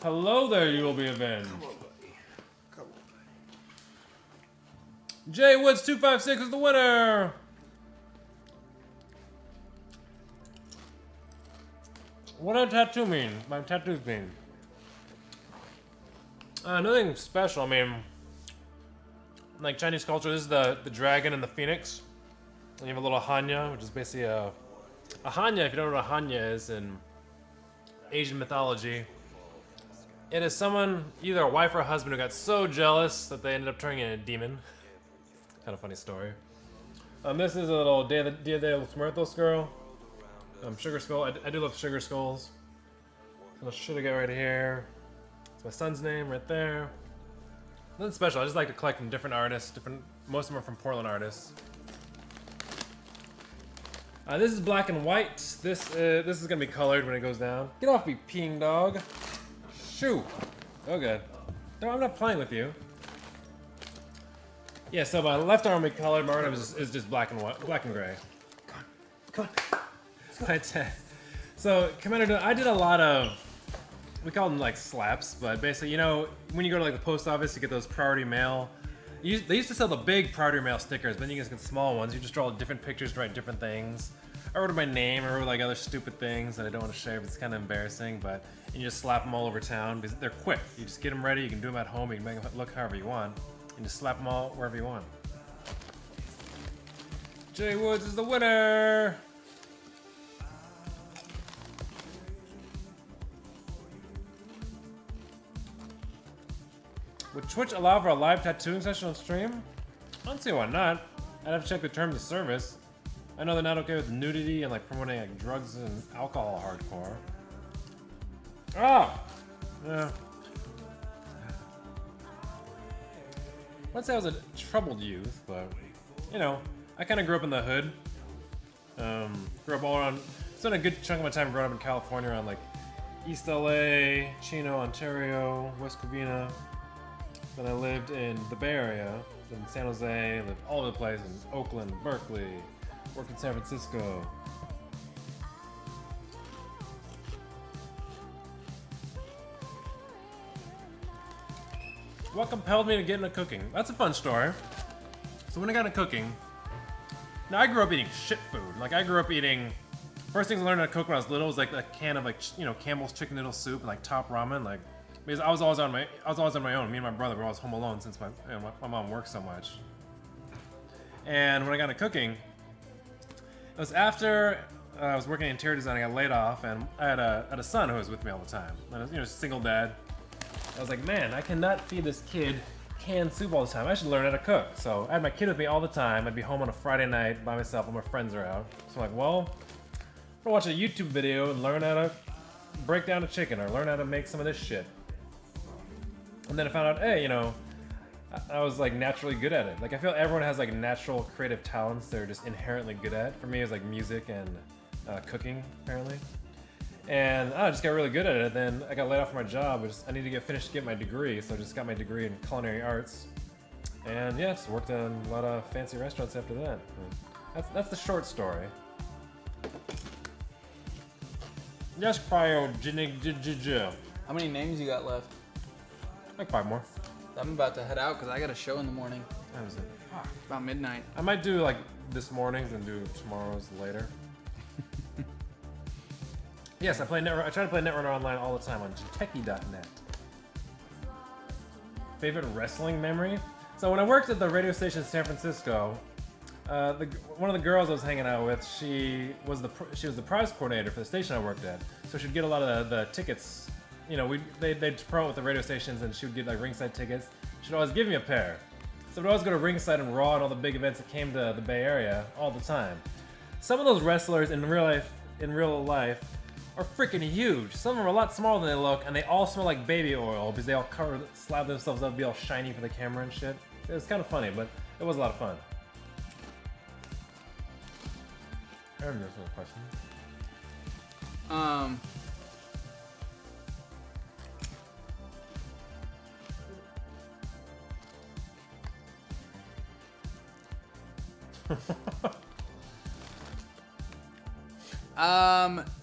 [SPEAKER 2] Hello there, you will be avenged.
[SPEAKER 3] Come on, buddy. Come on, buddy.
[SPEAKER 2] Jay Woods 256 is the winner. What does tattoo mean? My tattoos mean. Nothing special. I mean, like Chinese culture, this is the dragon and the phoenix. And you have a little hanya, which is basically a hanya. If you don't know what a hanya is in Asian mythology, it is someone, either a wife or a husband, who got so jealous that they ended up turning into a demon. Kind of funny story. This is a little Dia de los Muertos girl. Sugar skull. I do love sugar skulls. So should I get right here? It's my son's name right there. Nothing special. I just like to collect from different artists. Most of them are from Portland artists. This is black and white. This is gonna be colored when it goes down. Get off me, peeing dog. Shoo. Oh good. No, I'm not playing with you. Yeah. So my left arm will be colored. My right arm is just black and white, black and gray.
[SPEAKER 3] Come on.
[SPEAKER 2] So Commander, I did a lot of, we call them like slaps, but basically, you know, when you go to like the post office to get those priority mail, they used to sell the big priority mail stickers, but then you guys get small ones. You just draw different pictures, write different things. I wrote my name, I wrote like other stupid things that I don't want to share, but it's kind of embarrassing, but you just slap them all over town because they're quick. You just get them ready, you can do them at home, you can make them look however you want, and just slap them all wherever you want. Jay Woods is the winner! Would Twitch allow for a live tattooing session on stream? I don't see why not. I'd have to check the terms of service. I know they're not okay with nudity and like promoting like drugs and alcohol hardcore. Ah! Yeah. I'd say I was a troubled youth, but you know, I kind of grew up in the hood. Grew up all around, spent a good chunk of my time growing up in California around like East LA, Chino, Ontario, West Covina. Then I lived in the Bay Area, lived in San Jose, lived all over the place, in Oakland, Berkeley, worked in San Francisco. What compelled me to get into cooking? That's a fun story. So when I got into cooking, now I grew up eating shit food. Like I grew up eating, first things I learned how to cook when I was little was like a can of like, you know, Campbell's chicken noodle soup and like top ramen, like, because I was always on my own. Me and my brother were always home alone since my mom worked so much. And when I got into cooking, it was after I was working in interior design. I got laid off, and I had a son who was with me all the time. I was, single dad. I was like, man, I cannot feed this kid canned soup all the time. I should learn how to cook. So I had my kid with me all the time. I'd be home on a Friday night by myself when my friends are out. So I'm like, well, I'm gonna watch a YouTube video and learn how to break down a chicken or learn how to make some of this shit. And then I found out, hey, I was like naturally good at it. Like I feel everyone has like natural creative talents they're just inherently good at. For me, it was like music and cooking apparently. And I just got really good at it. Then I got laid off from my job. I need to get my degree, so I just got my degree in culinary arts. And yeah, just worked in a lot of fancy restaurants after that. That's the short story. Yes, Cryo Jinig.
[SPEAKER 1] How many names you got left?
[SPEAKER 2] Like 5 more.
[SPEAKER 1] I'm about to head out because I got a show in the morning.
[SPEAKER 2] That was it.
[SPEAKER 1] It's about midnight.
[SPEAKER 2] I might do like this morning's and do tomorrow's later. Yes, I try to play Netrunner Online all the time on jtechie.net. Favorite wrestling memory? So when I worked at the radio station in San Francisco, one of the girls I was hanging out with, she was the prize coordinator for the station I worked at. So she'd get a lot of the tickets. They'd promote with the radio stations, and she would get like ringside tickets. She'd always give me a pair. So I'd always go to ringside and Raw and all the big events that came to the Bay Area all the time. Some of those wrestlers in real life are freaking huge. Some of them are a lot smaller than they look, and they all smell like baby oil because they all slap themselves up, be all shiny for the camera and shit. It was kind of funny, but it was a lot of fun. I remember this question.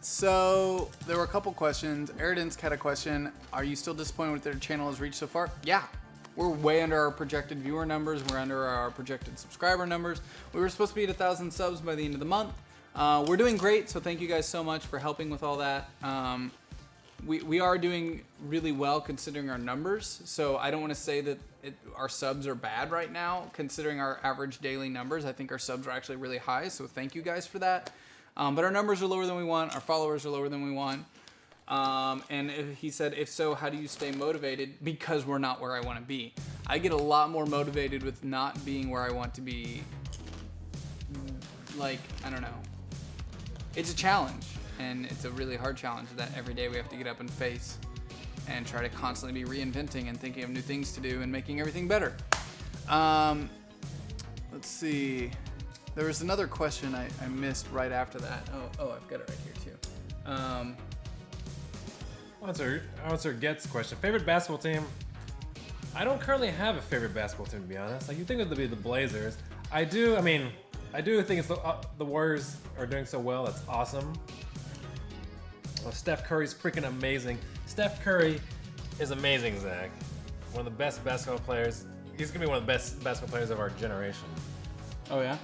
[SPEAKER 1] So there were a couple questions. Eridance had a question. Are you still disappointed with their channel has reached so far? Yeah. We're way under our projected viewer numbers. We're under our projected subscriber numbers. We were supposed to be at 1,000 subs by the end of the month. We're doing great, so thank you guys so much for helping with all that. We are doing really well considering our numbers, so I don't want to say that our subs are bad right now considering our average daily numbers. I think our subs are actually really high, so thank you guys for that. But our numbers are lower than we want, our followers are lower than we want. And he said, if so, how do you stay motivated? Because we're not where I want to be. I get a lot more motivated with not being where I want to be. Like, I don't know. It's a challenge, and it's a really hard challenge that every day we have to get up and face and try to constantly be reinventing and thinking of new things to do and making everything better. Let's see. There was another question I missed right after that. Oh, I've got it right here too.
[SPEAKER 2] I'll answer Get's question. Favorite basketball team? I don't currently have a favorite basketball team, to be honest. Like, you think it would be the Blazers. I do think it's the Warriors are doing so well. That's awesome. Well, Steph Curry's freaking amazing. Steph Curry is amazing, Zach. One of the best basketball players. He's gonna be one of the best basketball players of our generation.
[SPEAKER 1] Oh yeah?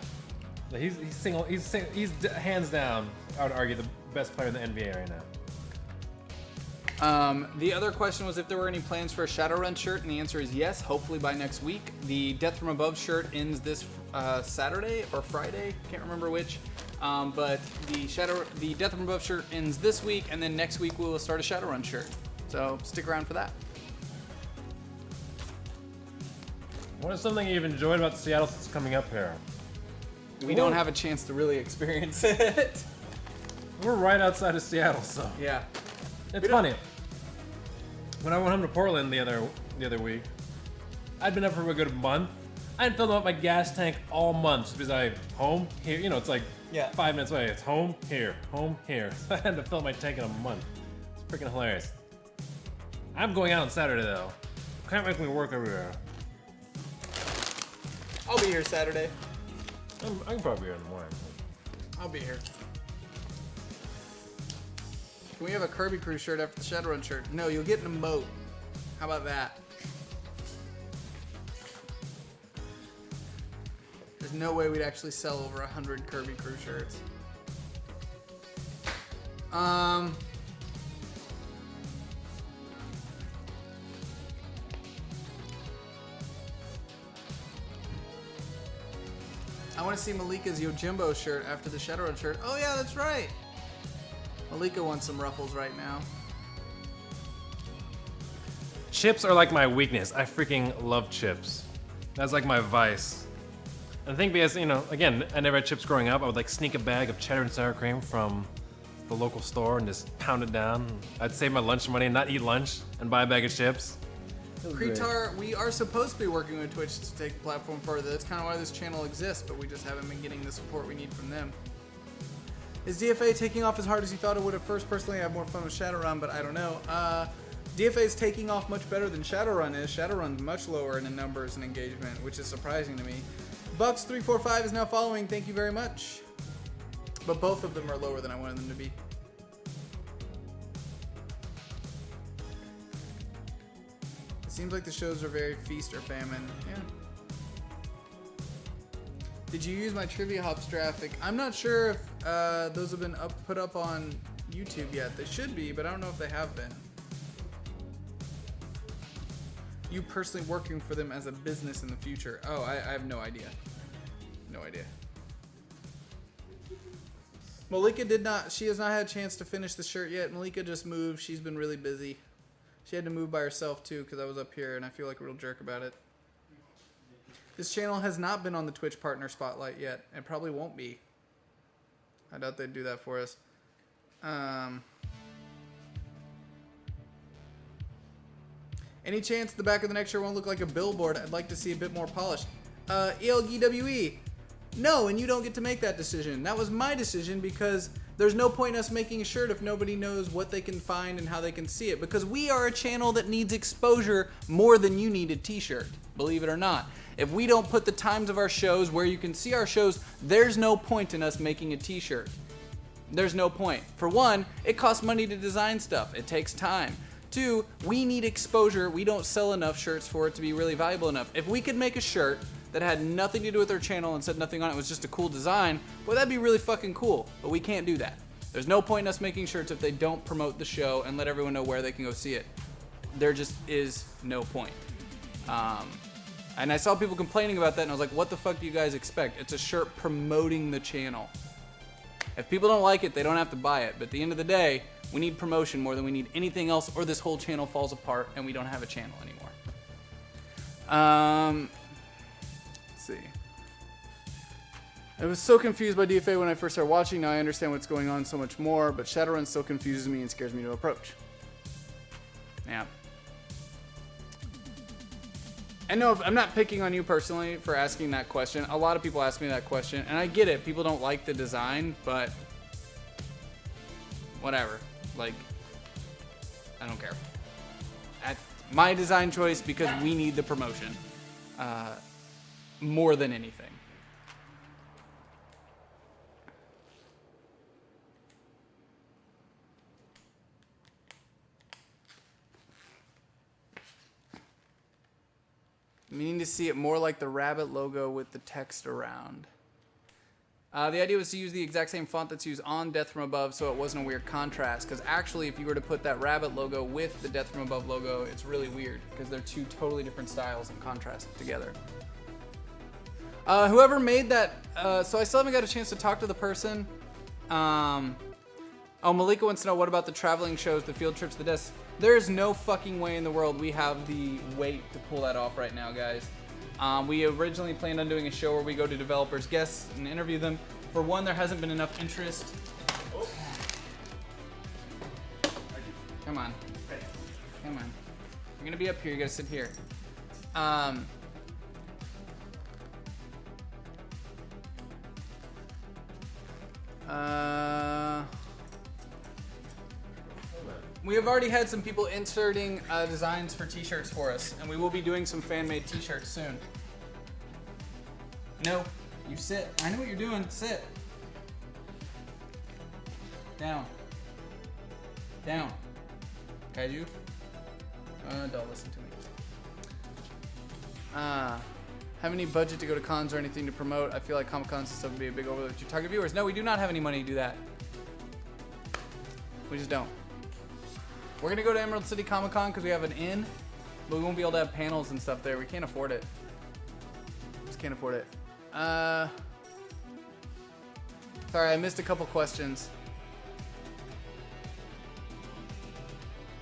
[SPEAKER 2] He's hands down, I would argue, the best player in the NBA right now.
[SPEAKER 1] The other question was if there were any plans for a Shadowrun shirt, and the answer is yes, hopefully by next week. The Death from Above shirt ends this Saturday or Friday, can't remember which. But the Death from Above shirt ends this week, and then next week we will start a Shadowrun shirt. So stick around for that.
[SPEAKER 2] What is something you've enjoyed about Seattle since coming up here?
[SPEAKER 1] We don't have a chance to really experience it.
[SPEAKER 2] We're right outside of Seattle, so
[SPEAKER 1] Yeah.
[SPEAKER 2] it's funny. When I went home to Portland the other week, I'd been up for a good month. I hadn't filled up my gas tank all month just because home here. It's like 5 minutes away. It's home here, home here. So I had to fill my tank in a month. It's freaking hilarious. I'm going out on Saturday though. Can't make me work everywhere.
[SPEAKER 1] I'll be here Saturday.
[SPEAKER 2] I can probably be here in the morning.
[SPEAKER 1] I'll be here. Can we have a Kirby Crew shirt after the Shadowrun shirt? No, you'll get an emote. How about that? There's no way we'd actually sell over 100 Kirby Crew shirts. I want to see Malika's Yojimbo shirt after the Shadowrun shirt. Oh yeah, that's right. Malika wants some ruffles right now.
[SPEAKER 2] Chips are like my weakness. I freaking love chips. That's like my vice. And I think because, you know, again, I never had chips growing up. I would like sneak a bag of cheddar and sour cream from the local store and just pound it down. I'd save my lunch money and not eat lunch and buy a bag of chips.
[SPEAKER 1] Cretar, we are supposed to be working with Twitch to take the platform further. That's kind of why this channel exists, but we just haven't been getting the support we need from them. Is DFA taking off as hard as you thought it would at first? Personally, I have more fun with Shadowrun, but I don't know. DFA is taking off much better than Shadowrun is. Shadowrun's much lower in the numbers and engagement, which is surprising to me. Bucks345 is now following. Thank you very much. But both of them are lower than I wanted them to be. It seems like the shows are very feast or famine. Yeah. Did you use my Trivia Hops graphic? I'm not sure if those have been put up on YouTube yet. They should be, but I don't know if they have been. You personally working for them as a business in the future? Oh, I have no idea. No idea. Malika she has not had a chance to finish the shirt yet. Malika just moved. She's been really busy. She had to move by herself too because I was up here and I feel like a real jerk about it. This channel has not been on the Twitch partner spotlight yet and probably won't be. I doubt they'd do that for us. Any chance the back of the next shirt won't look like a billboard? I'd like to see a bit more polished. ELGWE. No, and you don't get to make that decision. That was my decision because there's no point in us making a shirt if nobody knows what they can find and how they can see it. Because we are a channel that needs exposure more than you need a t-shirt, believe it or not. If we don't put the times of our shows where you can see our shows, there's no point in us making a t-shirt. There's no point. For one, it costs money to design stuff. It takes time. Two, we need exposure. We don't sell enough shirts for it to be really valuable enough. If we could make a shirt that had nothing to do with our channel and said nothing on it, was just a cool design, well, that'd be really fucking cool. But we can't do that. There's no point in us making shirts if they don't promote the show and let everyone know where they can go see it. There just is no point. And I saw people complaining about that, and I was like, what the fuck do you guys expect? It's a shirt promoting the channel. If people don't like it, they don't have to buy it. But at the end of the day, we need promotion more than we need anything else, or this whole channel falls apart and we don't have a channel anymore. Let's see. I was so confused by DFA when I first started watching. Now I understand what's going on so much more, but Shadowrun still confuses me and scares me to approach. Yeah. And no, I'm not picking on you personally for asking that question. A lot of people ask me that question, and I get it. People don't like the design, but whatever. Like, I don't care. My design choice because we need the promotion more than anything. Meaning to see it more like the rabbit logo with the text around. The idea was to use the exact same font that's used on Death From Above so it wasn't a weird contrast. Because actually, if you were to put that rabbit logo with the Death From Above logo, it's really weird. Because they're two totally different styles and contrast together. Whoever made that, so I still haven't got a chance to talk to the person. Oh, Malika wants to know, what about the traveling shows, the field trips, the desks? There's no fucking way in the world we have the weight to pull that off right now, guys. We originally planned on doing a show where we go to developers' guests and interview them. For one, there hasn't been enough interest. Oh. Come on. Come on. You're gonna be up here, you gotta sit here. We have already had some people inserting designs for t-shirts for us, and we will be doing some fan-made t-shirts soon. No, you sit. I know what you're doing. Sit. Down. Down. Kaiju? Don't listen to me. Have any budget to go to cons or anything to promote? I feel like Comic-Cons and stuff would be a big overload to target viewers. No, we do not have any money to do that. We just don't. We're gonna go to Emerald City Comic Con because we have an inn, but we won't be able to have panels and stuff there. We can't afford it. Just can't afford it. Sorry, I missed a couple questions.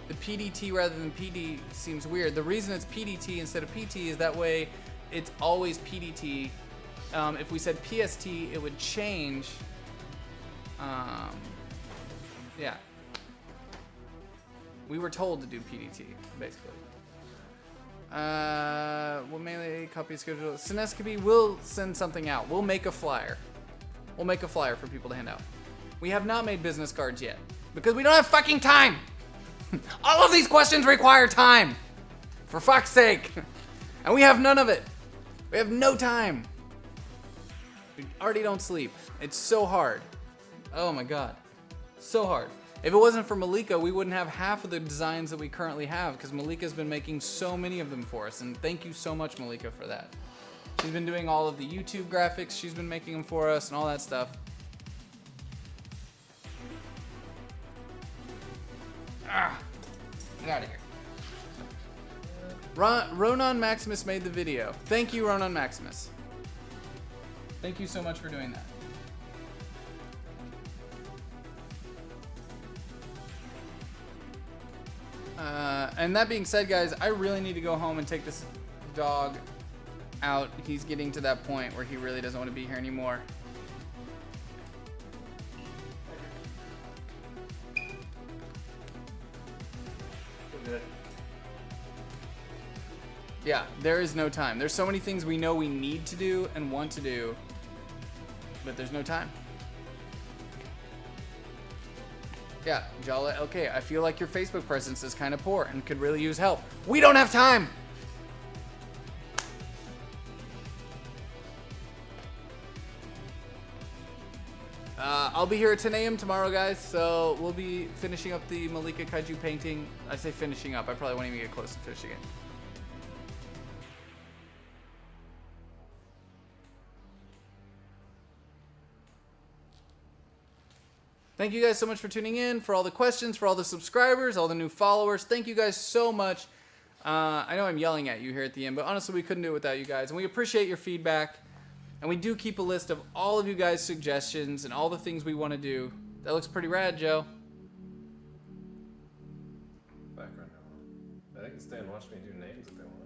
[SPEAKER 1] The PDT rather than PD seems weird. The reason it's PDT instead of PT is that way it's always PDT. If we said PST, it would change. Yeah. We were told to do PDT, basically. What mainly copy schedule? Sinescopy will send something out. We'll make a flyer. We'll make a flyer for people to hand out. We have not made business cards yet because we don't have fucking time. All of these questions require time. For fuck's sake. And we have none of it. We have no time. We already don't sleep. It's so hard. Oh my god. So hard. If it wasn't for Malika, we wouldn't have half of the designs that we currently have because Malika's been making so many of them for us. And thank you so much, Malika, for that. She's been doing all of the YouTube graphics. She's been making them for us and all that stuff. Ah, get out of here. Ronan Maximus made the video. Thank you, Ronan Maximus. Thank you so much for doing that. And that being said, guys, I really need to go home and take this dog out. He's getting to that point where he really doesn't want to be here anymore. Yeah, there is no time. There's so many things we know we need to do and want to do, but there's no time. Yeah, Jala, okay, I feel like your Facebook presence is kind of poor and could really use help. We don't have time! I'll be here at 10 a.m. tomorrow, guys, so we'll be finishing up the Malika Kaiju painting. I say finishing up, I probably won't even get close to finishing it. Thank you guys so much for tuning in, for all the questions, for all the subscribers, all the new followers. Thank you guys so much. I know I'm yelling at you here at the end, but honestly, we couldn't do it without you guys. And we appreciate your feedback. And we do keep a list of all of you guys' suggestions and all the things we want to do. That looks pretty rad, Joe.
[SPEAKER 2] Background. They can stay and watch me do names if they want.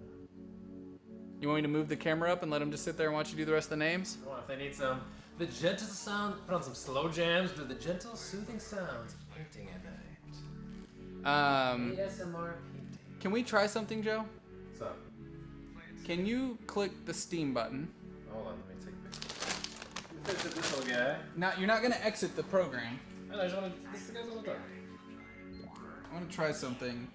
[SPEAKER 1] You want me to move the camera up and let them just sit there and watch you do the rest of the names?
[SPEAKER 2] Well, if they need some, the gentle sound, put on some slow jams, do the gentle, soothing sounds of painting at night. ASMR painting.
[SPEAKER 1] Can we try something, Joe?
[SPEAKER 2] What's up?
[SPEAKER 1] Can you click the Steam button?
[SPEAKER 2] Hold on, let me take a picture. This is this little guy.
[SPEAKER 1] Now, you're not going to exit the program.
[SPEAKER 2] I just want to, this is the guy's all the time.
[SPEAKER 1] I want to try something.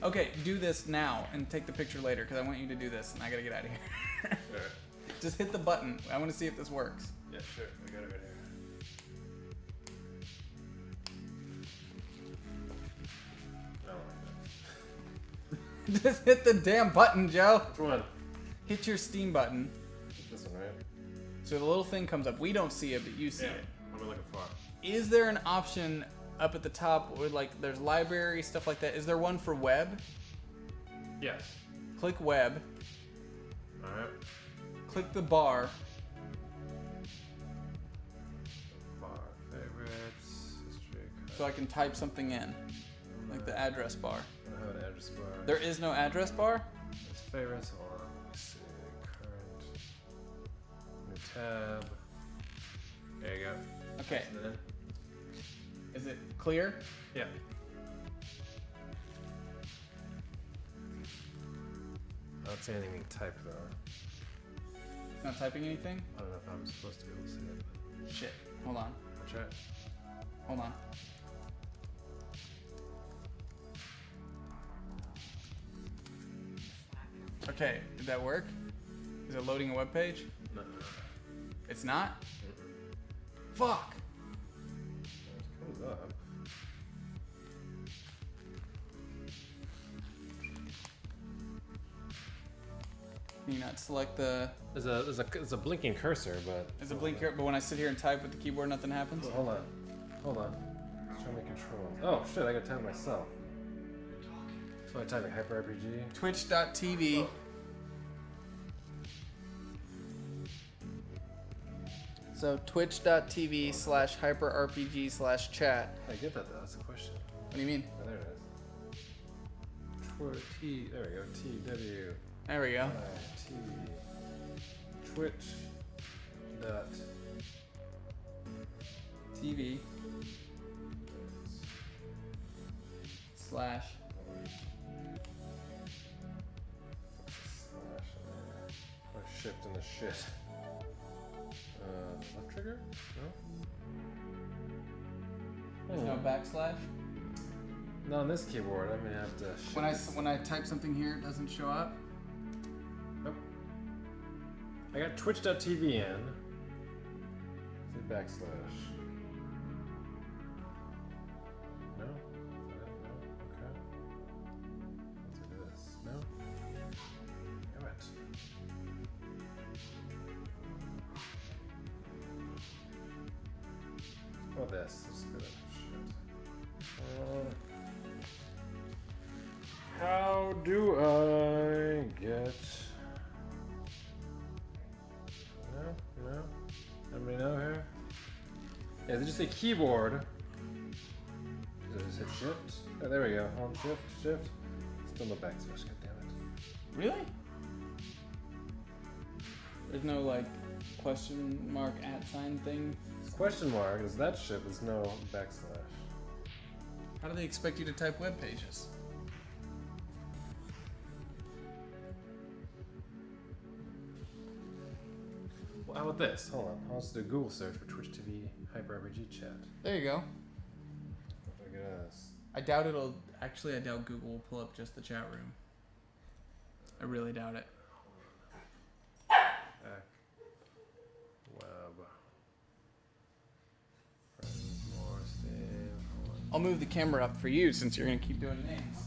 [SPEAKER 1] Okay, do this now and take the picture later because I want you to do this and I gotta get out of here.
[SPEAKER 2] Sure.
[SPEAKER 1] Just hit the button. I want to see if this works.
[SPEAKER 2] Yeah, sure. We got it right here.
[SPEAKER 1] Just hit the damn button, Joe.
[SPEAKER 2] Which one?
[SPEAKER 1] Hit your Steam button.
[SPEAKER 2] This one, right?
[SPEAKER 1] So the little thing comes up. We don't see it, but you see it.
[SPEAKER 2] What am I looking for?
[SPEAKER 1] Is there an option up at the top where like there's library, stuff like that? Is there one for web?
[SPEAKER 2] Yes.
[SPEAKER 1] Click web.
[SPEAKER 2] Alright.
[SPEAKER 1] Click the bar.
[SPEAKER 2] Bar favorites, history.
[SPEAKER 1] So I can type something in. Like the address bar.
[SPEAKER 2] I don't have an address bar.
[SPEAKER 1] There is no address bar?
[SPEAKER 2] There's favorites. Hold on. Let me see. Current. New tab. There you go.
[SPEAKER 1] Okay.
[SPEAKER 2] And then,
[SPEAKER 1] Is it clear?
[SPEAKER 2] yeah. I don't see anything being typed though.
[SPEAKER 1] It's not typing anything?
[SPEAKER 2] I don't know if I'm supposed to be able to see it. But
[SPEAKER 1] Shit. Hold on.
[SPEAKER 2] I'll try it.
[SPEAKER 1] Hold on. Okay, did that work? Is it loading a web page?
[SPEAKER 2] No.
[SPEAKER 1] It's not? Fuck!
[SPEAKER 2] It comes up.
[SPEAKER 1] Can you not select the?
[SPEAKER 2] There's a blinking cursor, but
[SPEAKER 1] There's a blinker, but when I sit here and type with the keyboard, nothing happens.
[SPEAKER 2] Oh, hold on. Show me controls. Oh shit! I gotta type it myself. So I type like Hyper RPG.
[SPEAKER 1] Twitch.tv.
[SPEAKER 2] Oh.
[SPEAKER 1] So twitch.tv/hyperrpg/chat.
[SPEAKER 2] I get that though. That's a question.
[SPEAKER 1] What do you mean?
[SPEAKER 2] Oh, there it is. There we go. TW.
[SPEAKER 1] There we go.
[SPEAKER 2] T. Twitch. Dot.
[SPEAKER 1] TV. Slash.
[SPEAKER 2] Or shift in the shit. Left trigger? No.
[SPEAKER 1] There's no backslash.
[SPEAKER 2] Not on this keyboard. I'm gonna have to.
[SPEAKER 1] When I type something here, it doesn't show up.
[SPEAKER 2] Nope. I got twitch.tv in. Say backslash. No? Is that it? No? Okay. Let's do this. No? Damn it. Or this. Let's do that. Shit. How do I get... No? Anybody know here? Yeah, they just say keyboard. Did I just hit shift? Oh, there we go. Hold shift. Still no backslash, goddammit.
[SPEAKER 1] Really? There's no like question mark @ thing.
[SPEAKER 2] Question mark is that shit, there's no backslash.
[SPEAKER 1] How do they expect you to type web pages?
[SPEAKER 2] Well, how about this? Hold on. I'll just do a Google search for Twitch TV Hyper RPG chat.
[SPEAKER 1] There you go.
[SPEAKER 2] Look at this.
[SPEAKER 1] I doubt Google will pull up just the chat room. I really doubt it.
[SPEAKER 2] Web. Friends, more, Steve.
[SPEAKER 1] I'll move the camera up for you since you're gonna keep doing names.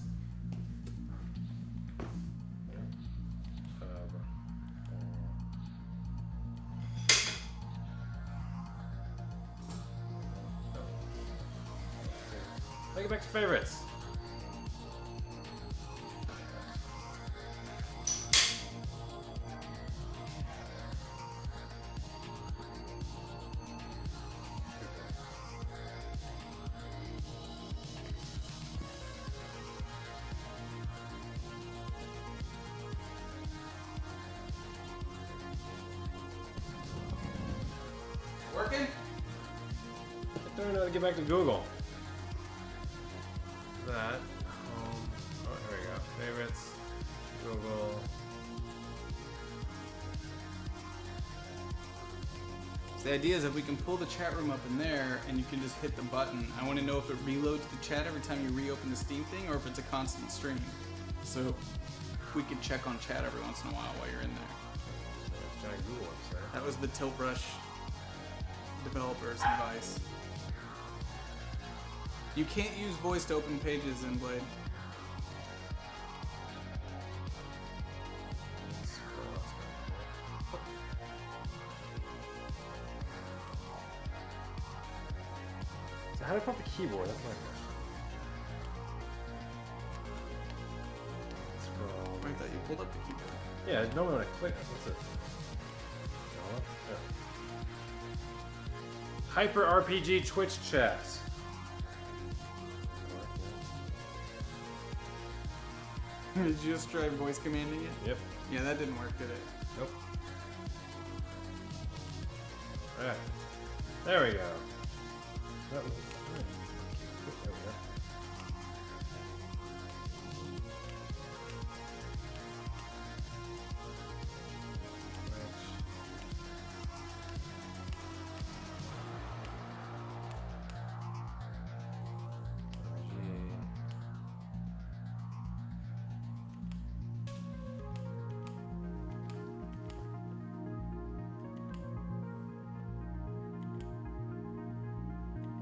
[SPEAKER 2] Take it back to favorites.
[SPEAKER 1] Working?
[SPEAKER 2] I don't know how to get back to Google. That. Home. Oh, here we go. Favorites. Google.
[SPEAKER 1] So the idea is if we can pull the chat room up in there and you can just hit the button. I want to know if it reloads the chat every time you reopen the Steam thing or if it's a constant stream. So we could check on chat every once in a while you're in there.
[SPEAKER 2] Giant Google website.
[SPEAKER 1] That was the Tilt Brush developer's advice. You can't use voice to open pages in Blade.
[SPEAKER 2] So how do I put the keyboard? That's my question. Scroll.
[SPEAKER 1] I thought you pulled up the keyboard.
[SPEAKER 2] Yeah, normally when I click, that's it. Hyper RPG Twitch chat.
[SPEAKER 1] Did you just try voice commanding it?
[SPEAKER 2] Yep.
[SPEAKER 1] Yeah, that didn't work, did it?
[SPEAKER 2] Nope. Alright. There we go. That was there we go.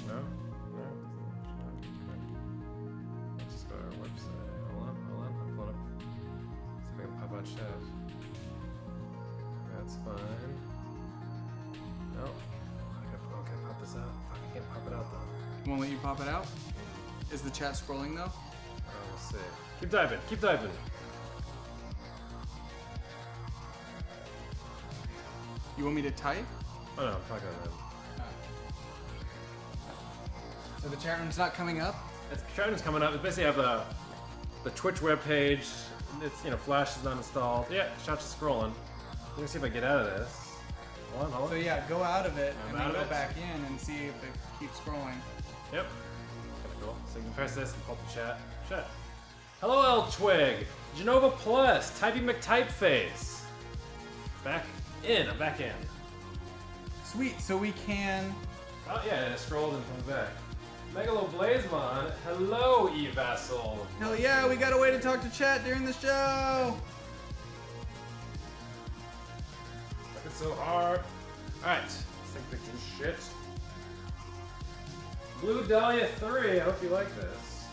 [SPEAKER 2] No? Let's just go to our website. Hold on. I'm pulling up. See if I can pop out chat.
[SPEAKER 1] Won't let you pop it out? Is the chat scrolling though?
[SPEAKER 2] Let's see. Keep typing. Keep typing.
[SPEAKER 1] You want me to type?
[SPEAKER 2] Oh no, I'm talking about
[SPEAKER 1] So the chat room's not coming up?
[SPEAKER 2] It's Shannon's coming up. It's basically have the Twitch webpage. It's Flash is not installed. Yeah, shot's scrolling. Let me see if I get out of this. Hold on, hold
[SPEAKER 1] So
[SPEAKER 2] on.
[SPEAKER 1] yeah, go out of it
[SPEAKER 2] I'm
[SPEAKER 1] and
[SPEAKER 2] out
[SPEAKER 1] then
[SPEAKER 2] of
[SPEAKER 1] go
[SPEAKER 2] it.
[SPEAKER 1] back in and see if it keeps scrolling.
[SPEAKER 2] Yep. Kinda cool. So you can press this and pull up the chat. Chat. Hello, L Twig. Genova Plus. Typey McTypeface. Back in. I'm back in.
[SPEAKER 1] Sweet, so we can...
[SPEAKER 2] Oh yeah, and it scrolls and comes back. Megalo Blazemon. Hello, Evassal.
[SPEAKER 1] Hell yeah, we got a way to talk to chat during the show!
[SPEAKER 2] Fucking so hard. Alright, let's take pictures of shit. Blue Dahlia 3, I hope you like this.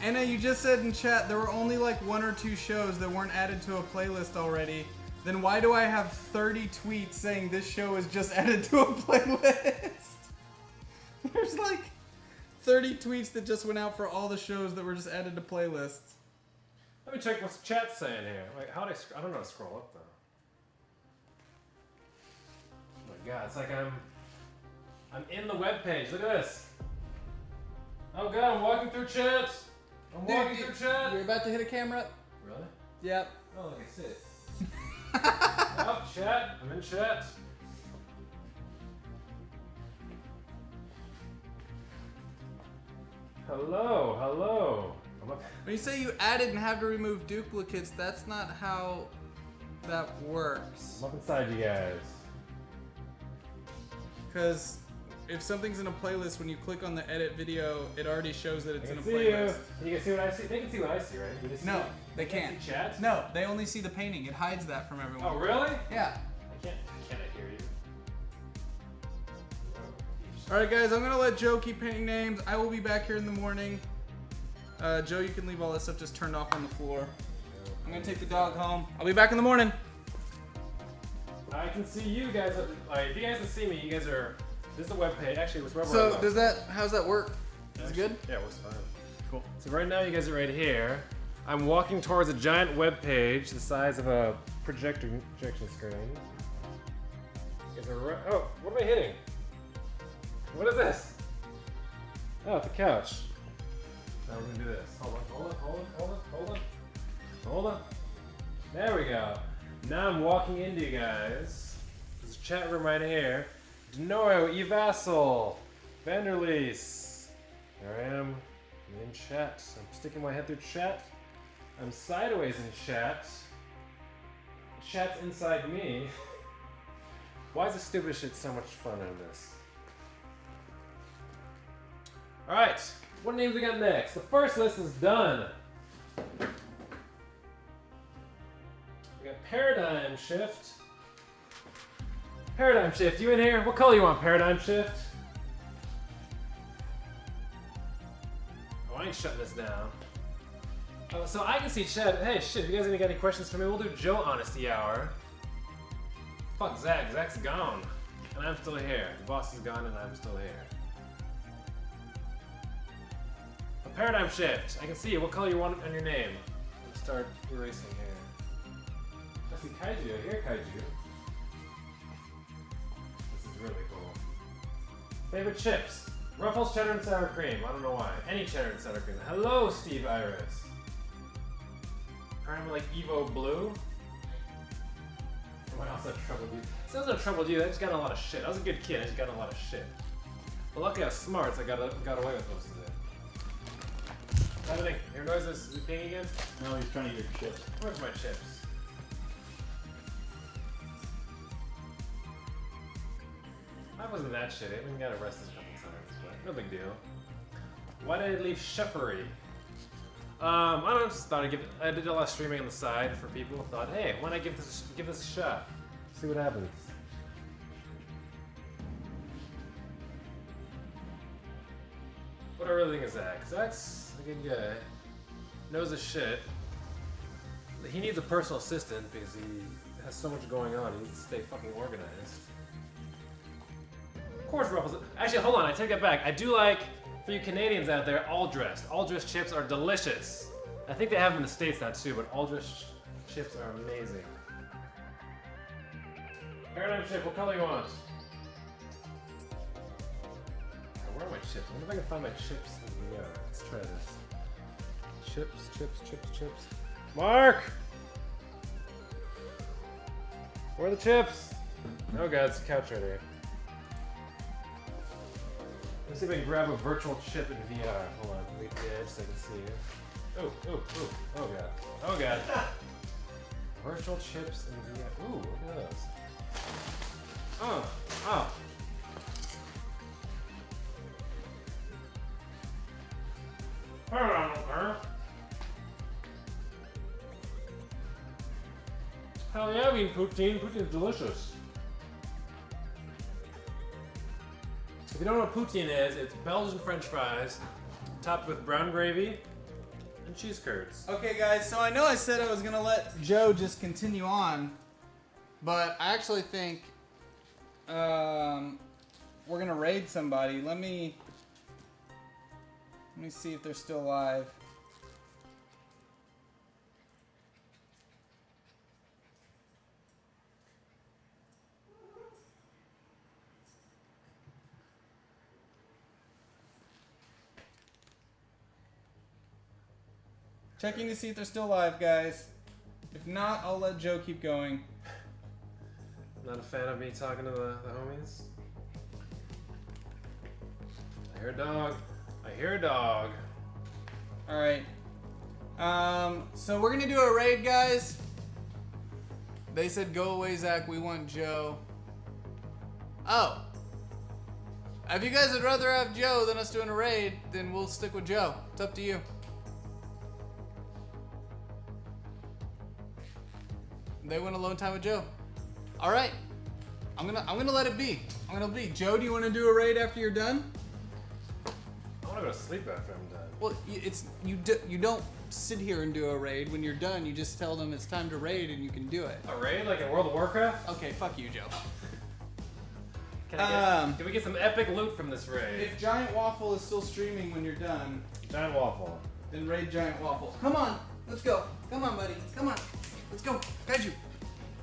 [SPEAKER 1] Anna, you just said in chat there were only like 1 or 2 shows that weren't added to a playlist already. Then why do I have 30 tweets saying this show is just added to a playlist? There's like 30 tweets that just went out for all the shows that were just added to playlists.
[SPEAKER 2] Let me check what's chat saying here. Like, how do I don't know how to scroll up though. Oh my god, it's like I'm in the webpage. Look at this. Oh god, I'm walking through chat. I'm walking through chat.
[SPEAKER 1] You're about to hit a camera?
[SPEAKER 2] Really?
[SPEAKER 1] Yep.
[SPEAKER 2] Oh, look, I see it. Oh, chat. I'm in chat. Hello, hello. I'm up.
[SPEAKER 1] When you say you added and have to remove duplicates, that's not how that works.
[SPEAKER 2] I'm up inside you guys.
[SPEAKER 1] Because if something's in a playlist, when you click on the edit video, it already shows that it's
[SPEAKER 2] I
[SPEAKER 1] in a
[SPEAKER 2] can see
[SPEAKER 1] playlist.
[SPEAKER 2] you. You can see what I see. They can see what I see, right? Do they see
[SPEAKER 1] No,
[SPEAKER 2] it?
[SPEAKER 1] they can't.
[SPEAKER 2] See chat?
[SPEAKER 1] No, they only see the painting. It hides that from everyone.
[SPEAKER 2] Oh, really?
[SPEAKER 1] Yeah.
[SPEAKER 2] I can't hear you?
[SPEAKER 1] Alright guys, I'm going to let Joe keep painting names. I will be back here in the morning. Joe, you can leave all this stuff just turned off on the floor. I'm going to take the dog home. I'll be back in the morning.
[SPEAKER 2] I can see you guys. Like, if you guys can see me, you guys are. This is the webpage. Actually, it was wherever I
[SPEAKER 1] So,
[SPEAKER 2] was.
[SPEAKER 1] how's that work? Is it good?
[SPEAKER 2] Yeah, it works fine.
[SPEAKER 1] Cool.
[SPEAKER 2] So right now, you guys are right here. I'm walking towards a giant web page the size of a projection screen. You guys are right. Oh, what am I hitting? What is this? Oh, it's a couch. Now we're gonna do this. Hold on. There we go. Now I'm walking into you guys. There's a chat room right here. Denoyo, Evassal, Vanderlease. There I am. I'm in chat. I'm sticking my head through chat. I'm sideways in chat. Chat's inside me. Why is this stupid shit so much fun in this? Alright, what names we got next? The first list is done. We got Paradigm Shift. Paradigm Shift, you in here? What color you want, Paradigm Shift? Oh, I ain't shutting this down. Oh, so I can see chat. Hey, shit, if you guys ain't got any questions for me, we'll do Joe Honesty Hour. Fuck Zach. Zach's gone. And I'm still here. The boss is gone and I'm still here. A Paradigm Shift. I can see you. What color you want on your name? Let's start erasing here. I see Kaiju. I hear Kaiju. This is really cool. Favorite chips? Ruffles, cheddar, and sour cream. I don't know why. Any cheddar and sour cream. Hello, Steve Iris. Kind of like Evo Blue. What else that troubled you? It doesn't trouble you. I just got a lot of shit. I was a good kid. I just got a lot of shit. But luckily I was smart, so I got away with most of it. What do you think? Hear noises? Is he peeing again?
[SPEAKER 3] No, he's trying to eat your chips.
[SPEAKER 2] Where's my chips? I wasn't that shitty. We got arrested a couple times, but no big deal. Why did I leave Cheffery? I don't know, just thought I did a lot of streaming on the side for people. Thought, hey, why not give this a shot? See what happens. What I really think is Zach. Zach's a good guy. Knows his shit. He needs a personal assistant because he has so much going on. He needs to stay fucking organized. Of course, Ruffles. Actually, hold on. I take that back. I do like, for you Canadians out there, all dressed. All dressed chips are delicious. I think they have them in the States now too, but all dressed chips are amazing. Paradigm chip, what color you want? Where are my chips? I wonder if I can find my chips. Yeah, let's try this. Chips. Mark! Where are the chips? Oh god, it's a couch right here. Let's see if I can grab a virtual chip in VR. Hold on, wait the edge so I can see you. Oh god. Oh god. Virtual chips in VR. Ooh, look at those. Oh. Hell yeah, I mean poutine. Poutine's delicious. If you don't know what poutine is, it's Belgian French fries topped with brown gravy and cheese curds.
[SPEAKER 1] Okay, guys, so I know I said I was gonna let Joe just continue on, but I actually think we're gonna raid somebody. Let me see if they're still alive. Checking to see if they're still alive, guys. If not, I'll let Joe keep going.
[SPEAKER 2] Not a fan of me talking to the homies. I hear a dog. I hear a dog.
[SPEAKER 1] Alright. So we're gonna do a raid, guys. They said go away, Zach, we want Joe. Oh. If you guys would rather have Joe than us doing a raid, then we'll stick with Joe. It's up to you. They went alone time with Joe. Alright. I'm gonna let it be. Joe, do you wanna do a raid after you're done?
[SPEAKER 2] I wanna go to sleep after I'm done.
[SPEAKER 1] Well, you don't sit here and do a raid. When you're done, you just tell them it's time to raid and you can do it.
[SPEAKER 2] A raid like in World of Warcraft?
[SPEAKER 1] Okay, fuck you, Joe.
[SPEAKER 2] Can we get some epic loot from this raid?
[SPEAKER 1] If Giant Waffle is still streaming when you're done,
[SPEAKER 2] Giant Waffle.
[SPEAKER 1] then raid Giant Waffle. Come on, let's go. Come on, buddy. Come on. Let's go. Kaiju.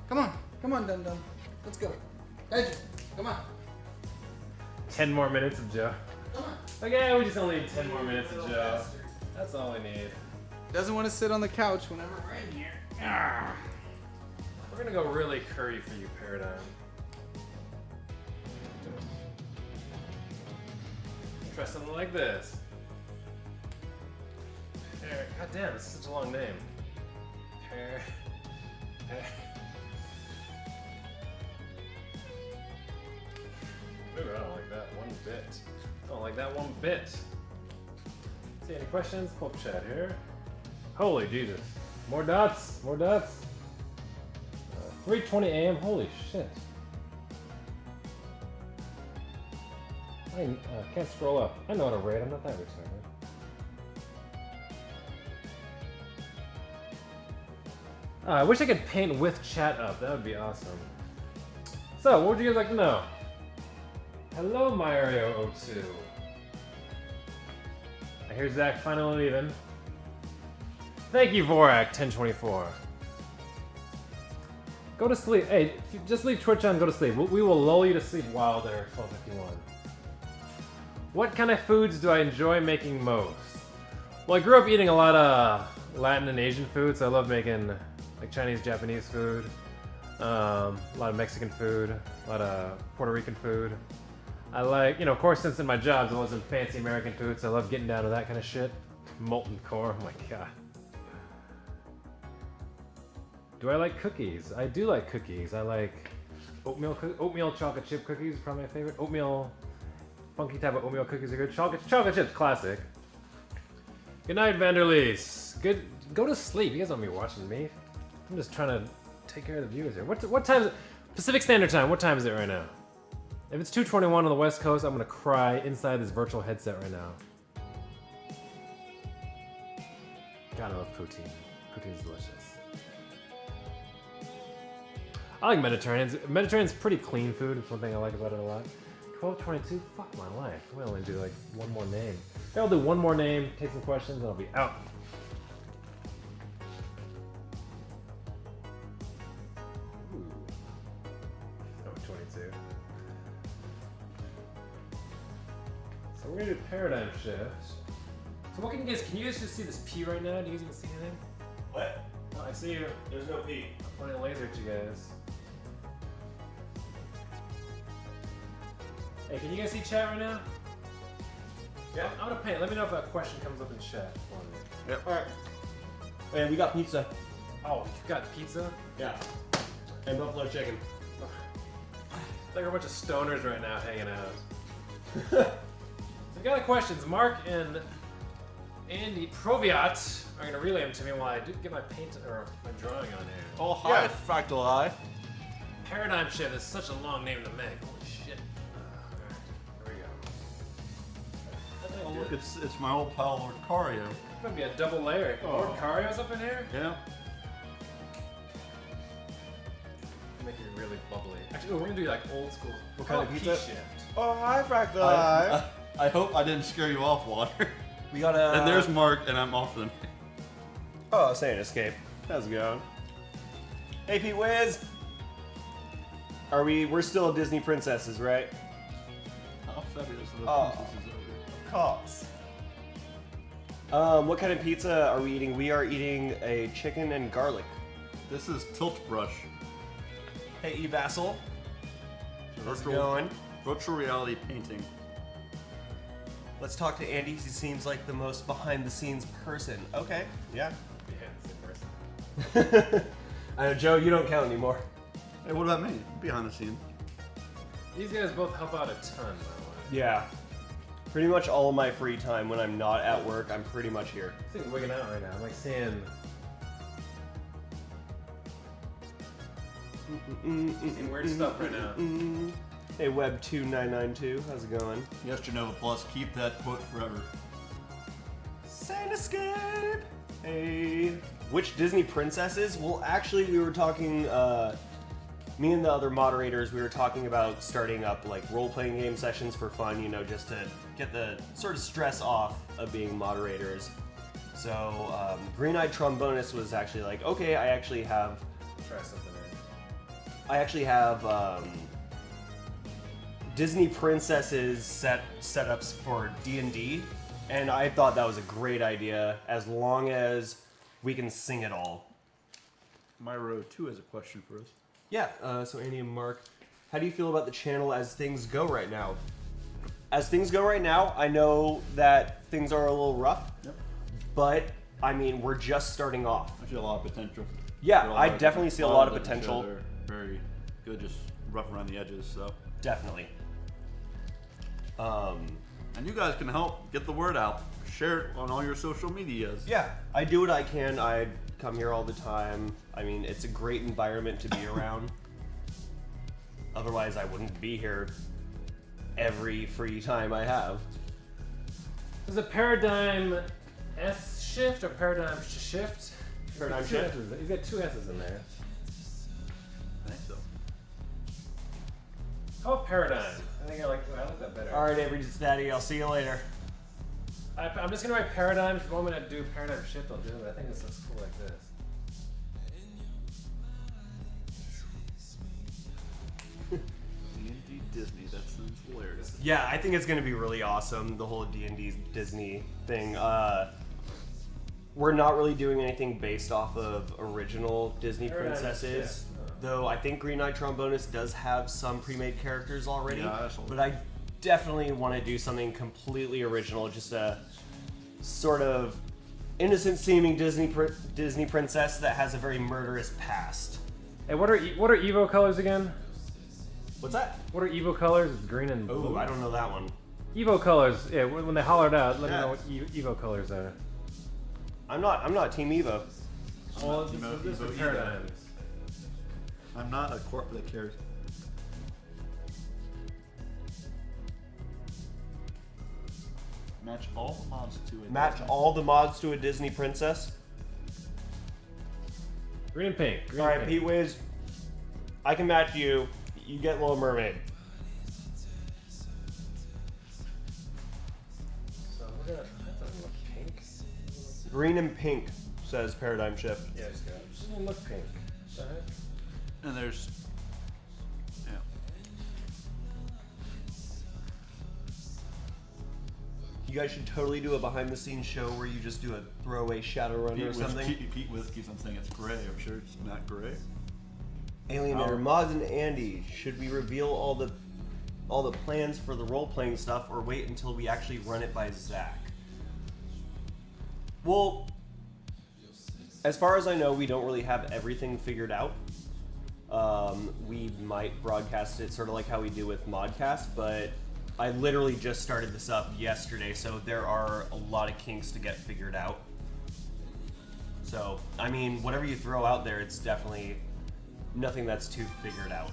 [SPEAKER 1] Come on, Dum Dum. Let's go. Kaiju. Come on.
[SPEAKER 2] 10 more minutes of Joe.
[SPEAKER 1] Come on.
[SPEAKER 2] Okay, we just only need 10 more minutes of Joe. That's all we need.
[SPEAKER 1] Doesn't want to sit on the couch whenever we're in here.
[SPEAKER 2] Arrgh. We're gonna go really curry for you, Paradigm. Try something like this. God damn, this is such a long name. Ooh, I don't like that one bit. I don't like that one bit. See any questions? Pull up chat here. Holy Jesus. More dots. 3:20 a.m. Holy shit. I can't scroll up. I know how to raid. I'm not that retarded. I wish I could paint with chat up. That would be awesome. So, what would you guys like to know? Hello, Mario02. I hear Zach finally leaving. Thank you, Vorak1024. Go to sleep. Hey, just leave Twitch on and go to sleep. We will lull you to sleep while they're 12:51. What kind of foods do I enjoy making most? Well, I grew up eating a lot of Latin and Asian food, so I love making like Chinese, Japanese food, a lot of Mexican food, a lot of Puerto Rican food. I like, of course, since in my jobs I wasn't fancy American food, so I love getting down to that kind of shit. Molten core, oh my god. Do I like cookies? I do like cookies. I like oatmeal chocolate chip cookies, probably my favorite. Oatmeal, funky type of oatmeal cookies are good. Chocolate chips, classic. Good night, Vanderlees. Go to sleep. You guys don't be watching me. I'm just trying to take care of the viewers here. What time is it? Pacific Standard Time. What time is it right now? If it's 2:21 on the West Coast, I'm gonna cry inside this virtual headset right now. God, I love poutine. Poutine's delicious. I like Mediterranean's. Mediterranean's pretty clean food. It's one thing I like about it a lot. 12:22. Fuck my life. We only do like one more name. I'll do one more name, take some questions, and I'll be out. Ooh. Oh, 22. So we're gonna do paradigm shift. So what can you guys just see this P right now? Do you guys even see anything?
[SPEAKER 3] What?
[SPEAKER 2] Oh, I see you.
[SPEAKER 3] There's no P.
[SPEAKER 2] I'm pointing a laser at you guys. Hey, can you guys see chat right now?
[SPEAKER 3] Yeah.
[SPEAKER 2] I'm gonna paint. Let me know if a question comes up in chat for me.
[SPEAKER 3] Yep. Alright. And we got pizza.
[SPEAKER 2] Oh, you've got pizza?
[SPEAKER 3] Yeah. And buffalo chicken.
[SPEAKER 2] It's like a bunch of stoners right now hanging out. So I got the questions. Mark and Andy Proviat are gonna relay them to me while I do get my paint or my drawing on here.
[SPEAKER 8] Oh, hi, Fractal Eye.
[SPEAKER 2] Paradigm shift is such a long name to make. Holy shit. Alright, here we go.
[SPEAKER 8] Oh, look, it's my old pal Lord Cario.
[SPEAKER 2] Might be a double layer.
[SPEAKER 8] Oh.
[SPEAKER 2] Lord Cario's up in here?
[SPEAKER 8] Yeah.
[SPEAKER 2] Make it really bubbly. Actually, we're gonna do like old school.
[SPEAKER 3] What kind of pizza?
[SPEAKER 2] Shift.
[SPEAKER 3] Oh, hi, Fractal Eye.
[SPEAKER 8] I hope I didn't scare you off, Water.
[SPEAKER 3] We got a.
[SPEAKER 8] And there's Mark, and I'm off them.
[SPEAKER 3] Oh, Saiyan Escape. How's it going? Hey, Pete Wiz. We're still Disney princesses, right?
[SPEAKER 8] How fabulous are the
[SPEAKER 3] Oh.
[SPEAKER 8] princesses over here?
[SPEAKER 3] Of course. What kind of pizza are we eating? We are eating a chicken and garlic.
[SPEAKER 8] This is Tilt Brush.
[SPEAKER 3] Hey, E-Vassal. How's it
[SPEAKER 8] Virtual,
[SPEAKER 3] going?
[SPEAKER 8] virtual reality painting.
[SPEAKER 3] Let's talk to Andy. He seems like the most behind-the-scenes person. Okay, yeah.
[SPEAKER 2] Yeah, same person.
[SPEAKER 3] I know, Joe, you don't count anymore.
[SPEAKER 8] Hey, what about me? Behind the scenes.
[SPEAKER 2] These guys both help out a ton, by the way.
[SPEAKER 3] Yeah. Pretty much all of my free time when I'm not at work, I'm pretty much here.
[SPEAKER 2] This thing's wigging out right now. I'm like seeing weird stuff right now.
[SPEAKER 3] Hey, Web2992, how's it going?
[SPEAKER 8] Yes, Genova Plus, keep that quote forever.
[SPEAKER 3] Sand Escape! Hey. Which Disney princesses? Well, actually, we were talking, me and the other moderators, we were talking about starting up like role-playing game sessions for fun, you know, just to get the sort of stress off of being moderators. So, Green-Eyed Trombonist was actually like, okay, I actually have Disney princesses setups for D&D, and I thought that was a great idea as long as we can sing it all.
[SPEAKER 8] Myro 2 has a question for us.
[SPEAKER 3] Yeah, so Andy and Mark, how do you feel about the channel as things go right now? As things go right now, I know that things are a little rough, but I mean, we're just starting off.
[SPEAKER 8] I see a lot of potential.
[SPEAKER 3] Yeah, I definitely see a lot of
[SPEAKER 8] the
[SPEAKER 3] potential.
[SPEAKER 8] show, they're very good, just rough around the edges, so.
[SPEAKER 3] Definitely.
[SPEAKER 8] And you guys can help get the word out. Share it on all your social medias.
[SPEAKER 3] Yeah, I do what I can. I come here all the time. I mean, it's a great environment to be around. Otherwise, I wouldn't be here every free time I have.
[SPEAKER 2] Is it paradigm S shift or paradigm shift?
[SPEAKER 3] Paradigm
[SPEAKER 2] Two
[SPEAKER 3] shift.
[SPEAKER 2] S's. He's got two S's in there.
[SPEAKER 8] I think so.
[SPEAKER 2] How about paradigm? I think I like that better.
[SPEAKER 3] All right, Avery Daddy, I'll see you later.
[SPEAKER 2] I'm just gonna write paradigm. If you want me to do paradigm shift, I'll do it. I think this looks cool like this.
[SPEAKER 8] D&D Disney, that sounds hilarious.
[SPEAKER 3] Yeah, I think it's gonna be really awesome. The whole D&D Disney thing. We're not really doing anything based off of original Disney princesses. Though I think Green-Eyed Trombonist does have some pre-made characters already.
[SPEAKER 8] Yeah, that's all.
[SPEAKER 3] But I definitely want to do something completely original, just a sort of innocent-seeming Disney princess that has a very murderous past.
[SPEAKER 2] Hey, what are Evo colors again?
[SPEAKER 3] What's that?
[SPEAKER 2] What are Evo colors? It's green and blue.
[SPEAKER 3] Oh, I don't know that one.
[SPEAKER 2] Evo colors. Yeah, when they hollered out, let me
[SPEAKER 3] Yeah.
[SPEAKER 2] know what Evo colors are.
[SPEAKER 3] I'm not Team Evo.
[SPEAKER 2] Well,
[SPEAKER 8] Team
[SPEAKER 2] this
[SPEAKER 8] Evo
[SPEAKER 2] is
[SPEAKER 8] either.
[SPEAKER 2] paradigms.
[SPEAKER 8] I'm not a corp that cares. Match all the mods to it.
[SPEAKER 3] Match all the mods to a Disney princess.
[SPEAKER 2] Green and pink. Green
[SPEAKER 3] All right,
[SPEAKER 2] and
[SPEAKER 3] Pete
[SPEAKER 2] pink.
[SPEAKER 3] Wiz. I can match you. You get Little Mermaid.
[SPEAKER 2] So we're gonna. That doesn't look pink.
[SPEAKER 3] Green and pink, says Paradigm Shift.
[SPEAKER 2] Yeah, just go. It doesn't look pink. What the heck?
[SPEAKER 8] And there's. Yeah.
[SPEAKER 3] You guys should totally do a behind-the-scenes show where you just do a throwaway Shadowrun or something.
[SPEAKER 8] Pete Wiz keeps on saying it's gray. I'm sure it's not gray.
[SPEAKER 3] Alienator, Moz, and Andy, should we reveal all the plans for the role-playing stuff, or wait until we actually run it by Zach? Well, as far as I know, we don't really have everything figured out. We might broadcast it sort of like how we do with Modcast, but I literally just started this up yesterday, so there are a lot of kinks to get figured out. So, I mean, whatever you throw out there, it's definitely nothing that's too figured out.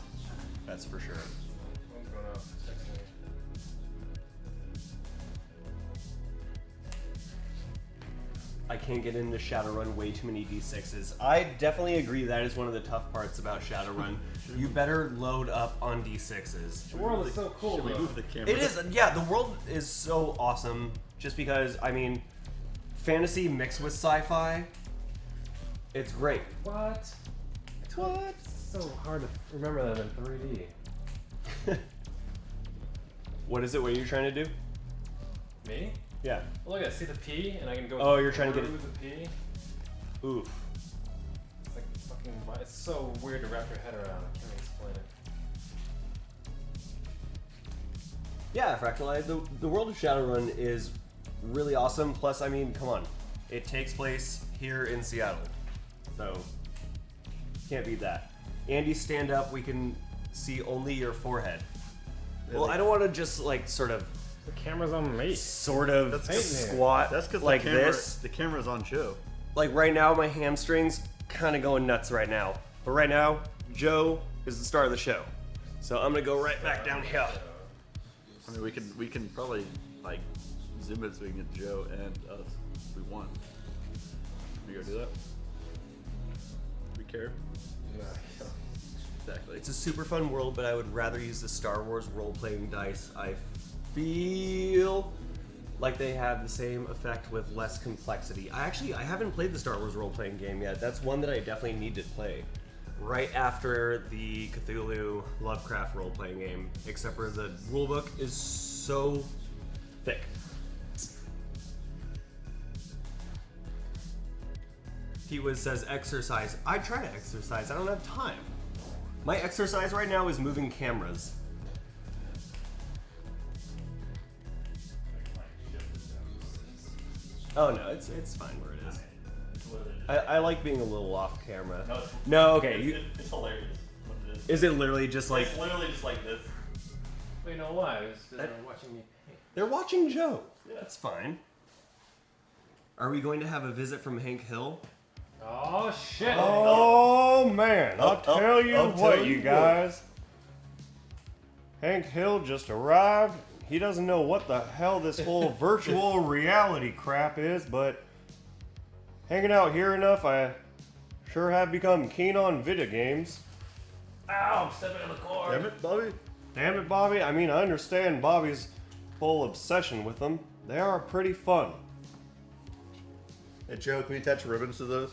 [SPEAKER 3] That's for sure.
[SPEAKER 2] One's going off. Text me.
[SPEAKER 3] I can't get into Shadowrun, way too many D6s. I definitely agree that is one of the tough parts about Shadowrun. You better load up on D6s.
[SPEAKER 2] The world is so cool,
[SPEAKER 8] Should we
[SPEAKER 2] though.
[SPEAKER 8] move the camera?
[SPEAKER 3] It is, yeah, the world is so awesome just because, I mean, fantasy mixed with sci-fi, it's great.
[SPEAKER 2] What?
[SPEAKER 3] What?
[SPEAKER 2] It's so hard to remember that in 3D.
[SPEAKER 3] What is it? What are you trying to do?
[SPEAKER 2] Me?
[SPEAKER 3] Yeah.
[SPEAKER 2] Look at, see the P, and I can go.
[SPEAKER 3] Oh, you're trying to get
[SPEAKER 2] through the P.
[SPEAKER 3] Oof.
[SPEAKER 2] It's like fucking. It's so weird to wrap your head around. I can't explain it.
[SPEAKER 3] Yeah, Fractal, the world of Shadowrun is really awesome. Plus, I mean, come on. It takes place here in Seattle. So, can't beat that. Andy, stand up. We can see only your forehead. Well, I don't want to just, like, sort of
[SPEAKER 2] The camera's on me.
[SPEAKER 3] squat
[SPEAKER 8] That's because
[SPEAKER 3] like
[SPEAKER 8] the
[SPEAKER 3] this.
[SPEAKER 8] camera's on Joe.
[SPEAKER 3] Like, right now, my hamstrings kind of going nuts right now. But right now, Joe is the star of the show. So I'm going to go right back down here.
[SPEAKER 8] I mean, we can probably like zoom it so we can get Joe and us if we want. We go do that. We care. Exactly.
[SPEAKER 3] It's a super fun world, but I would rather use the Star Wars role-playing dice. I feel like they have the same effect with less complexity. I haven't played the Star Wars role-playing game yet. That's one that I definitely need to play right after the Cthulhu Lovecraft role-playing game, except for the rulebook is so thick. He says exercise. I try to exercise. I don't have time. My exercise right now is moving cameras. Oh no, it's fine where it is. I like being a little off camera. No, okay.
[SPEAKER 9] It's hilarious. What it is.
[SPEAKER 3] Is it literally just like
[SPEAKER 9] It's literally just like this.
[SPEAKER 2] But you know why? It's just they're watching me paint.
[SPEAKER 3] they're watching Joe? That's fine. Are we going to have a visit from Hank Hill?
[SPEAKER 2] Oh shit!
[SPEAKER 3] Oh man, I'll tell you
[SPEAKER 8] I'll
[SPEAKER 3] what,
[SPEAKER 8] tell
[SPEAKER 3] you
[SPEAKER 8] you
[SPEAKER 3] guys. Hank Hill just arrived. He doesn't know what the hell this whole virtual reality crap is, but hanging out here enough, I sure have become keen on video games.
[SPEAKER 2] Ow! I'm stepping on the cord.
[SPEAKER 8] Damn it, Bobby.
[SPEAKER 3] Damn it, Bobby. I mean, I understand Bobby's full obsession with them. They are pretty fun.
[SPEAKER 8] Hey Joe, can we attach ribbons to those?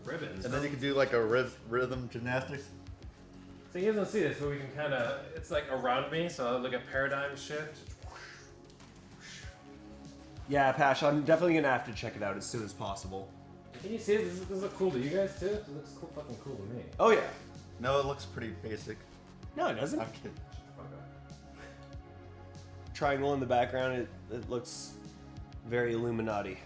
[SPEAKER 2] Ribbons.
[SPEAKER 8] And then you can do like a rhythm gymnastics.
[SPEAKER 2] So he doesn't see this, but we can kind of. It's like around me, so I'll look at paradigm shift.
[SPEAKER 3] Yeah, Pash, I'm definitely gonna have to check it out as soon as possible.
[SPEAKER 2] Can you see this? Does this look cool to you guys too? It looks cool, fucking cool to me.
[SPEAKER 3] Oh yeah.
[SPEAKER 8] No, it looks pretty basic.
[SPEAKER 3] No, it doesn't.
[SPEAKER 8] I'm kidding.
[SPEAKER 3] Triangle in the background, it looks very Illuminati.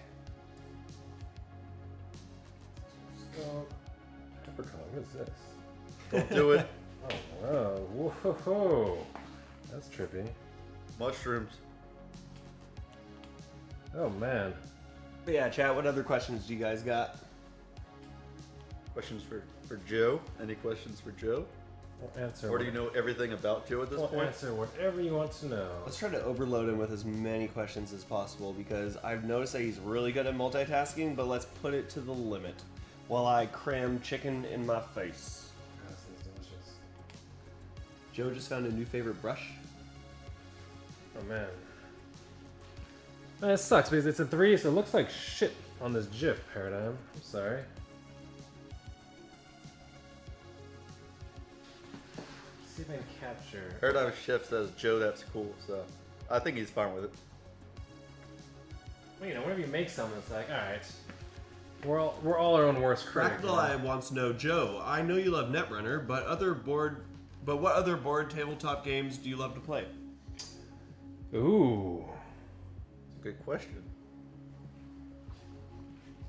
[SPEAKER 2] So, Capricorn, what is this?
[SPEAKER 8] Don't do it.
[SPEAKER 2] Oh, wow. Whoa. That's trippy.
[SPEAKER 8] Mushrooms.
[SPEAKER 2] Oh, man.
[SPEAKER 3] But yeah, chat, what other questions do you guys got?
[SPEAKER 8] Questions for Joe? Any questions for Joe?
[SPEAKER 2] We'll answer.
[SPEAKER 8] Or do you know everything about Joe at this
[SPEAKER 2] We'll
[SPEAKER 8] point?
[SPEAKER 2] answer whatever you want to know.
[SPEAKER 3] Let's try to overload him with as many questions as possible because I've noticed that he's really good at multitasking, but let's put it to the limit while I cram chicken in my face.
[SPEAKER 2] God, this is delicious.
[SPEAKER 3] Joe just found a new favorite brush.
[SPEAKER 2] Oh man. It sucks because it's a 3, so it looks like shit on this GIF paradigm. I'm sorry. See if I can capture.
[SPEAKER 8] Paradigm Shift says, Joe, that's cool, so I think he's fine with it.
[SPEAKER 2] Well, you know, whenever you make something, it's like, alright. We're all our own worst critic.
[SPEAKER 3] Fractal Eye wants to know, Joe, I know you love Netrunner, but what other board tabletop games do you love to play?
[SPEAKER 2] Ooh.
[SPEAKER 8] Good question.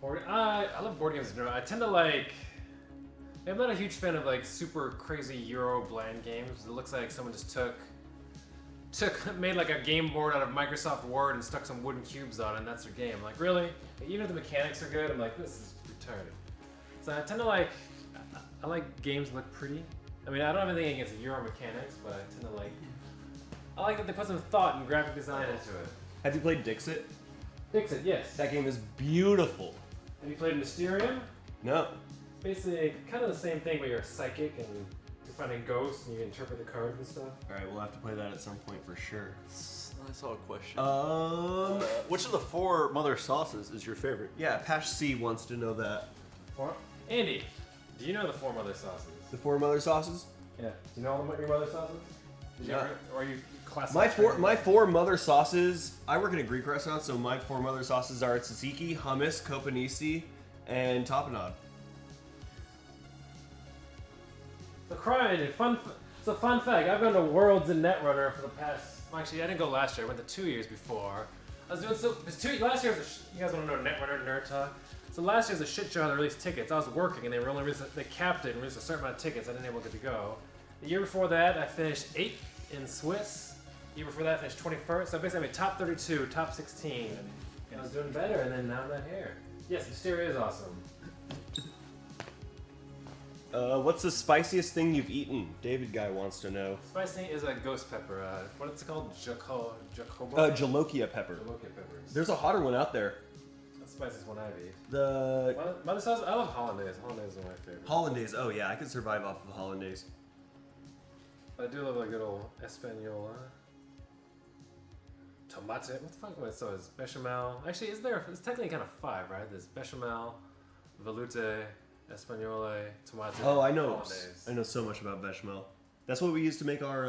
[SPEAKER 2] I love board games in general. I tend to like... I'm not a huge fan of like super crazy Euro bland games. It looks like someone just made like a game board out of Microsoft Word and stuck some wooden cubes on it, and that's their game. Like, really? Even if the mechanics are good, I'm like, this is retarded. So I tend to like... I like games that look pretty. I mean, I don't have anything against Euro mechanics, but I tend to like... I like that they put some thought and graphic design into it.
[SPEAKER 3] Have you played Dixit?
[SPEAKER 2] Dixit, yes.
[SPEAKER 3] That game is beautiful.
[SPEAKER 2] Have you played Mysterium?
[SPEAKER 3] No.
[SPEAKER 2] It's basically kind of the same thing, but you're a psychic and you're finding ghosts and you interpret the cards and stuff.
[SPEAKER 3] Alright, we'll have to play that at some point for sure.
[SPEAKER 8] I saw a question. Which of the 4 mother sauces is your favorite?
[SPEAKER 3] Yeah, Pash C wants to know that.
[SPEAKER 2] Andy, do you know the 4 mother sauces?
[SPEAKER 3] The 4 mother sauces?
[SPEAKER 2] Yeah. Do you know all your mother sauces? Did you
[SPEAKER 3] Yeah.
[SPEAKER 2] ever, or are you classified?
[SPEAKER 3] My four mother sauces, I work in a Greek restaurant, so my 4 mother sauces are tzatziki, hummus, kopanisi, and tapenade.
[SPEAKER 2] So crying, it's a fun fact. I've gone to Worlds in Netrunner for the past. Well, actually, I didn't go last year. I went the 2 years before. I was doing so. Last year was you guys want to know Netrunner nerd talk? So last year was a shit show how they released tickets. I was working and they capped it and released a certain amount of tickets. I didn't able to get to go. The year before that, I finished 8th in Swiss. The year before that, I finished 21st. So basically, I made top 32, top 16, and I was doing better. And then now I'm not here. Yes, Mysteria is awesome.
[SPEAKER 3] What's the spiciest thing you've eaten? David Guy wants to know.
[SPEAKER 2] Spicy is a ghost pepper. What is it called? Jacobo?
[SPEAKER 3] Jalokia pepper.
[SPEAKER 2] Jalokia peppers.
[SPEAKER 3] There's a hotter one out there.
[SPEAKER 2] That's the spiciest one I've eaten.
[SPEAKER 3] The
[SPEAKER 2] Mother sauce? I love hollandaise. Hollandaise is one of my favorites.
[SPEAKER 3] Hollandaise. Oh yeah, I could survive off of hollandaise.
[SPEAKER 2] I do love a good old Espanola. Tomate. What the fuck am I so is bechamel? Actually, it's technically kind of 5, right? There's bechamel, veloute, Espagnole, tomate.
[SPEAKER 3] Oh, I know.
[SPEAKER 2] Hollandaise.
[SPEAKER 3] I know so much about bechamel. That's what we used to make our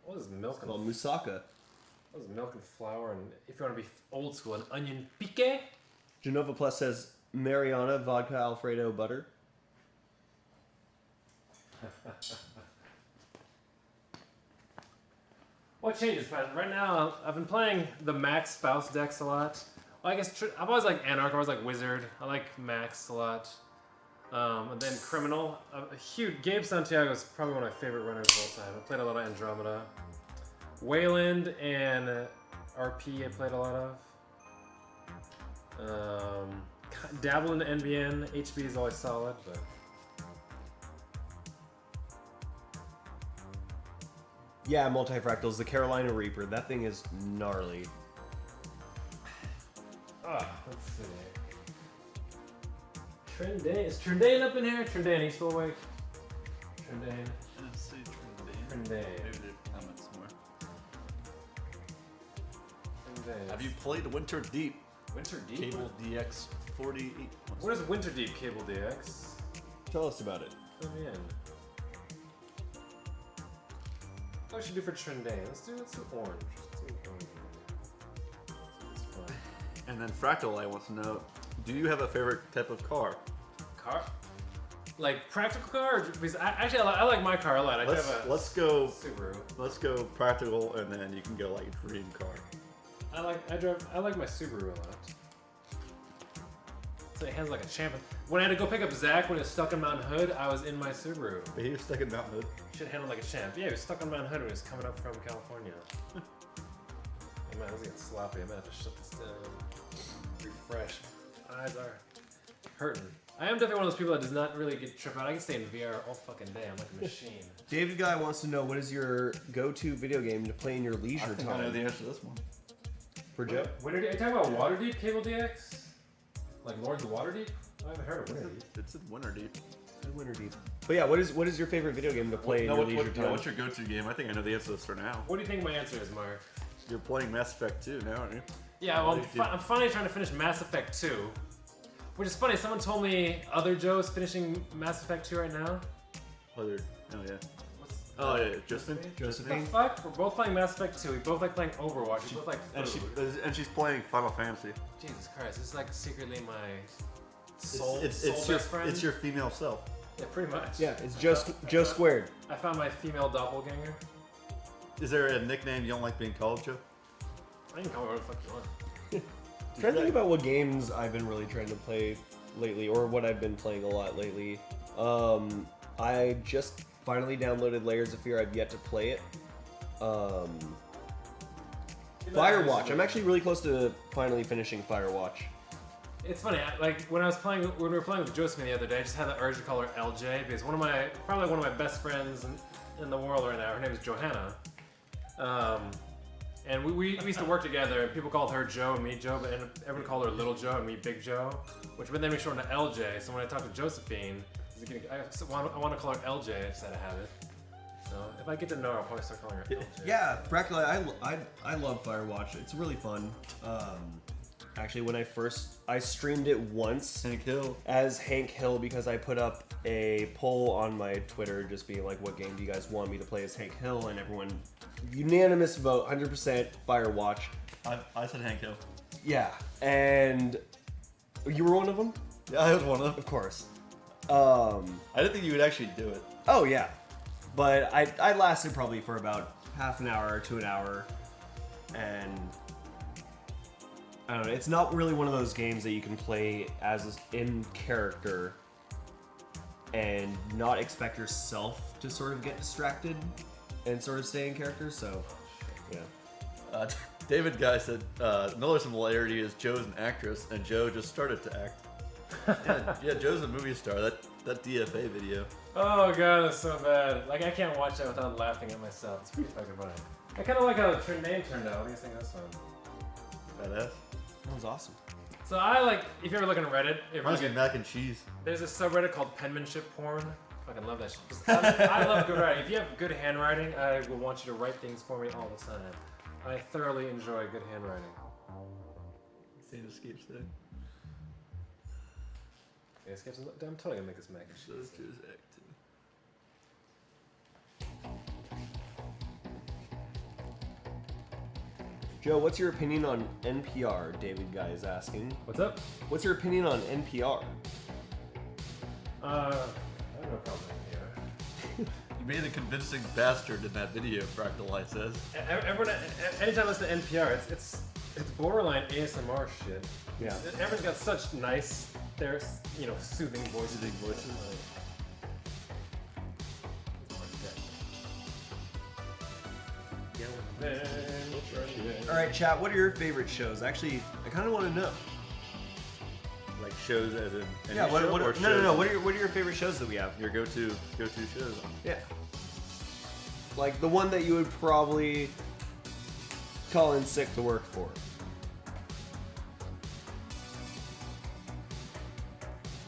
[SPEAKER 2] What is milk?
[SPEAKER 3] called moussaka.
[SPEAKER 2] What is milk and flour? And if you want to be old school, an onion pique.
[SPEAKER 3] Genova Plus says Mariana vodka Alfredo butter.
[SPEAKER 2] What changes, man? Right now, I've been playing the Max Spouse decks a lot. Well, I guess I've always liked Anarch, I always like Wizard. I like Max a lot. And then Criminal. A huge Gabe Santiago is probably one of my favorite runners of all time. I played a lot of Andromeda. Wayland and RP I played a lot of. Dabble into NBN. HB is always solid, but.
[SPEAKER 3] Yeah, Multifractals, the Carolina Reaper. That thing is gnarly.
[SPEAKER 2] Let's see. Trendane. Is Trendane up in here? Trendane, you still awake? Trendane.
[SPEAKER 8] Let's see,
[SPEAKER 2] Trendane.
[SPEAKER 8] Maybe there's comments somewhere.
[SPEAKER 2] Trendane.
[SPEAKER 8] Have you played Winter Deep?
[SPEAKER 2] Winter Deep?
[SPEAKER 8] Cable DX 48.
[SPEAKER 2] What is Winter Deep Cable DX?
[SPEAKER 3] Tell us about it.
[SPEAKER 2] Fill me in. What should we do for Trendane? Let's do orange. Let's do orange. That's fun.
[SPEAKER 8] And then Fractal I want to know, do you have a favorite type of car?
[SPEAKER 2] Car? Like practical car? Because I like my car a lot.
[SPEAKER 8] Let's go
[SPEAKER 2] Subaru.
[SPEAKER 8] Let's go practical, and then you can go like dream car.
[SPEAKER 2] I like my Subaru a lot. So it handles like a champion. When I had to go pick up Zach when he was stuck in Mount Hood, I was in my Subaru.
[SPEAKER 8] But he was stuck in Mount Hood.
[SPEAKER 2] Should handle like a champ. Yeah, he was stuck on Mount Hood when he was coming up from California. Hey man, this is getting sloppy. I'm gonna have to shut this down. Refresh. My eyes are hurting. I am definitely one of those people that does not really get tripped out. I can stay in VR all fucking day. I'm like a machine.
[SPEAKER 3] David Guy wants to know, what is your go-to video game to play in your leisure
[SPEAKER 8] I think
[SPEAKER 3] time?
[SPEAKER 8] I know the answer to this one.
[SPEAKER 3] For Joe?
[SPEAKER 2] Are you talking about Waterdeep Cable DX? Like Lords of Waterdeep? I haven't heard of Waterdeep.
[SPEAKER 8] It's in Winter Deep.
[SPEAKER 3] Winter Deep. But yeah, what is your favorite video game to play in your leisure time?
[SPEAKER 8] What's your go-to game? I think I know the answer to this for now.
[SPEAKER 2] What do you think my answer is, Mark?
[SPEAKER 8] You're playing Mass Effect 2 now, aren't you?
[SPEAKER 2] Yeah, well, I'm finally trying to finish Mass Effect 2. Which is funny, someone told me other Joe's finishing Mass Effect 2 right now.
[SPEAKER 8] Oh yeah, Josephine.
[SPEAKER 2] What the fuck? We're both playing Mass Effect 2. We both like playing Overwatch. We both like food.
[SPEAKER 8] And she's playing Final Fantasy.
[SPEAKER 2] Jesus Christ, this is like secretly my soul
[SPEAKER 8] It's
[SPEAKER 2] best
[SPEAKER 8] your
[SPEAKER 2] friend.
[SPEAKER 8] It's your female self.
[SPEAKER 2] Yeah, pretty much.
[SPEAKER 3] Yeah, it's Joe squared.
[SPEAKER 2] I found my female doppelganger.
[SPEAKER 8] Is there a nickname you don't like being called, Joe?
[SPEAKER 2] I can call her whatever the fuck you want.
[SPEAKER 3] Trying to think about what games I've been really trying to play lately, or what I've been playing a lot lately. I just finally downloaded Layers of Fear. I've yet to play it. Firewatch. I'm actually really close to finally finishing Firewatch.
[SPEAKER 2] It's funny, like when we were playing with Josephine the other day, I just had the urge to call her LJ because probably one of my best friends in the world right now, her name is Johanna. And we used to work together, and people called her Joe and me Joe, but everyone called her Little Joe and me Big Joe, but then we shortened to LJ. So when I talked to Josephine, I want to call her LJ instead of Habit. So if I get to know her, I'll probably start calling her LJ.
[SPEAKER 3] Yeah, frankly, I love Firewatch. It's really fun. Actually, when I streamed it once as Hank Hill because I put up a poll on my Twitter just being like, what game do you guys want me to play as Hank Hill? And everyone, unanimous vote, 100% Firewatch.
[SPEAKER 8] I said Hank Hill.
[SPEAKER 3] Yeah, and you were one of them?
[SPEAKER 8] Yeah, I was one of them.
[SPEAKER 3] Of course.
[SPEAKER 8] I didn't think you would actually do it.
[SPEAKER 3] Oh, yeah. But I lasted probably for about half an hour to an hour, and I don't know, it's not really one of those games that you can play as in character and not expect yourself to sort of get distracted and sort of stay in character, so yeah.
[SPEAKER 8] David Guy said another similarity is Joe's an actress and Joe just started to act. yeah, Joe's a movie star. That DFA video.
[SPEAKER 2] Oh god, that's so bad. Like I can't watch that without laughing at myself. It's pretty fucking funny. I kind of like how the name turned out. What do you think that's fun?
[SPEAKER 8] Badass.
[SPEAKER 3] That was awesome.
[SPEAKER 2] So I like, if you ever look on Reddit,
[SPEAKER 8] Reminds me of mac and cheese.
[SPEAKER 2] There's a subreddit called penmanship porn. Fucking love that shit. I love good writing. If you have good handwriting, I will want you to write things for me all the time. I thoroughly enjoy good handwriting.
[SPEAKER 8] Insane Escapes thing.
[SPEAKER 2] Yeah, I'm totally gonna make this mac and cheese.
[SPEAKER 3] Joe, what's your opinion on NPR? David Guy is asking.
[SPEAKER 2] What's up?
[SPEAKER 3] What's your opinion on NPR?
[SPEAKER 2] I have no problem with NPR.
[SPEAKER 8] You made a convincing bastard in that video, Fractal Light says.
[SPEAKER 2] Everyone, anytime I listen to NPR, it's borderline ASMR shit.
[SPEAKER 3] Yeah.
[SPEAKER 2] Everyone's got such nice, soothing voices.
[SPEAKER 3] All right, chat. What are your favorite shows? Actually, I kind of want to know.
[SPEAKER 8] Like shows as in any
[SPEAKER 3] Yeah.
[SPEAKER 8] show or
[SPEAKER 3] No.
[SPEAKER 8] shows
[SPEAKER 3] What are your favorite shows that we have?
[SPEAKER 8] your go-to shows?
[SPEAKER 3] Yeah. Like the one that you would probably call in sick to work for.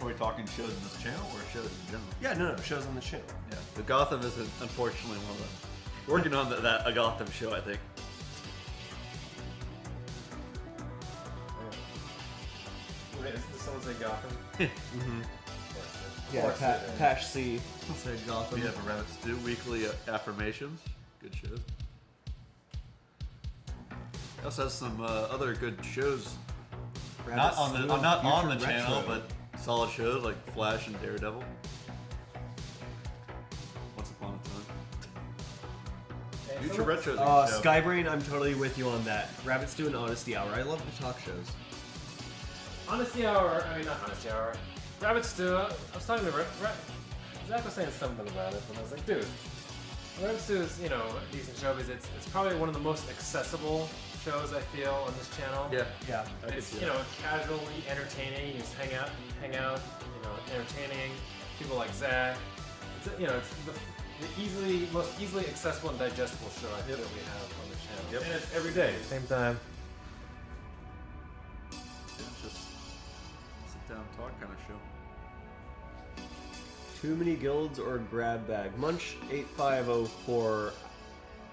[SPEAKER 8] Are we talking shows in this channel or shows in general?
[SPEAKER 3] Yeah, no, shows on the channel.
[SPEAKER 8] Yeah. The Gotham is unfortunately one of them. Working on a Gotham show, I think.
[SPEAKER 2] Wait, does someone say Gotham?
[SPEAKER 3] Mm-hmm. Yeah,
[SPEAKER 2] course it is.
[SPEAKER 3] Tash C said Gotham.
[SPEAKER 8] We have a Rabbits Do weekly affirmations. Good shows. It also has some other good shows. Not on the channel, but solid shows like Flash and Daredevil. Once Upon a Time. Future Retro's a good show.
[SPEAKER 3] Skybrain, I'm totally with you on that. Rabbits Do an Honesty Hour. I love the talk shows.
[SPEAKER 2] Honesty Hour, not Honesty Hour. Rabbit Stew, I was talking to Zach was saying something about it, and I was like, dude, Rabbit Stew is, a decent show because it's probably one of the most accessible shows I feel on this channel.
[SPEAKER 3] Yeah.
[SPEAKER 2] It's, casually entertaining. You just hang out, entertaining people like Zach. It's, it's the most easily accessible and digestible show I feel that we have on the channel.
[SPEAKER 8] Yep.
[SPEAKER 2] And it's every day, same time.
[SPEAKER 8] Just sit down, talk kind of show.
[SPEAKER 3] Too many guilds or grab bag. Munch 8504.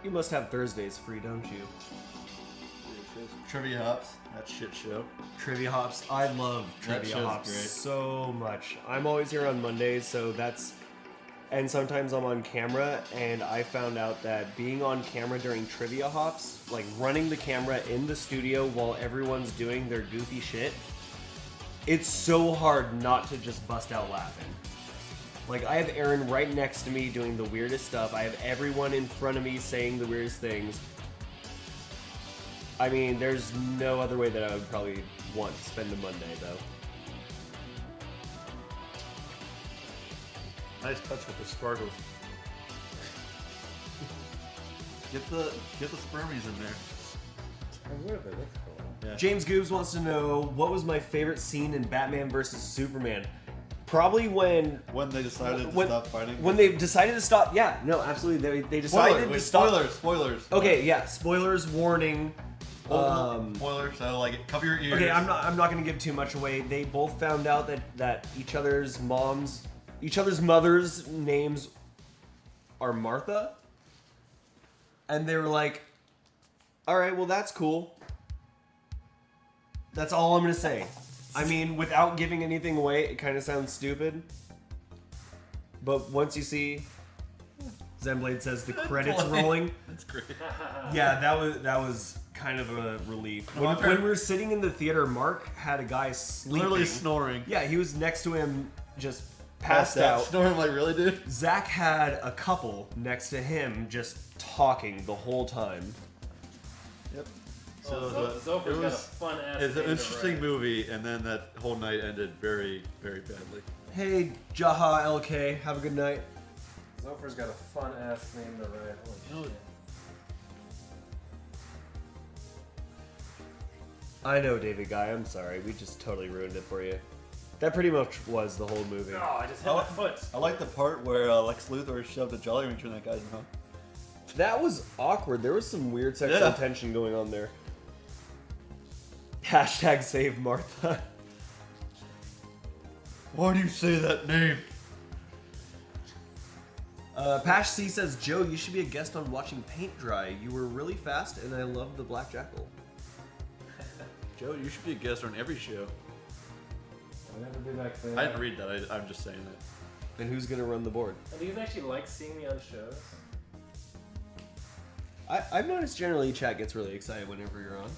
[SPEAKER 3] You must have Thursdays free, don't you?
[SPEAKER 8] Trivia Hops, that shit show.
[SPEAKER 3] Trivia Hops. I love Trivia Hops so much. I'm always here on Mondays, so that's... And sometimes I'm on camera, and I found out that being on camera during Trivia Hops, like running the camera in the studio while everyone's doing their goofy shit, it's so hard not to just bust out laughing. Like, I have Aaron right next to me doing the weirdest stuff. I have everyone in front of me saying the weirdest things. I mean, there's no other way that I would probably want to spend a Monday, though.
[SPEAKER 8] Nice touch with the sparkles. Get the spermies in there.
[SPEAKER 2] What are they? That's cool.
[SPEAKER 8] Yeah.
[SPEAKER 3] James Goobs wants to know, what was my favorite scene in Batman vs. Superman? Probably when
[SPEAKER 8] they decided to stop fighting.
[SPEAKER 3] When they decided to stop, yeah, no, absolutely. They decided to stop.
[SPEAKER 8] Spoilers.
[SPEAKER 3] Okay, yeah, spoilers, warning.
[SPEAKER 8] Spoilers. So like, cover your ears.
[SPEAKER 3] Okay, I'm not gonna give too much away. They both found out that each other's mothers' names are Martha, and they were like, "All right, well that's cool." That's all I'm gonna say. I mean, without giving anything away, it kind of sounds stupid. But once you see, Zenblade says the credits rolling.
[SPEAKER 8] That's great.
[SPEAKER 3] Yeah, that was kind of a relief. When we were sitting in the theater, Mark had a guy sleeping.
[SPEAKER 8] Literally snoring.
[SPEAKER 3] Yeah, he was next to him, just passed out.
[SPEAKER 8] Snoring like, really, dude?
[SPEAKER 3] Zach had a couple next to him, just talking the whole time.
[SPEAKER 8] Yep.
[SPEAKER 2] Zofer's got a fun ass.
[SPEAKER 8] It's an interesting movie, and then that whole night ended very, very badly.
[SPEAKER 3] Hey, Jaha LK, have a good night.
[SPEAKER 2] Zofer's got a fun ass name to write. Holy shit.
[SPEAKER 3] I know, David Guy, I'm sorry. We just totally ruined it for you. That pretty much was the whole movie.
[SPEAKER 2] Oh, I just hit my foot.
[SPEAKER 8] I like the part where Lex Luthor shoved a Jolly Rancher in that guy's mouth.
[SPEAKER 3] That was awkward. There was some weird sexual tension going on there. Hashtag save Martha.
[SPEAKER 8] Why do you say that name?
[SPEAKER 3] Pash C says, Joe, you should be a guest on Watching Paint Dry. You were really fast, and I love the Black Jackal.
[SPEAKER 8] Joe, you should be a guest on every show.
[SPEAKER 2] I'll never be back there.
[SPEAKER 8] I didn't read that. I'm just saying that.
[SPEAKER 3] Then who's gonna run the board?
[SPEAKER 2] Do you actually like seeing me on shows?
[SPEAKER 3] I've noticed generally chat gets really excited whenever you're on.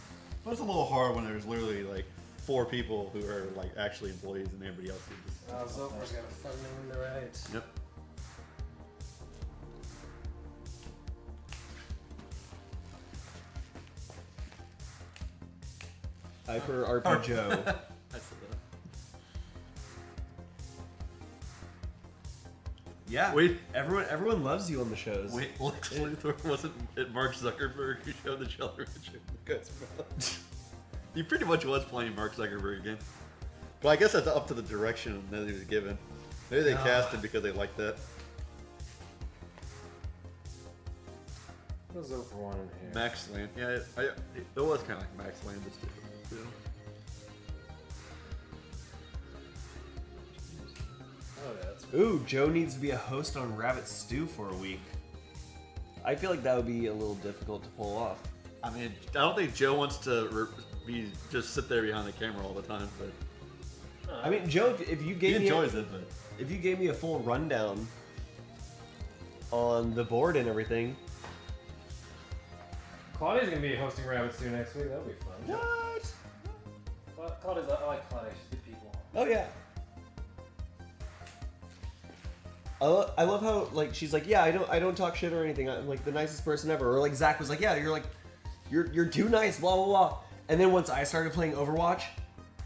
[SPEAKER 8] But it's a little hard when there's literally like 4 people who are like actually employees and everybody else is just...
[SPEAKER 2] Zofer's got a fun name to write.
[SPEAKER 8] Yep.
[SPEAKER 3] Hyper RP Joe.
[SPEAKER 8] I said that.
[SPEAKER 3] Yeah.
[SPEAKER 8] Wait.
[SPEAKER 3] Everyone loves you on the shows.
[SPEAKER 8] Wait, Lex Luthor wasn't it Mark Zuckerberg who showed the Jolly Rancher in the guy's mouth? He pretty much was playing Mark Zuckerberg again. But I guess that's up to the direction that he was given. Maybe they cast him because they liked that.
[SPEAKER 2] What's Zofer one in here?
[SPEAKER 8] Max Land. Yeah, it was kind of like Max Landis too.
[SPEAKER 2] Oh, yeah, that's
[SPEAKER 3] Ooh, Joe needs to be a host on Rabbit Stew for a week. I feel like that would be a little difficult to pull off.
[SPEAKER 8] I mean, I don't think Joe wants to just sit there behind the camera all the time, but
[SPEAKER 3] I mean, Joe, if you gave
[SPEAKER 8] he
[SPEAKER 3] me
[SPEAKER 8] enjoys it. But
[SPEAKER 3] if you gave me a full rundown on the board and everything.
[SPEAKER 2] Claudia's gonna be hosting Rabbit Stew next week. That'll be fun.
[SPEAKER 3] What?
[SPEAKER 2] Claudia's, I like Claudia. She's good people.
[SPEAKER 3] Oh yeah. I love how like she's like, yeah, I don't talk shit or anything. I'm like the nicest person ever. Or like Zach was like, yeah, you're too nice, blah blah blah. And then once I started playing Overwatch,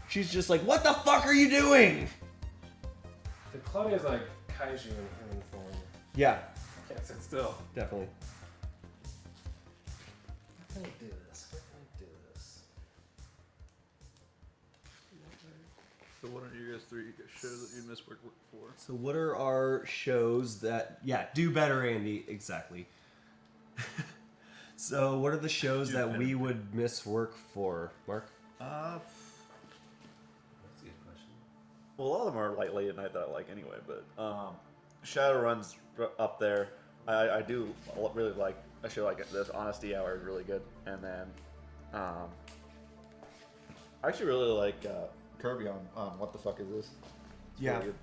[SPEAKER 3] she's just like, what the fuck are you doing?
[SPEAKER 2] So Claudia's like kaiju in human form.
[SPEAKER 3] Yeah,
[SPEAKER 2] Can't sit still.
[SPEAKER 3] definitely.
[SPEAKER 2] How can I do this? How can I do this?
[SPEAKER 8] so what are you guys 3 shows that you miss work for?
[SPEAKER 3] So what are our shows that do better, Andy? Exactly. So what are the shows that we would miss work for, Mark?
[SPEAKER 8] That's a good question. Well, a lot of them are like late at night that I like anyway, but Shadowrun's up there. I do really like a show like this. Honesty Hour is really good. And then I actually really like Kirby on What the Fuck Is This? It's
[SPEAKER 3] Yeah.
[SPEAKER 8] really good.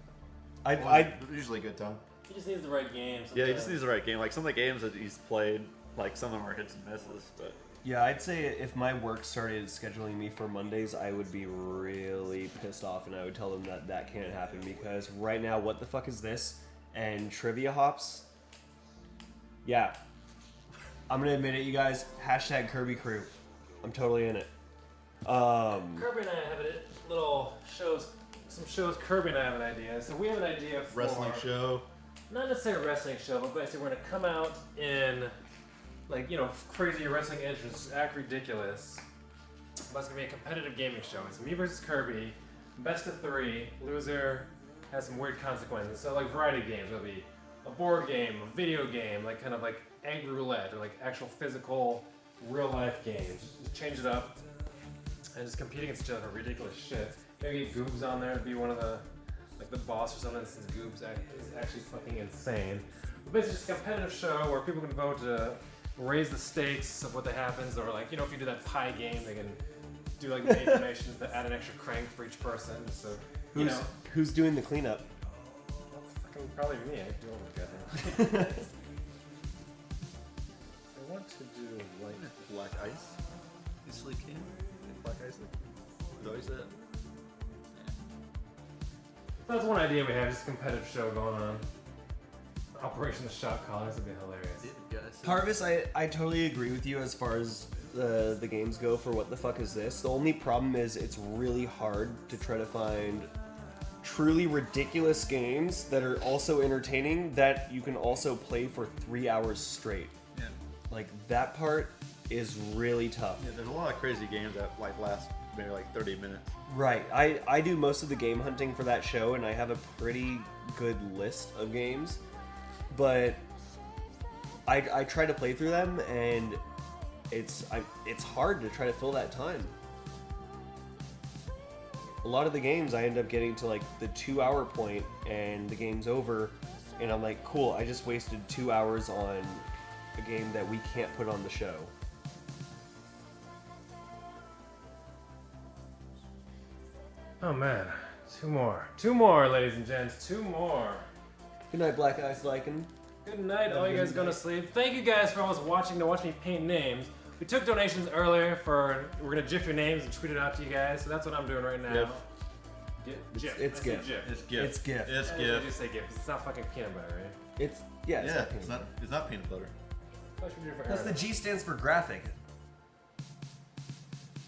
[SPEAKER 3] I
[SPEAKER 8] usually a good time.
[SPEAKER 2] He just needs the right game.
[SPEAKER 8] Yeah, he just needs the right game. Like some of the games that he's played, like some of them are hits and misses, but
[SPEAKER 3] Yeah, I'd say if my work started scheduling me for Mondays, I would be really pissed off and I would tell them that that can't happen because right now, What the Fuck Is This? And Trivia Hops. Yeah. I'm going to admit it, you guys. Hashtag Kirby Crew. I'm totally in it.
[SPEAKER 2] Kirby and I have a little shows, some shows Kirby and I have an idea. So we have an idea for...
[SPEAKER 8] wrestling show.
[SPEAKER 2] Not necessarily a wrestling show, but basically we're going to come out in, like, you know, crazy wrestling entrance, act ridiculous. But it's going to be a competitive gaming show. It's me versus Kirby, best of 3, loser has some weird consequences. So, like, variety games. It'll be a board game, a video game, like, kind of like egg roulette, or like actual physical, real-life games. Just change it up and just compete against each other for ridiculous shit. Maybe get Goobs on there to be one of the, like, the boss or something, since Goobs is actually fucking insane. But basically just a competitive show where people can vote to raise the stakes of what that happens, or, like, you know, if you do that pie game, they can do, like, made donations that add an extra crank for each person. So, you know.
[SPEAKER 3] Who's doing the cleanup?
[SPEAKER 2] Fucking probably me. I do all the goddamn. I want to do, like,
[SPEAKER 8] Black Ice. Easily can. Black Ice. Is that what you said?
[SPEAKER 2] That's one idea we have, just a competitive show going on. Operation the Shot Collars would be hilarious.
[SPEAKER 3] Harvest, I totally agree with you as far as the games go for What the Fuck Is This? The only problem is it's really hard to try to find truly ridiculous games that are also entertaining that you can also play for 3 hours straight.
[SPEAKER 8] Yeah.
[SPEAKER 3] Like, that part is really tough.
[SPEAKER 8] Yeah, there's a lot of crazy games that like last maybe like 30 minutes.
[SPEAKER 3] Right. I do most of the game hunting for that show, and I have a pretty good list of games. But I try to play through them, and it's hard to try to fill that time. A lot of the games I end up getting to like the 2-hour point, and the game's over, and I'm like, cool, I just wasted 2 hours on a game that we can't put on the show.
[SPEAKER 2] Oh man, 2 more. 2 more, ladies and gents, 2 more.
[SPEAKER 3] Good night, Black Ice Lycan.
[SPEAKER 2] Good night, all you guys going to sleep. Thank you guys for always watching to watch me paint names. We took donations earlier for, we're gonna GIF your names and tweet it out to you guys, so that's what I'm doing right now. GIF.
[SPEAKER 3] It's
[SPEAKER 2] I said
[SPEAKER 3] GIF.
[SPEAKER 2] GIF.
[SPEAKER 8] It's GIF.
[SPEAKER 3] It's GIF.
[SPEAKER 8] It's
[SPEAKER 2] I
[SPEAKER 8] GIF.
[SPEAKER 2] just say GIF, 'cause it's not fucking peanut butter, right?
[SPEAKER 3] It's not
[SPEAKER 8] Yeah,
[SPEAKER 3] peanut butter.
[SPEAKER 8] it's not peanut butter.
[SPEAKER 2] What should we do for
[SPEAKER 3] Plus the
[SPEAKER 2] Aaron?
[SPEAKER 3] G stands for graphic.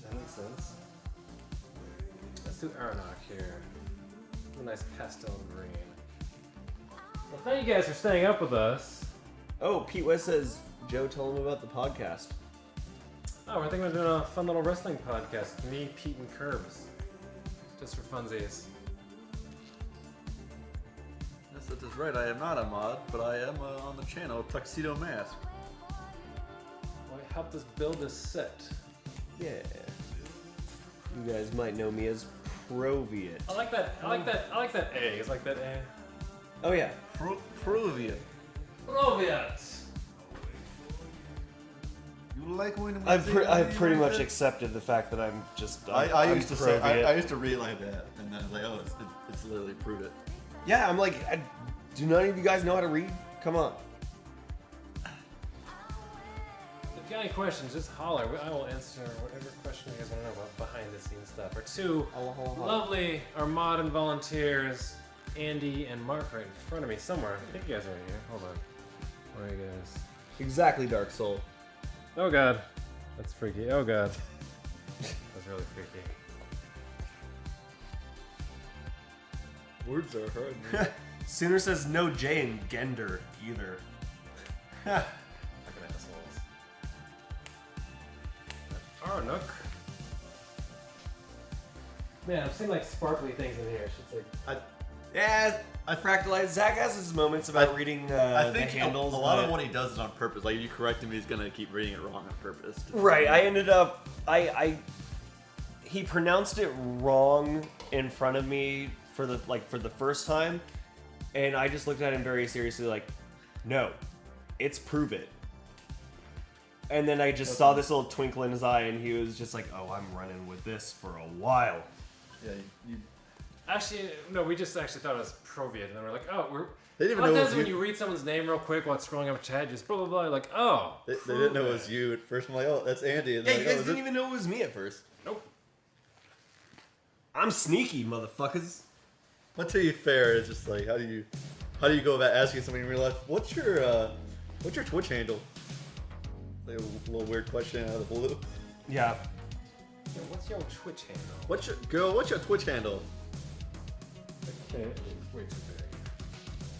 [SPEAKER 2] That makes sense. Let's do Aronach here. A nice pastel green. Well, thank you guys for staying up with us.
[SPEAKER 3] Oh, Pete West says, Joe, tell him about the podcast.
[SPEAKER 2] Oh, we're thinking of doing a fun little wrestling podcast. Me, Pete, and Curbs. Just for funsies.
[SPEAKER 8] Yes, that is right. I am not a mod, but I am on the channel Tuxedo Mask.
[SPEAKER 2] Well, he helped us build this set.
[SPEAKER 3] Yeah. You guys might know me as Proviat.
[SPEAKER 2] I like that. I like that A. It's like that A.
[SPEAKER 3] Oh yeah.
[SPEAKER 8] Peruvian.
[SPEAKER 2] Proviat.
[SPEAKER 8] You like when
[SPEAKER 3] I've pretty much accepted the fact that I'm just.
[SPEAKER 8] I
[SPEAKER 3] I'm
[SPEAKER 8] used to say
[SPEAKER 3] Proviat.
[SPEAKER 8] I used to read it like that, and then I was like, oh, it's literally Prove It.
[SPEAKER 3] Yeah, I'm like, do none of you guys know how to read? Come on.
[SPEAKER 2] If you got any questions, just holler. I will answer whatever question you guys want to know about behind the scenes stuff. Our 2 lovely Armadan volunteers, Andy and Mark, right in front of me somewhere. I think you guys are in here. Hold on. Where are you guys?
[SPEAKER 3] Exactly, Dark Soul.
[SPEAKER 2] Oh god. That's freaky. Oh god. That's really freaky.
[SPEAKER 8] Words are hard. Man.
[SPEAKER 3] Sooner says no J in Gender either.
[SPEAKER 2] Fucking assholes. Arnook. Man, I'm seeing like sparkly things in here. Shit's like.
[SPEAKER 3] Yeah, I fractalized. Zach has his moments about reading
[SPEAKER 8] I think
[SPEAKER 3] the handles.
[SPEAKER 8] a lot of what he does is on purpose. Like, if you correct him, he's gonna keep reading it wrong on purpose.
[SPEAKER 3] Right, I ended up. He pronounced it wrong in front of me for the first time, And I just looked at him very seriously like, no, it's Prove It. And then I just saw this little twinkle in his eye, and he was just like, oh, I'm running with this for a while.
[SPEAKER 8] Yeah, you
[SPEAKER 2] Actually, no, we just actually thought it was Proviet, and then we're like, oh, we're.
[SPEAKER 8] They didn't even know it was
[SPEAKER 2] when
[SPEAKER 8] you.
[SPEAKER 2] you read someone's name real quick while it's scrolling up chat, just blah blah blah, like, oh.
[SPEAKER 8] They didn't know it was you at first. I'm like, oh, that's Andy. And
[SPEAKER 3] Yeah,
[SPEAKER 8] like,
[SPEAKER 3] you guys
[SPEAKER 8] oh, is
[SPEAKER 3] didn't
[SPEAKER 8] it?
[SPEAKER 3] even know it was me at first.
[SPEAKER 2] Nope.
[SPEAKER 3] I'm sneaky, motherfuckers.
[SPEAKER 8] But to be fair, it's just like, how do you go about asking somebody in real life, what's your Twitch handle? Like a little weird question out of the blue.
[SPEAKER 3] Yeah.
[SPEAKER 2] Yeah, what's your Twitch handle?
[SPEAKER 8] What's your Twitch handle?
[SPEAKER 2] Okay, it's way too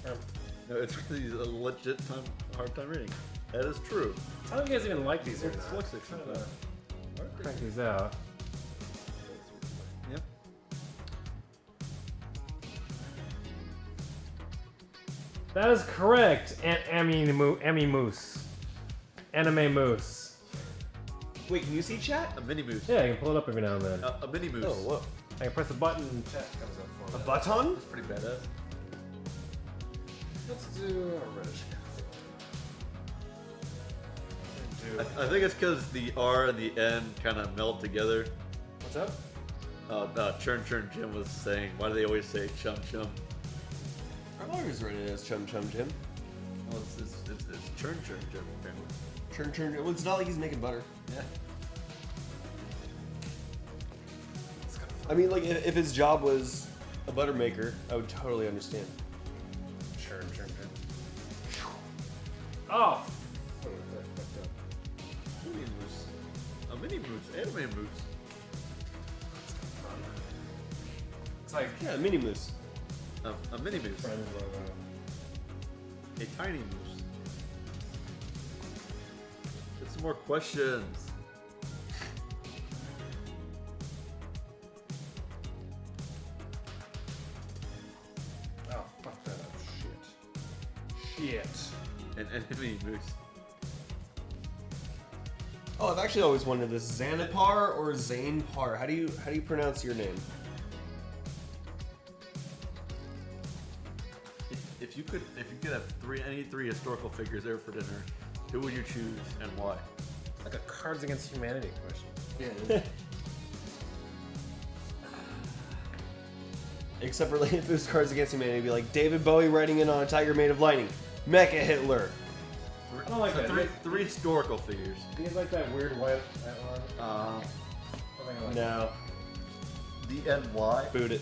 [SPEAKER 2] big.
[SPEAKER 8] No, it's really a legit hard time reading. That is true.
[SPEAKER 2] How do you guys even like these?
[SPEAKER 8] It's
[SPEAKER 2] Or not?
[SPEAKER 8] dyslexic sometimes.
[SPEAKER 2] Crank these out.
[SPEAKER 8] Yep.
[SPEAKER 2] That is correct. Emmy Moose. Anime Moose.
[SPEAKER 3] Wait, can you see chat?
[SPEAKER 8] A mini moose.
[SPEAKER 2] Yeah, you can pull it up every now and then.
[SPEAKER 8] A mini moose.
[SPEAKER 3] Oh, whoa.
[SPEAKER 2] I can press a button and chat comes up for
[SPEAKER 3] A
[SPEAKER 2] me.
[SPEAKER 3] button?
[SPEAKER 8] That's pretty badass.
[SPEAKER 2] Let's do a reddish color.
[SPEAKER 8] I think it's because the R and the N kind of meld together.
[SPEAKER 2] What's up?
[SPEAKER 8] Churn Jim was saying, why do they always say chum chum?
[SPEAKER 3] I've always read it as Chum Chum Jim.
[SPEAKER 8] Well, it's Churn Jim apparently.
[SPEAKER 3] Churn. Well, it's not like he's making butter.
[SPEAKER 8] Yeah.
[SPEAKER 3] I mean, like, if his job was a butter maker, I would totally understand.
[SPEAKER 2] Sure. Oh!
[SPEAKER 8] Mini moose. A mini moose. Anime moose.
[SPEAKER 2] It's like
[SPEAKER 3] Yeah, mini moose.
[SPEAKER 8] A mini moose.
[SPEAKER 2] friends logo.
[SPEAKER 8] A tiny moose. Get some more questions.
[SPEAKER 2] Oh, fuck that up. Shit.
[SPEAKER 8] An enemy moose.
[SPEAKER 3] Oh, I've actually always wondered this: Xanapar or Zanepar? How do you pronounce your name?
[SPEAKER 8] If you could have any three historical figures ever for dinner, who would you choose and why?
[SPEAKER 2] Like a Cards Against Humanity question.
[SPEAKER 8] Yeah.
[SPEAKER 3] Except for like, if it was Cards Against Humanity, it'd be like David Bowie riding in on a tiger made of lightning, Mecha Hitler.
[SPEAKER 2] I don't like that.
[SPEAKER 8] Three historical figures.
[SPEAKER 2] Do you like that weird white one?
[SPEAKER 3] No,
[SPEAKER 8] DNY.
[SPEAKER 3] boot it.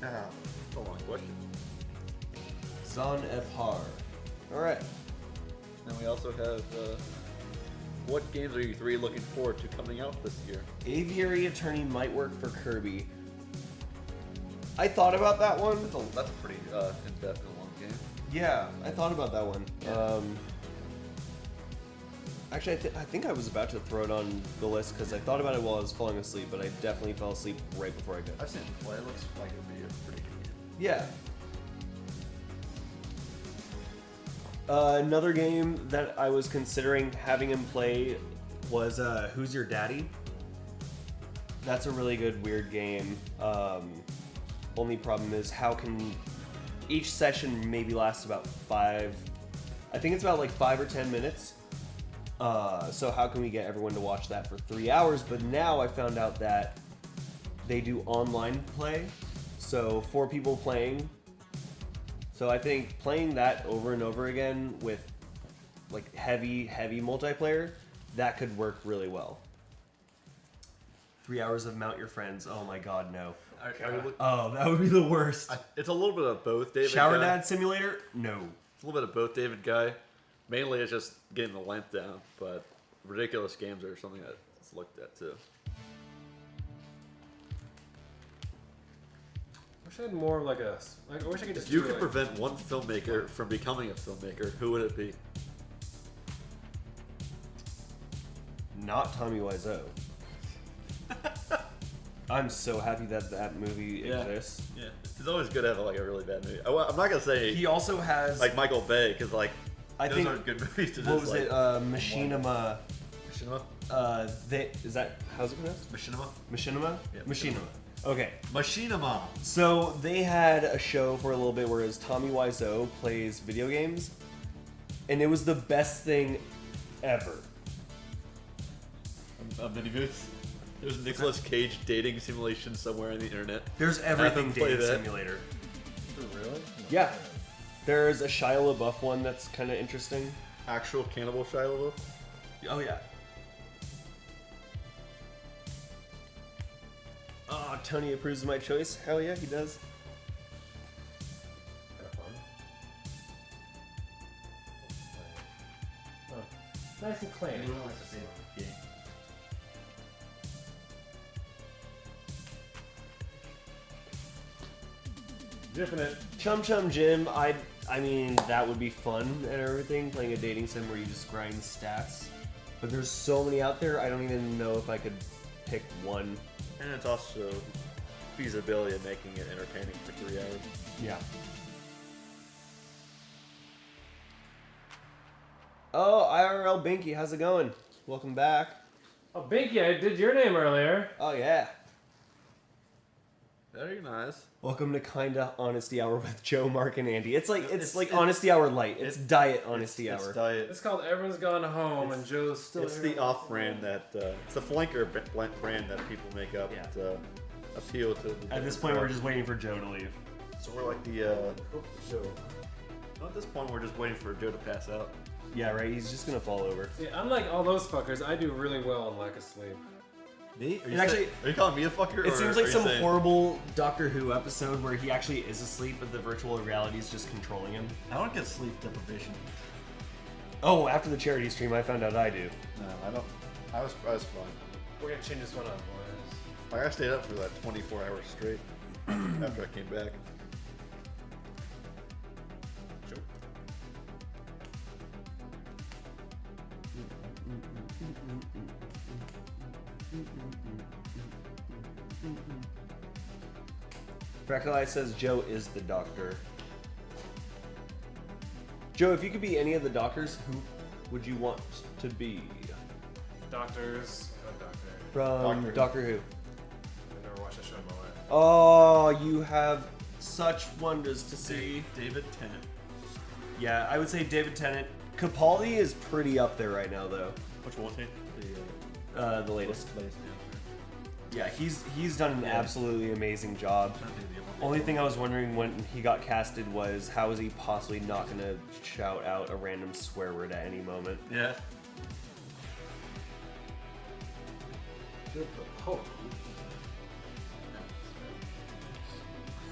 [SPEAKER 8] That's a long question.
[SPEAKER 3] Zanepar. All right.
[SPEAKER 8] And we also have what games are you three looking forward to coming out this year?
[SPEAKER 3] Aviary Attorney might work for Kirby. I thought about that one.
[SPEAKER 8] That's a pretty in-depth and long game.
[SPEAKER 3] Yeah, I thought about that one. Actually, I think I was about to throw it on the list because I thought about it while I was falling asleep, but I definitely fell asleep right before I could.
[SPEAKER 8] I've seen it play. It looks like it'd be a pretty good game.
[SPEAKER 3] Yeah. Another game that I was considering having him play was Who's Your Daddy? That's a really good weird game. Only problem is how can each session maybe lasts about 5. I think it's about like 5 or 10 minutes. So how can we get everyone to watch that for 3 hours? But now I found out that they do online play, so 4 people playing. So I think playing that over and over again with like heavy multiplayer, that could work really well. 3 hours of Mount Your Friends. Oh my god, no. Oh, that would be the worst.
[SPEAKER 8] It's a little bit of both, David.
[SPEAKER 3] Shower
[SPEAKER 8] Guy.
[SPEAKER 3] Dad Simulator? No.
[SPEAKER 8] It's a little bit of both, David Guy. Mainly, it's just getting the length down, but ridiculous games are something that's looked at too.
[SPEAKER 2] I wish I had more of like a. Like, I wish I could just.
[SPEAKER 8] If you
[SPEAKER 2] do,
[SPEAKER 8] could
[SPEAKER 2] like,
[SPEAKER 8] prevent one filmmaker from becoming a filmmaker, who would it be?
[SPEAKER 3] Not Tommy Wiseau. I'm so happy that that movie exists.
[SPEAKER 8] Yeah, it's always good to have like a really bad movie. I'm not gonna say
[SPEAKER 3] He also has
[SPEAKER 8] like Michael Bay because like
[SPEAKER 3] I
[SPEAKER 8] those
[SPEAKER 3] think
[SPEAKER 8] aren't good movies to
[SPEAKER 3] what
[SPEAKER 8] just
[SPEAKER 3] was
[SPEAKER 8] like.
[SPEAKER 3] it? Machinima.
[SPEAKER 8] Machinima?
[SPEAKER 3] Is that how's it pronounced?
[SPEAKER 8] Machinima?
[SPEAKER 3] Machinima?
[SPEAKER 8] Yeah,
[SPEAKER 3] Machinima. Okay.
[SPEAKER 8] Machinima.
[SPEAKER 3] So they had a show for a little bit where it was Tommy Wiseau plays video games, and it was the best thing ever.
[SPEAKER 8] Mini Booth. There's Nicolas Cage dating simulation somewhere on the internet.
[SPEAKER 3] There's everything
[SPEAKER 8] Have them play
[SPEAKER 3] dating
[SPEAKER 8] that.
[SPEAKER 3] simulator.
[SPEAKER 2] Really?
[SPEAKER 3] Yeah. There's a Shia LaBeouf one that's kind of interesting.
[SPEAKER 8] Actual cannibal Shia LaBeouf.
[SPEAKER 3] Oh yeah. Oh, Tony approves of my choice. Hell yeah, he does.
[SPEAKER 2] Kind of fun. Oh, nice and clean. Dipping it.
[SPEAKER 3] Chum Chum Jim, I mean, that would be fun and everything, playing a dating sim where you just grind stats. But there's so many out there, I don't even know if I could pick one.
[SPEAKER 8] And it's also feasibility of making it entertaining for 3 hours.
[SPEAKER 3] Yeah. Oh, IRL Binky, how's it going? Welcome back.
[SPEAKER 2] Oh, Binky, I did your name earlier.
[SPEAKER 3] Oh yeah.
[SPEAKER 8] Very nice.
[SPEAKER 3] Welcome to Kinda Honesty Hour with Joe, Mark, and Andy. It's like Honesty Hour Light. It's Diet Honesty Hour.
[SPEAKER 8] It's diet.
[SPEAKER 2] It's called Everyone's Gone Home and Joe's still
[SPEAKER 8] It's
[SPEAKER 2] here.
[SPEAKER 8] the off-brand that it's the flanker brand that people make up to appeal to.
[SPEAKER 3] At this point, we're just waiting for Joe to leave.
[SPEAKER 8] So we're like the. Well, at this point, we're just waiting for Joe to pass out.
[SPEAKER 3] Yeah, right. He's just gonna fall over.
[SPEAKER 2] See, unlike all those fuckers, I do really well on lack of sleep.
[SPEAKER 8] Me? Are you,
[SPEAKER 3] actually-
[SPEAKER 8] are you calling me a fucker?
[SPEAKER 3] It
[SPEAKER 8] or
[SPEAKER 3] seems like
[SPEAKER 8] are you
[SPEAKER 3] some
[SPEAKER 8] saying-
[SPEAKER 3] horrible Doctor Who episode where he actually is asleep, but the virtual reality is just controlling him.
[SPEAKER 8] I don't get sleep deprivation.
[SPEAKER 3] Oh, after the charity stream, I found out I do.
[SPEAKER 8] No, I don't. I was fine.
[SPEAKER 2] We're gonna change this one up, boys.
[SPEAKER 8] Like I stayed up for like 24 hours straight after I came back.
[SPEAKER 3] Freckle Eye says Joe is the Doctor. Joe, if you could be any of the Doctors, who would you want to be?
[SPEAKER 2] Doctors. Oh, Doctor.
[SPEAKER 3] From Doctor Who.
[SPEAKER 2] I've never watched a show in my life.
[SPEAKER 3] Oh, you have such wonders to see.
[SPEAKER 8] David Tennant.
[SPEAKER 3] Yeah, I would say David Tennant. Capaldi is pretty up there right now, though.
[SPEAKER 8] Which one?
[SPEAKER 3] The latest. Yeah, he's done an absolutely amazing job. Only thing I was wondering when he got casted was how is he possibly not going to shout out a random swear word at any moment?
[SPEAKER 8] Yeah.
[SPEAKER 2] Good for Pope.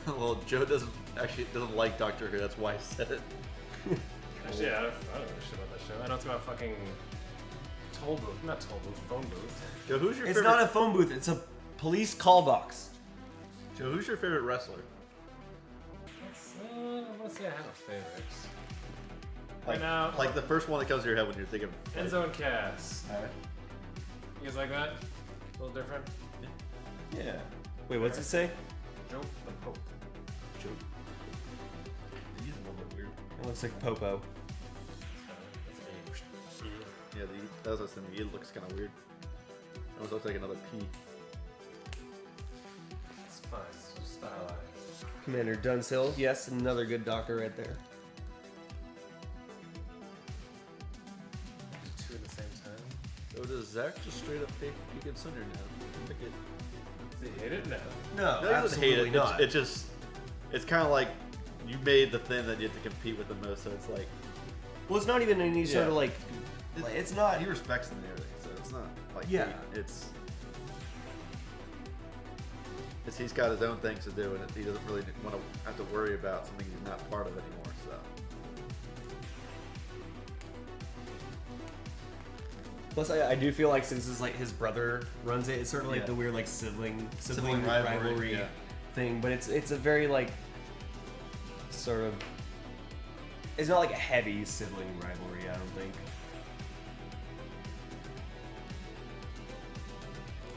[SPEAKER 8] Well, Joe doesn't like Doctor Who. That's why I said it.
[SPEAKER 2] Actually, I don't know shit about that show. I know it's about fucking toll booth. Not toll booth, phone booth.
[SPEAKER 8] Joe, who's your
[SPEAKER 3] It's
[SPEAKER 8] favorite?
[SPEAKER 3] not a phone booth, it's a police call box.
[SPEAKER 8] Joe, who's your favorite wrestler?
[SPEAKER 2] I want to say I have a favorite.
[SPEAKER 8] Like,
[SPEAKER 2] Right now,
[SPEAKER 8] like the first one that comes to your head when you're thinking.
[SPEAKER 2] Enzo and Cass.
[SPEAKER 8] Alright.
[SPEAKER 2] You guys like that? A little different?
[SPEAKER 3] Yeah. Wait, what's it say?
[SPEAKER 2] Joe the Pope.
[SPEAKER 3] Joe.
[SPEAKER 8] He's a little bit weird.
[SPEAKER 3] It looks like Popo.
[SPEAKER 8] Yeah, that was what I was thinking. It looks kind of weird. It almost looks like another P.
[SPEAKER 2] It's fine. It's just stylized.
[SPEAKER 3] Commander Dunsill. Yes, another good Doctor right there.
[SPEAKER 2] Two at the same time.
[SPEAKER 8] So does Zach just straight up take Beacon Cinder now? Like it,
[SPEAKER 2] Does he hate it? No.
[SPEAKER 3] No,
[SPEAKER 8] no, he doesn't hate
[SPEAKER 3] absolutely
[SPEAKER 8] it.
[SPEAKER 3] not.
[SPEAKER 8] It's just, it's kind of like you made the thing that you have to compete with the most. So it's like,
[SPEAKER 3] Well, it's not even any sort
[SPEAKER 8] Yeah.
[SPEAKER 3] of like it's not.
[SPEAKER 8] he respects them and everything. So it's not like
[SPEAKER 3] Yeah.
[SPEAKER 8] it's he's got his own things to do, and he doesn't really want to have to worry about something he's not part of anymore. So.
[SPEAKER 3] Plus, I do feel like since it's like his brother runs it, it's sort of like
[SPEAKER 8] Yeah.
[SPEAKER 3] the weird like sibling
[SPEAKER 8] Sibling rivalry,
[SPEAKER 3] rivalry
[SPEAKER 8] yeah.
[SPEAKER 3] thing. But it's a very like sort of. It's not like a heavy sibling rivalry. I don't think.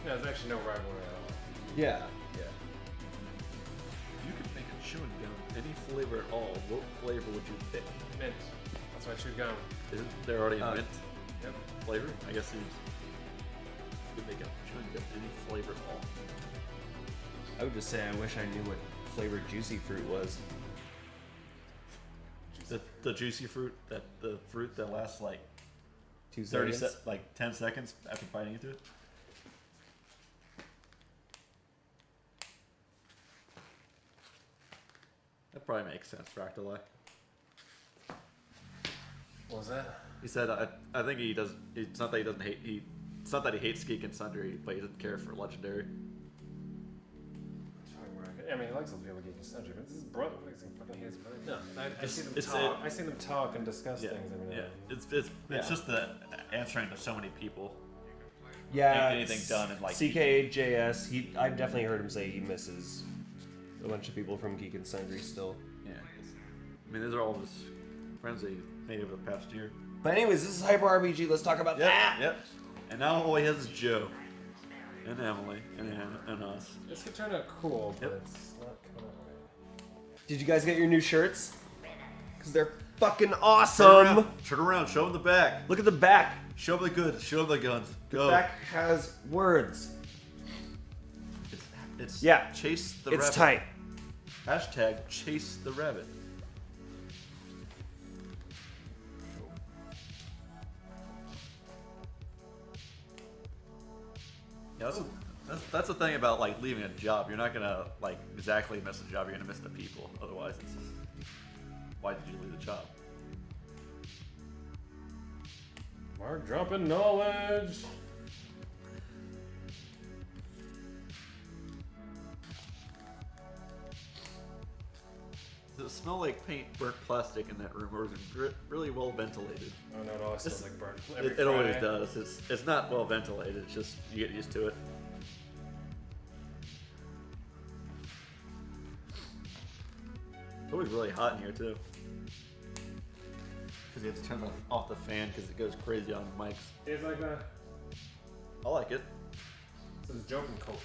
[SPEAKER 2] No, there's actually no rivalry at all.
[SPEAKER 3] Yeah.
[SPEAKER 8] Yeah. If you could make a chewing gum any flavor at all, what flavor would you pick?
[SPEAKER 2] Mint. That's why I chewed gum.
[SPEAKER 8] Isn't there already a mint
[SPEAKER 2] Yep.
[SPEAKER 8] flavor? I guess you could make a chewing gum any flavor at all.
[SPEAKER 3] I would just say I wish I knew what flavored juicy fruit was.
[SPEAKER 8] The juicy fruit, the fruit that lasts like
[SPEAKER 3] 2 seconds.
[SPEAKER 8] like 10 seconds after biting into it. That probably makes sense, Fractal Eye.
[SPEAKER 2] What was that?
[SPEAKER 8] He said, I think he does. It's not that he doesn't hate. It's not that he hates Geek and Sundry, but he doesn't care for Legendary.
[SPEAKER 2] I mean, he likes those people Geek and Sundry, but it's his brother. He fucking hates his brother. No, I see them
[SPEAKER 8] it's-
[SPEAKER 2] talk. I see them talk and discuss
[SPEAKER 8] Yeah,
[SPEAKER 2] things every now
[SPEAKER 8] yeah.
[SPEAKER 2] and then.
[SPEAKER 8] It's just the answering to so many people.
[SPEAKER 3] Yeah.
[SPEAKER 8] Get anything done in like
[SPEAKER 3] CK8JS. I've definitely heard him say he misses a bunch of people from Geek and Sundry still.
[SPEAKER 8] Yeah. I mean, these are all his friends that he made over the past year.
[SPEAKER 3] But anyways, this is Hyper RPG. Let's talk about that.
[SPEAKER 8] Yep. And now all he has is Joe, and Emily, and us.
[SPEAKER 2] This could turn out cool, but
[SPEAKER 8] Yep.
[SPEAKER 2] it's not coming out right.
[SPEAKER 3] Did you guys get your new shirts? Because they're fucking awesome.
[SPEAKER 8] Turn around. Show him the back.
[SPEAKER 3] Look at the back.
[SPEAKER 8] Show him the goods. Show him the guns. Go.
[SPEAKER 3] The back has words.
[SPEAKER 8] It's
[SPEAKER 3] Yeah.
[SPEAKER 8] Chase the
[SPEAKER 3] It's
[SPEAKER 8] rabbit.
[SPEAKER 3] tight.
[SPEAKER 8] Hashtag chase the rabbit. Yeah, that's the thing about like leaving a job. You're not gonna like exactly miss the job. You're gonna miss the people. Otherwise, it's just, why did you leave the job?
[SPEAKER 2] Mark dropping knowledge.
[SPEAKER 8] Does it smell like paint, burnt plastic in that room, or is it really well ventilated?
[SPEAKER 2] Oh no, it always smells like burnt.
[SPEAKER 8] It always does. It's not well ventilated. It's just you get used to it. It's always really hot in here too. Because you have to turn off the fan because it goes crazy on the mics.
[SPEAKER 2] It's like that.
[SPEAKER 8] I like it.
[SPEAKER 2] This is joking coke.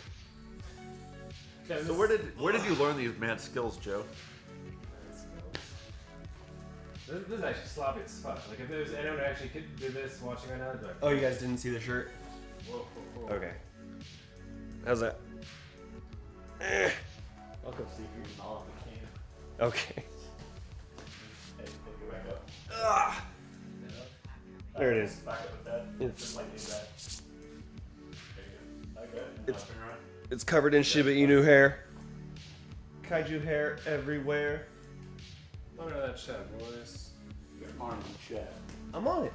[SPEAKER 2] Yeah,
[SPEAKER 8] So where did you learn these mad skills, Joe?
[SPEAKER 2] This is actually sloppy as fuck. Like if there's anyone who actually could do this watching right now, I'd be like,
[SPEAKER 3] Oh, you guys didn't see the shirt?
[SPEAKER 2] whoa, whoa, whoa.
[SPEAKER 3] Okay. How's that?
[SPEAKER 8] I'll go see if you can all if you can.
[SPEAKER 3] Okay.
[SPEAKER 8] Hey, go back up.
[SPEAKER 3] Ah, there it is.
[SPEAKER 8] Back up with that.
[SPEAKER 3] It's-
[SPEAKER 8] Just like that. There you go. Okay.
[SPEAKER 3] It's-
[SPEAKER 8] Turn around.
[SPEAKER 3] It's covered in Shiba Inu hair. Kaiju hair everywhere.
[SPEAKER 2] Look at that chat, boys.
[SPEAKER 8] Get an arm in the chat.
[SPEAKER 3] I'm on it.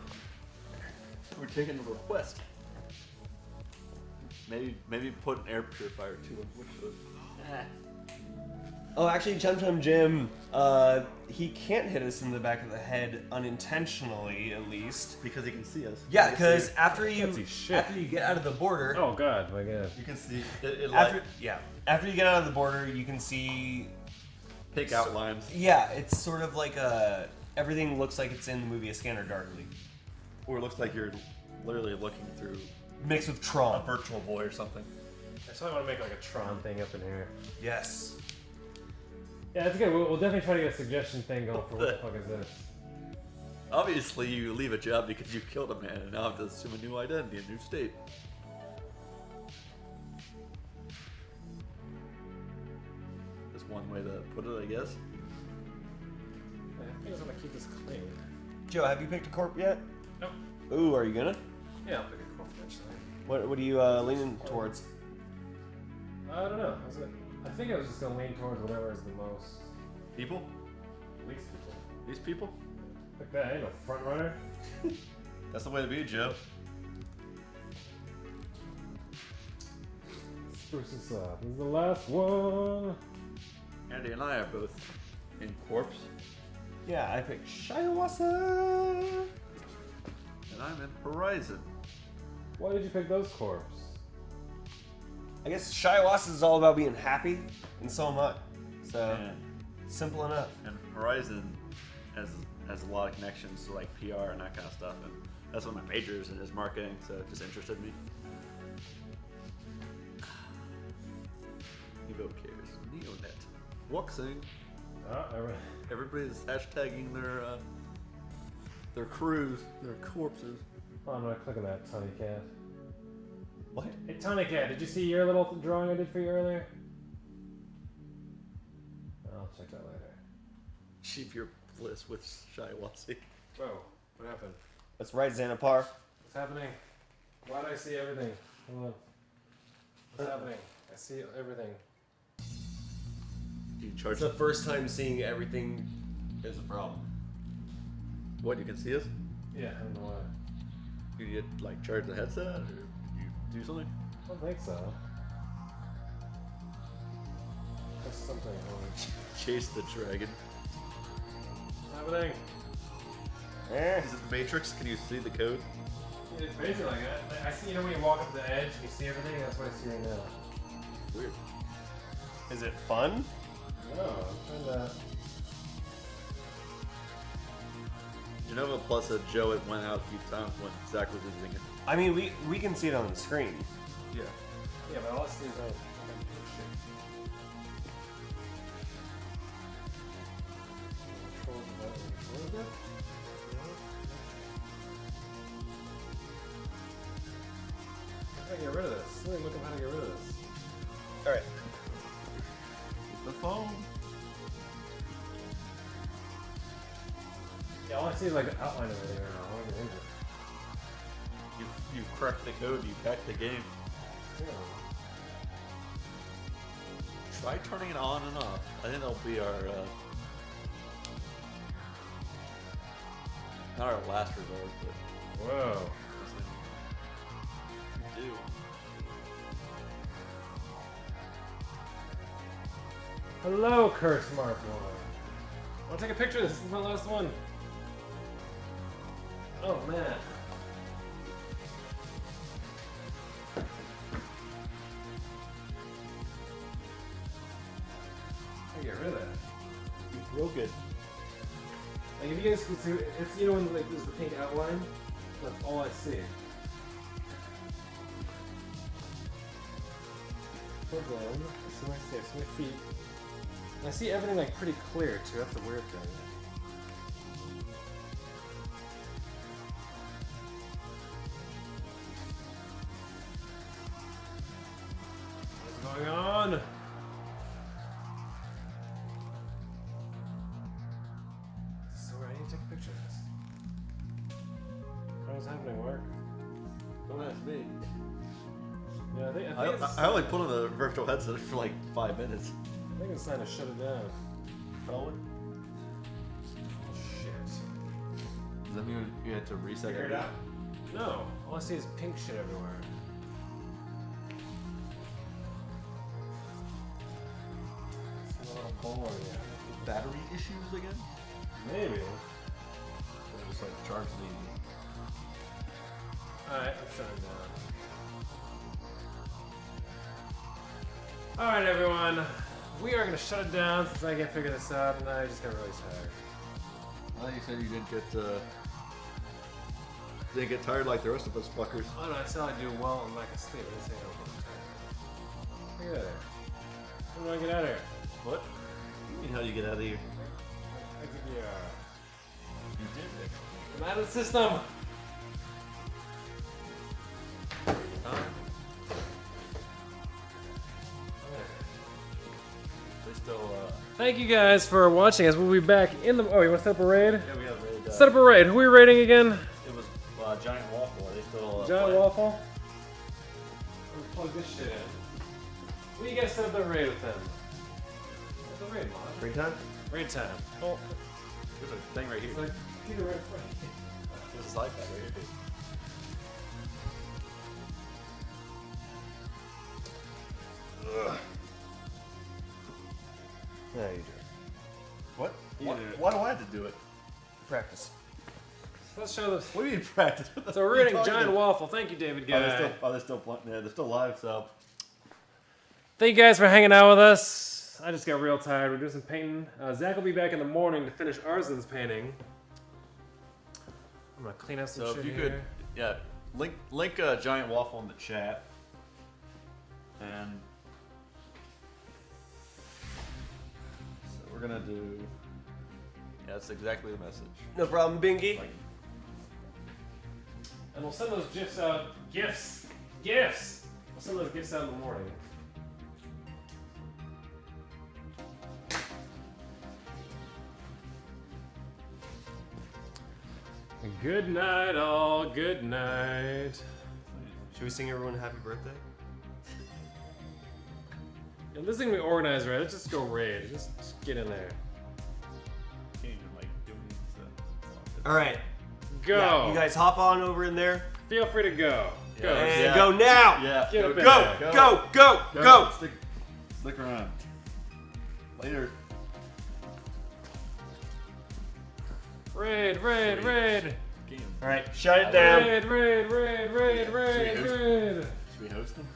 [SPEAKER 8] We're taking a request. Maybe put an air purifier to him. Which would.
[SPEAKER 3] Oh, actually, Chum Chum Jim, he can't hit us in the back of the head unintentionally, at least.
[SPEAKER 8] Because he can see us.
[SPEAKER 3] Yeah,
[SPEAKER 8] He can
[SPEAKER 3] because
[SPEAKER 8] see-
[SPEAKER 3] after
[SPEAKER 2] Can't see shit.
[SPEAKER 3] you get out of the border,
[SPEAKER 2] Oh god, my god.
[SPEAKER 8] you can see it
[SPEAKER 3] after you get out of the border, you can see.
[SPEAKER 8] pick outlines.
[SPEAKER 3] Yeah, it's sort of like everything looks like it's in the movie A Scanner Darkly,
[SPEAKER 8] Or it looks like you're literally looking through
[SPEAKER 3] mixed with
[SPEAKER 8] a
[SPEAKER 3] Tron.
[SPEAKER 8] virtual boy or something.
[SPEAKER 2] So I want to make like a Tron thing up in here.
[SPEAKER 3] Yes.
[SPEAKER 2] Yeah, that's good. We'll definitely try to get a suggestion thing going for what the fuck is this.
[SPEAKER 8] Obviously, you leave a job because you killed a man, and now have to assume a new identity, a new state. That's one way to put it, I guess.
[SPEAKER 2] I just want to keep this clean.
[SPEAKER 3] Joe, have you picked a corp yet?
[SPEAKER 2] Nope.
[SPEAKER 3] Ooh, are you gonna?
[SPEAKER 2] Yeah, I'll pick a corp eventually.
[SPEAKER 3] What are you leaning towards?
[SPEAKER 2] I don't know. I think I was just gonna lean towards whatever is the most.
[SPEAKER 8] People?
[SPEAKER 2] Least people.
[SPEAKER 8] These people?
[SPEAKER 2] Like that, ain't no front runner.
[SPEAKER 8] That's the way to be, Joe.
[SPEAKER 2] Spruce this up. This is the last one.
[SPEAKER 8] Andy and I are both in corpse,
[SPEAKER 3] Yeah, I picked Shiawase.
[SPEAKER 8] and I'm in Horizon.
[SPEAKER 2] Why did you pick those corps?
[SPEAKER 3] I guess Shiawase is all about being happy, and so am I. So,
[SPEAKER 8] And,
[SPEAKER 3] simple enough.
[SPEAKER 8] and Horizon has a lot of connections to like PR and that kind of stuff, and that's what my major is marketing, so it just interested me. Evo cares. Neonet. Wuxing. Everybody's hashtagging their crews, their corpses.
[SPEAKER 2] Oh, I'm gonna click on that Tony Cat.
[SPEAKER 3] What?
[SPEAKER 2] Hey, Tony Cat, did you see your little drawing I did for you earlier? check that later.
[SPEAKER 8] Sheep your bliss with Shiawase.
[SPEAKER 2] Whoa, what happened?
[SPEAKER 3] That's right, Xanapar.
[SPEAKER 2] What's happening? Why do I see everything? Hold on. What's happening? I see everything.
[SPEAKER 8] Do you charge?
[SPEAKER 3] It's the first time seeing everything is a problem.
[SPEAKER 8] What, you can see us?
[SPEAKER 2] Yeah, I don't know why.
[SPEAKER 8] Did you like charge the headset, or did you do something?
[SPEAKER 2] I don't think so. There's something wrong.
[SPEAKER 8] Chase the dragon.
[SPEAKER 2] What's happening?
[SPEAKER 8] Is it the Matrix? Can you see the code?
[SPEAKER 2] It's basically like that. I see, you know, when you walk up to the edge, you see everything. That's what I see right now.
[SPEAKER 8] Weird.
[SPEAKER 3] Is it fun?
[SPEAKER 2] No, I'm trying to.
[SPEAKER 8] You know, plus that Joe had went out a few times when Zach was visiting it.
[SPEAKER 3] I mean, we can see it on the screen.
[SPEAKER 8] Yeah.
[SPEAKER 2] Yeah, but all I see is shit. Control the button a little bit. How to get rid of this? Let me look up how to get rid of this.
[SPEAKER 3] All right.
[SPEAKER 8] The phone.
[SPEAKER 2] Yeah, all I see is like the outline of everything right now. I don't get into it.
[SPEAKER 8] You cracked the code. You hacked the game.
[SPEAKER 2] Yeah.
[SPEAKER 8] Try turning it on and off. I think that'll be our not our last resort, but
[SPEAKER 2] Whoa.
[SPEAKER 8] we do.
[SPEAKER 2] Hello, cursed Mark one. I want to take a picture of this. This is my last one. Oh, man. I get rid of that.
[SPEAKER 3] You broke it.
[SPEAKER 2] Like, if you guys can see, it's, you know, when like there's the pink outline? That's all I see. Hold on. I see my feet. And I see everything like pretty clear too. That's the weird thing. What's going on? So I need to take a picture of this. What's happening, Mark?
[SPEAKER 8] Don't ask me.
[SPEAKER 2] Yeah, I think
[SPEAKER 8] I only put on the virtual headset for like 5 minutes.
[SPEAKER 2] I think it's time to shut it down.
[SPEAKER 8] Forward.
[SPEAKER 2] Oh, shit.
[SPEAKER 8] Does that mean you had to reset
[SPEAKER 2] Figure it out? No. All I see is pink shit everywhere. It's a little boring, yeah.
[SPEAKER 8] Battery issues again?
[SPEAKER 2] Maybe.
[SPEAKER 8] Or just like charge the.
[SPEAKER 2] Alright, I'm shutting down. Alright, everyone. We are going to shut it down since I can't figure this out and I just got really tired.
[SPEAKER 8] I thought you said you didn't get tired like the rest of us fuckers.
[SPEAKER 2] Oh no, I said I do well in lack of sleep. I didn't say I don't get tired. Look at that. How do I get out of here?
[SPEAKER 8] What? You mean how do you get out of here?
[SPEAKER 2] Exit the
[SPEAKER 8] You did it.
[SPEAKER 2] I'm out of the system.
[SPEAKER 8] They still,
[SPEAKER 2] Thank you guys for watching us. We'll be back in the. Oh, you want to set up a raid?
[SPEAKER 8] yeah, we have raid.
[SPEAKER 2] Set up a raid. Who are we raiding again?
[SPEAKER 8] It was Giant Waffle. Are they still
[SPEAKER 2] Giant
[SPEAKER 8] playing?
[SPEAKER 2] Waffle? Let's plug this shit in. What do you guys set up a raid with them? What's the raid mod?
[SPEAKER 3] Free time?
[SPEAKER 2] Raid time. Oh,
[SPEAKER 8] There's a thing right here.
[SPEAKER 2] it's like Peter right in front.
[SPEAKER 8] There's this iPad right here.
[SPEAKER 3] Yeah, you do.
[SPEAKER 8] What?
[SPEAKER 3] You
[SPEAKER 8] Why,
[SPEAKER 3] did it.
[SPEAKER 8] why do I have to do it?
[SPEAKER 3] Practice.
[SPEAKER 2] Let's show this.
[SPEAKER 8] What do you mean practice?
[SPEAKER 2] So we're raiding Giant Waffle. Thank you, David Guy.
[SPEAKER 8] They're still live, so.
[SPEAKER 2] Thank you guys for hanging out with us. I just got real tired. We're doing some painting. Zach will be back in the morning to finish Arzen's painting. I'm gonna clean up some
[SPEAKER 8] So
[SPEAKER 2] shit
[SPEAKER 8] if you
[SPEAKER 2] here.
[SPEAKER 8] could, yeah, link Giant Waffle in the chat, and so we're gonna do. Yeah, that's exactly the message.
[SPEAKER 3] No problem, Bingy.
[SPEAKER 8] Like,
[SPEAKER 2] And we'll send those gifs out. Gifts! Gifts! We'll send those gifts out in the morning. Good night, all. Good night.
[SPEAKER 3] Should we sing everyone happy birthday?
[SPEAKER 2] Yeah, this thing we organized, right? Let's just go raid. Just get in there.
[SPEAKER 9] Can't even like do anything.
[SPEAKER 3] All right.
[SPEAKER 2] Go.
[SPEAKER 3] Yeah, you guys hop on over in there.
[SPEAKER 2] Feel free to go. Go.
[SPEAKER 3] And
[SPEAKER 8] Yeah.
[SPEAKER 3] go now.
[SPEAKER 8] Yeah.
[SPEAKER 2] Get up in
[SPEAKER 3] Go,
[SPEAKER 2] there.
[SPEAKER 3] go.
[SPEAKER 8] Stick around. Later.
[SPEAKER 2] Raid.
[SPEAKER 3] All right, shut it down.
[SPEAKER 2] Raid.
[SPEAKER 8] Should we host them?